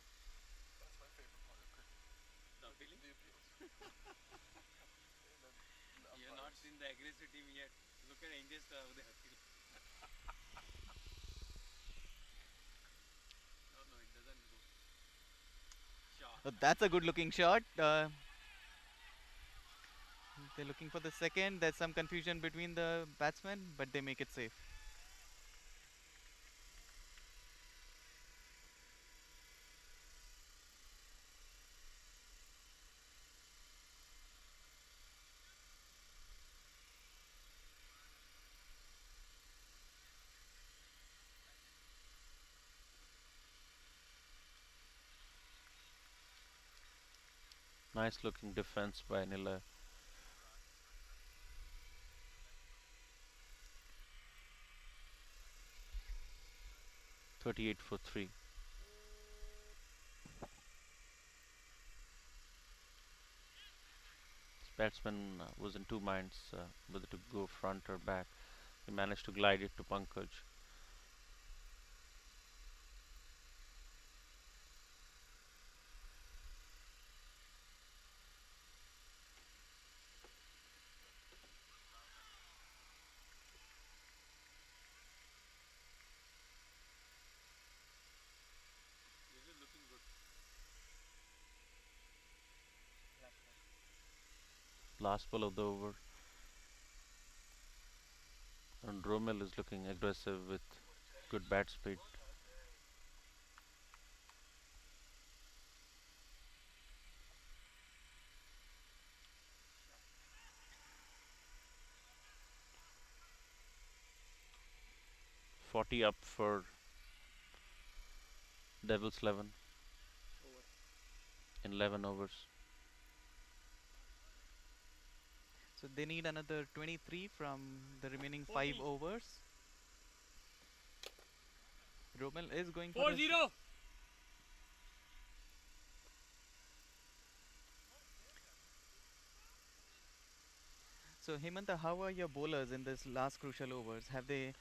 You've not seen the aggressive team yet. Look at Innngs over there. No, no, it doesn't go. Shot. That's a good looking shot. They're looking for the second. There's some confusion between the batsmen, but they make it safe. Nice looking defense by Nilay. .38 for 3. This batsman was in two minds whether to go front or back. He managed to glide it to Pankaj. This is looking good. Last ball of the over. And Romel is looking aggressive with good bat speed. .40 up for Devils 11 in 11 overs. So they need another 23 from the remaining 5 overs. Romel is going for his. So Hemanta, how are your bowlers in this last crucial overs? Have they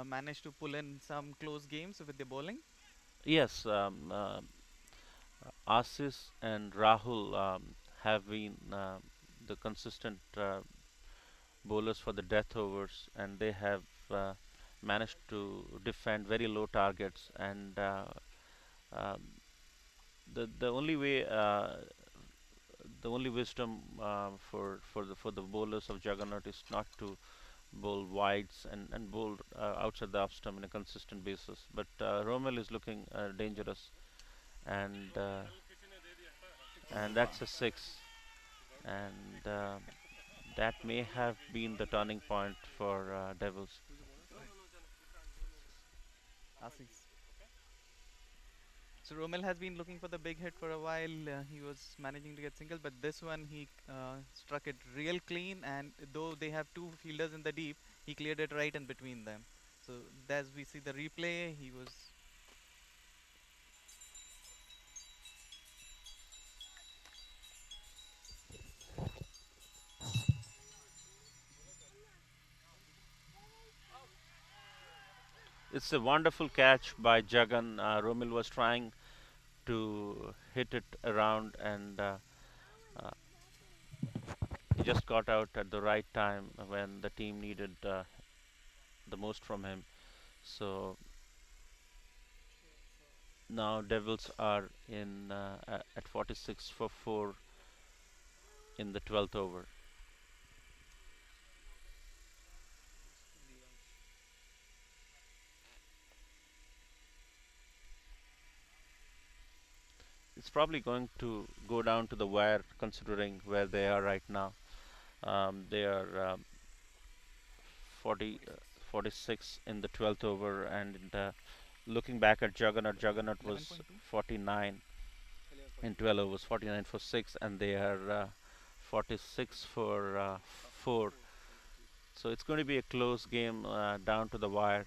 managed to pull in some close games with the bowling? Yes, Asis and Rahul have been the consistent bowlers for the death overs, and they have managed to defend very low targets. And um, the only way, the only wisdom for the bowlers of Juggernaut is not to bowl wides and bowl outside the off stump in a consistent basis. But Romel is looking dangerous, and that's a six, and that may have been the turning point for Devils. Assis. So Romel has been looking for the big hit for a while. He was managing to get single, but this one he struck it real clean. And though they have two fielders in the deep, he cleared it right in between them. So as we see the replay, he was. It's a wonderful catch by Jagan. Romil was trying to hit it around, and uh, he just got out at the right time when the team needed the most from him. So now Devils are in at 46 for 4 in the 12th over. It's probably going to go down to the wire considering where they are right now. They are 40, 46 in the 12th over, and looking back at Juggernaut was 11.2. 49 in 12 overs, 49 for 6, and they are 46 for 4. So it's going to be a close game down to the wire.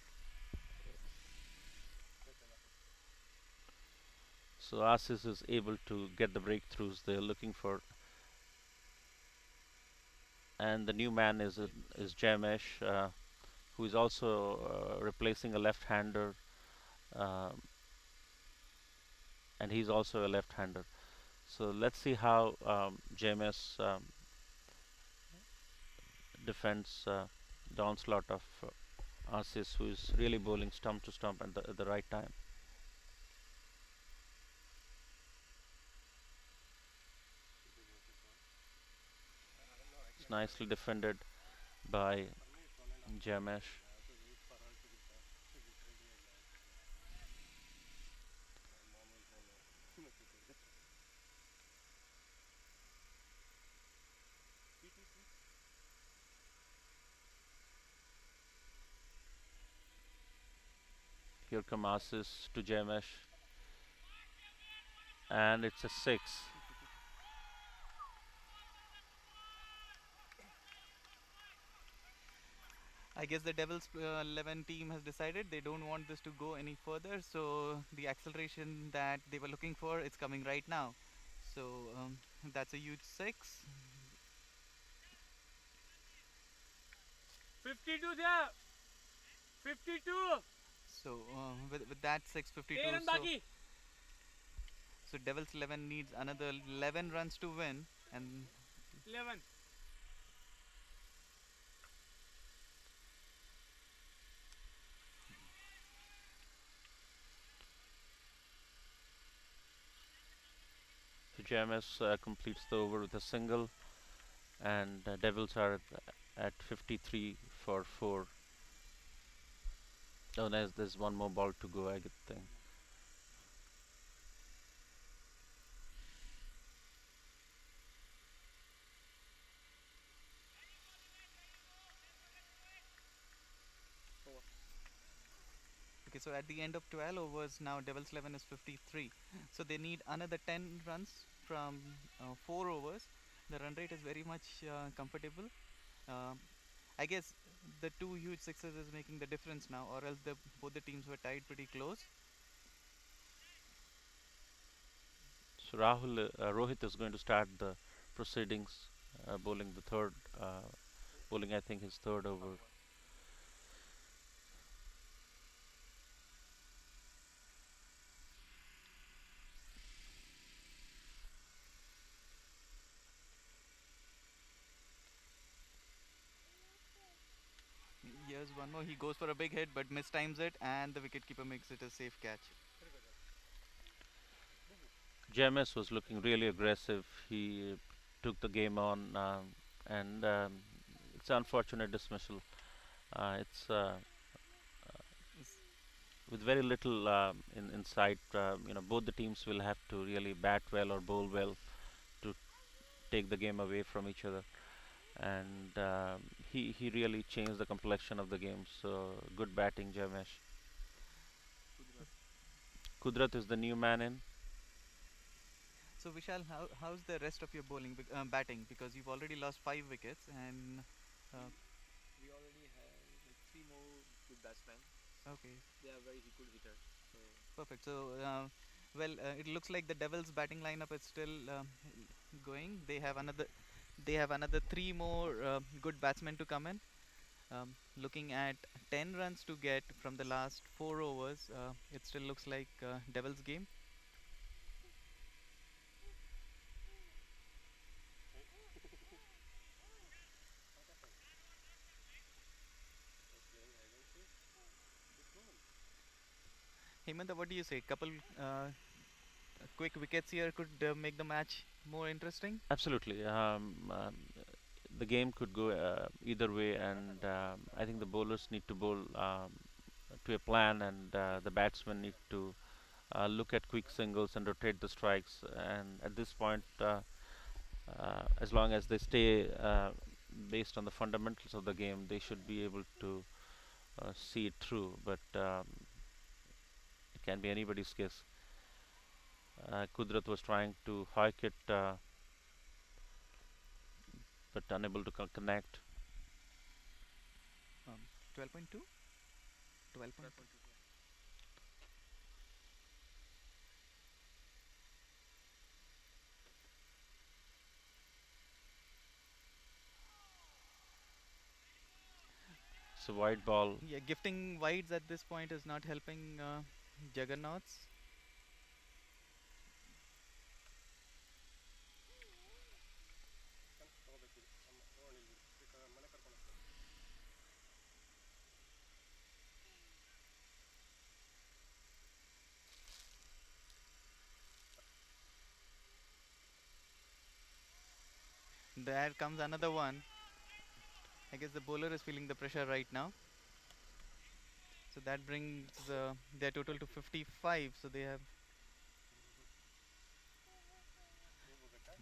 So Asis is able to get the breakthroughs they're looking for, and the new man is Jamesh, who is also replacing a left-hander, um, and he's also a left-hander. So let's see how Jamesh defends the onslaught of Asis, who is really bowling stump to stump at the right time. It's nicely defended by Jamesh. Here come Asis to Jamesh, and it's a 6. I guess the Devils 11 team has decided they don't want this to go any further. So the acceleration that they were looking for is coming right now. So that's a huge 6. 52 there. 52. So with that 652, so Devils 11 needs another 11 runs to win, and 11. So Jamesh completes the over with a single, and Devils are at 53 for 4. Oh, there's one more ball to go, I think. okay, so at the end of 12 overs now Devils 11 is 53. So they need another 10 runs from 4 overs. The run rate is very much comfortable. Um, I guess the two huge sixes is making the difference now, or else both the teams were tied pretty close. So Rohit is going to start the proceedings, bowling the third, bowling I think his third over. Here's one more. He goes for a big hit, but mistimes it, and the wicketkeeper makes it a safe catch. JMS was looking really aggressive. He took the game on, and it's an unfortunate dismissal. It's S- with very little in sight. Both the teams will have to really bat well or bowl well to take the game away from each other. And he really changed the complexion of the game. So good batting, Jamesh. Kudrat is the new man in. So Vishal, how's the rest of your batting? Because you've already lost 5 wickets, and uh, We already have like three more good batsmen. okay, They are very good hitters. So perfect. So it looks like the Devils' batting lineup is still going. They have another three more good batsmen to come in. Looking at 10 runs to get from the last 4 overs, it still looks like Devils' game. they're playing hide and seek. Good ball. Hemanta, what do you say? Couple quick wickets here could make the match more interesting. Absolutely. The game could go either way, and I think the bowlers need to bowl to a plan, and the batsmen need to look at quick singles and rotate the strikes. And at this point, as long as they stay based on the fundamentals of the game, they should be able to see it through. But it can be anybody's guess. Kudrat was trying to hike it, but unable to connect. 12.2? 12.2. 12.2. It's a wide ball. Yeah, gifting wides at this point is not helping Juggernauts. ತಗೋಬೇಕು ತಗೊಂಡು ಇಲ್ಲಿ ಮನೆ ಕರ್ಕೊಂಡು ಹೋಗ್ತಾರೆ. There comes another one. I guess the bowler is feeling the pressure right now. So that brings their total to 55. So they have ಹೋಗ್ಬೇಕಾ?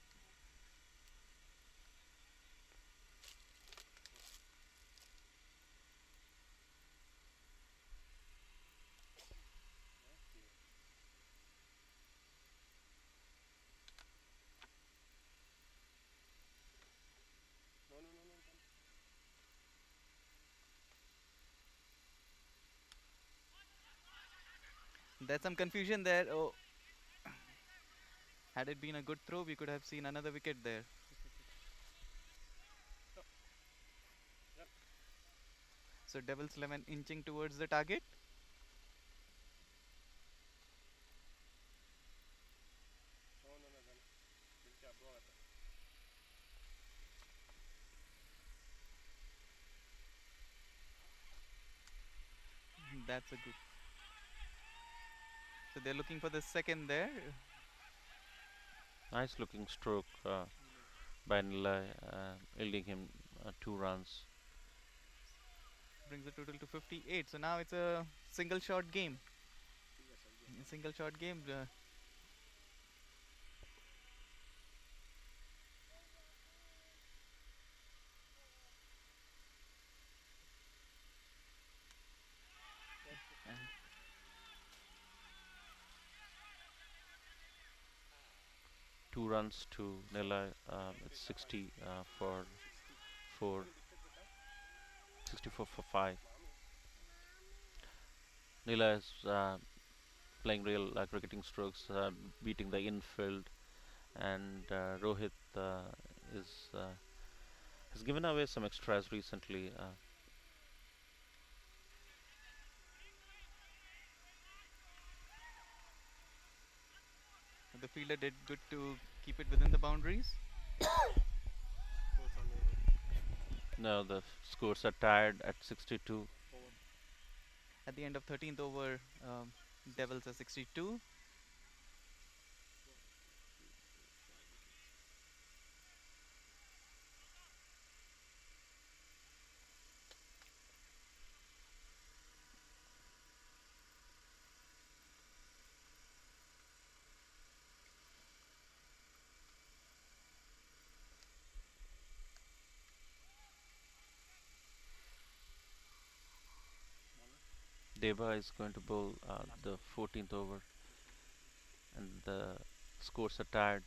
Okay. No no no no there's some confusion there. Oh, had it been a good throw, we could have seen another wicket there. Yep. So Devils 11 inching towards the target. No no no ಜನ ಇದಕ್ಕೆ ಅಬ್ರು ಆಗುತ್ತೆ. That's a good. So they're looking for the second there. Nice looking stroke by Nilay, yielding him 2 runs. Brings the total to 58. So now it's a single shot game. A single shot game. 2 runs to Nilay. It's 60 for 4. 64 for 5. Nila is playing real cricketing strokes, beating the infield, and Rohit is has given away some extras recently. The fielder did good to keep it within the boundaries. Now the scores are tied at 62. At the end of 13th over, Devils are 62. Deva is going to bowl the 14th over, and the scores are tied.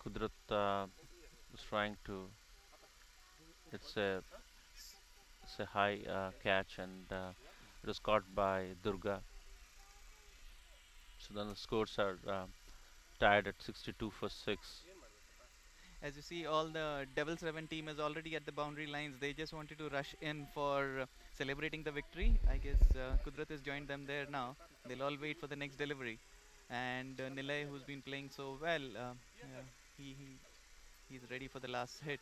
Kudrat is trying to. It's a it's a high catch, and it was caught by Durga. So then the scores are tied at 62 for 6. As you see, all the Devils 11 team is already at the boundary lines. They just wanted to rush in for celebrating the victory. I guess Kudrat has joined them there now. They'll all wait for the next delivery. And Nilay, who's been playing so well, he, he he's ready for the last hit.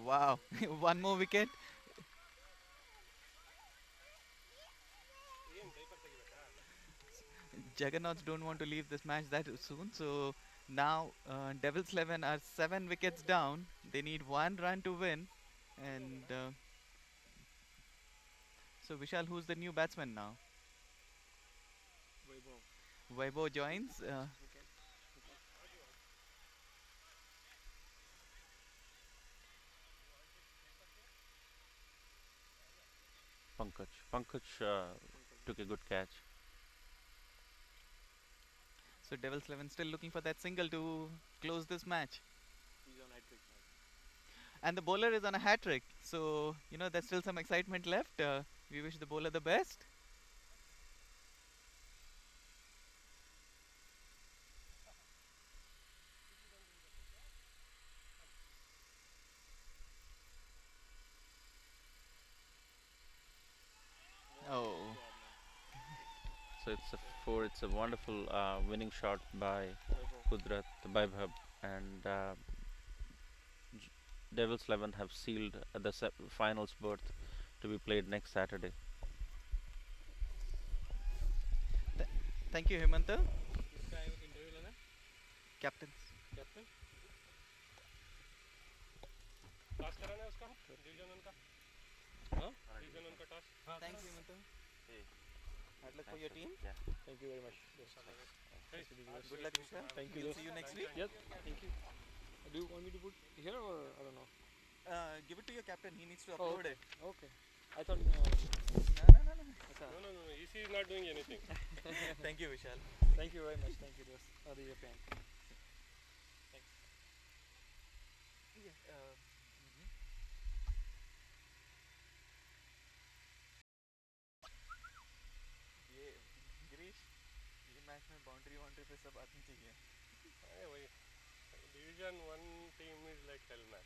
Wow, one more wicket. Juggernauts don't want to leave this match that soon, so now Devils 11 are 7 wickets down. They need 1 run to win, and so Vishal, who's the new batsman now? Vaibhav joins. Pankaj took a good catch. So Devils 11 still looking for that single to close this match. And the bowler is on a hat trick, so there's still some excitement left. We wish the bowler the best. Oh, So it's a 4. It's a wonderful winning shot by Kudrat Vaibhav, and Devils 11 have sealed the finals berth to be played next Saturday. thank you, Himanta. Captains. Thanks, Himanta. Hard luck for your team. Yeah. Thank you very much. Good luck, Vishal. Thank you. We'll see you next week. Yep. Thank you. Do you want me to put here or I don't know? Give it to your captain. He needs to Oh, upload it. Okay. I thought. No. EC is not doing anything. Thank you, Vishal. Thank you very much. Thank you, दोस्त. अरे ये pen. Yeah. ये गिरीश ये match में boundary boundary पे सब आदमी चाहिए. Division 1 team is like hell, man.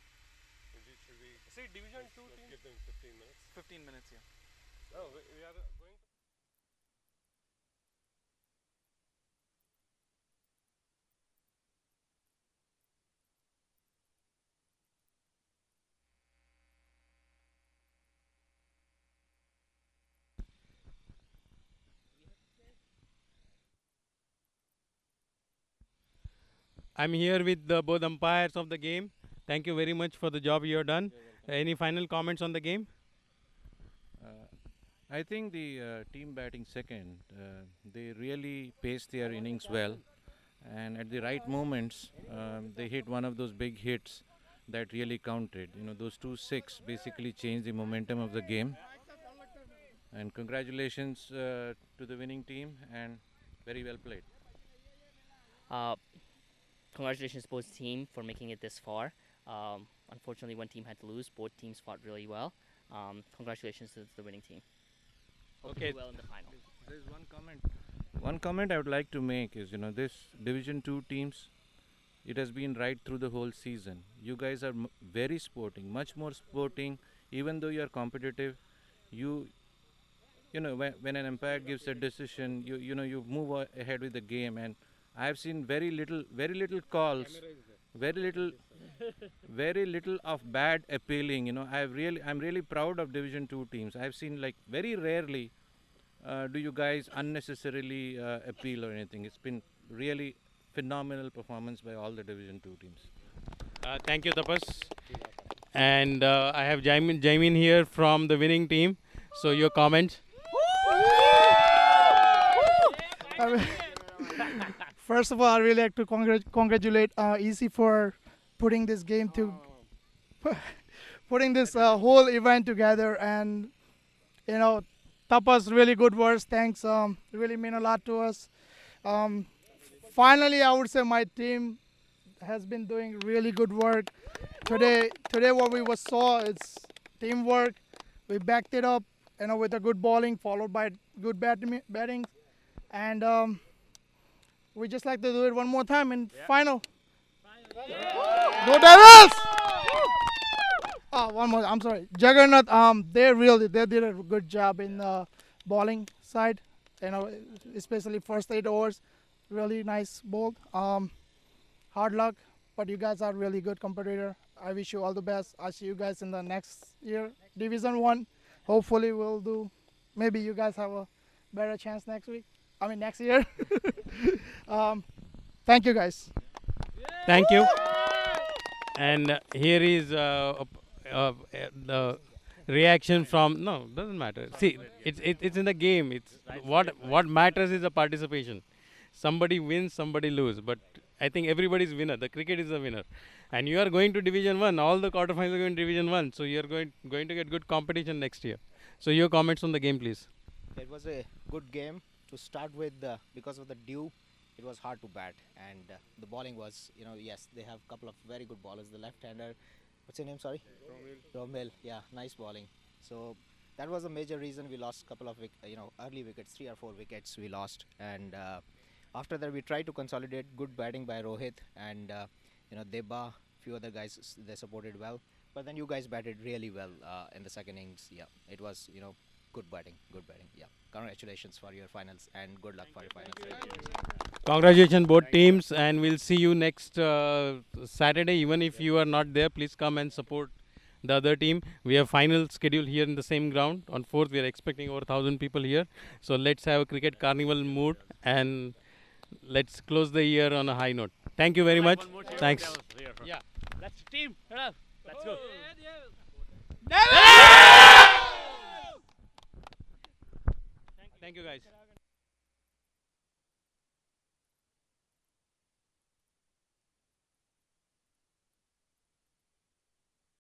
It should be. See, Division 2 team. Give them 15 minutes. 15 minutes, yeah. No, we are going to. I'm here with the both umpires of the game. Thank you very much for the job you have done. Any final comments on the game? I think the team batting second, they really paced their innings well, and at the right moments, they hit one of those big hits that really counted. You know, those 2 6 basically changed the momentum of the game. And congratulations to the winning team, and very well played. Uh, Congratulations both team for making it this far. Unfortunately, one team had to lose. Both teams fought really well. Congratulations to the winning team. Hope you Okay. do well in the final. There's one comment. One comment I would like to make is, this Division 2 teams, it has been right through the whole season. You guys are very sporting, much more sporting, even though you are competitive. You, when an umpire gives a decision, you move ahead with the game. And I have seen very little calls, very little, very little of bad appealing. I'm really proud of Division 2 teams. I've seen like very rarely do you guys unnecessarily appeal or anything. It's been really phenomenal performance by all the Division 2 teams. Thank you, Tapas. And I have Jaimin here from the winning team. So your comments. I mean, first of all, I really like to congratulate EC for putting this game to putting this whole event together, and Tapas, really good words. Thanks. Really mean a lot to us. Finally, I would say my team has been doing really good work today. Today, what we saw is teamwork. We backed it up, with a good bowling followed by good batting, and we just like to do it one more time in final. Go Devils! One more. I'm sorry, Juggernaut. They did a good job in the bowling side. Especially first 8 overs, really nice bowled. Hard luck, but you guys are really good competitor. I wish you all the best. I'll see you guys in the next year, Division 1. Hopefully we'll do. Maybe you guys have a better chance next year. Thank you guys. Thank you. And here is the reaction from. No, doesn't matter. See, it's in the game. It's what matters is the participation. Somebody wins, somebody lose. But I think everybody's winner. The cricket is the winner. And you are going to Division 1. All the quarterfinals are going to Division 1. So you are going to get good competition next year. So your comments on the game, please. It was a good game to start with. Because of the dew, it was hard to bat, and the bowling was, yes, they have a couple of very good bowlers. The left-hander, what's your name? Sorry, Romil. Yeah, nice bowling. So that was a major reason we lost a couple of early wickets, 3 or 4 wickets we lost, and after that we tried to consolidate. Good batting by Rohit and Deba, few other guys, they supported well. But then you guys batted really well in the second innings. Yeah, it was good batting. Yeah, congratulations for your finals and good luck for your finals. Congratulations both teams, and we'll see you next Saturday. Even if you are not there, please come and support the other team. We have final schedule here in the same ground. On 4th, we are expecting over 1,000 people here. So let's have a cricket carnival mood, and let's close the year on a high note. Thank you very much. Thanks. Yeah, that's the team. Let's go. Thank you, guys.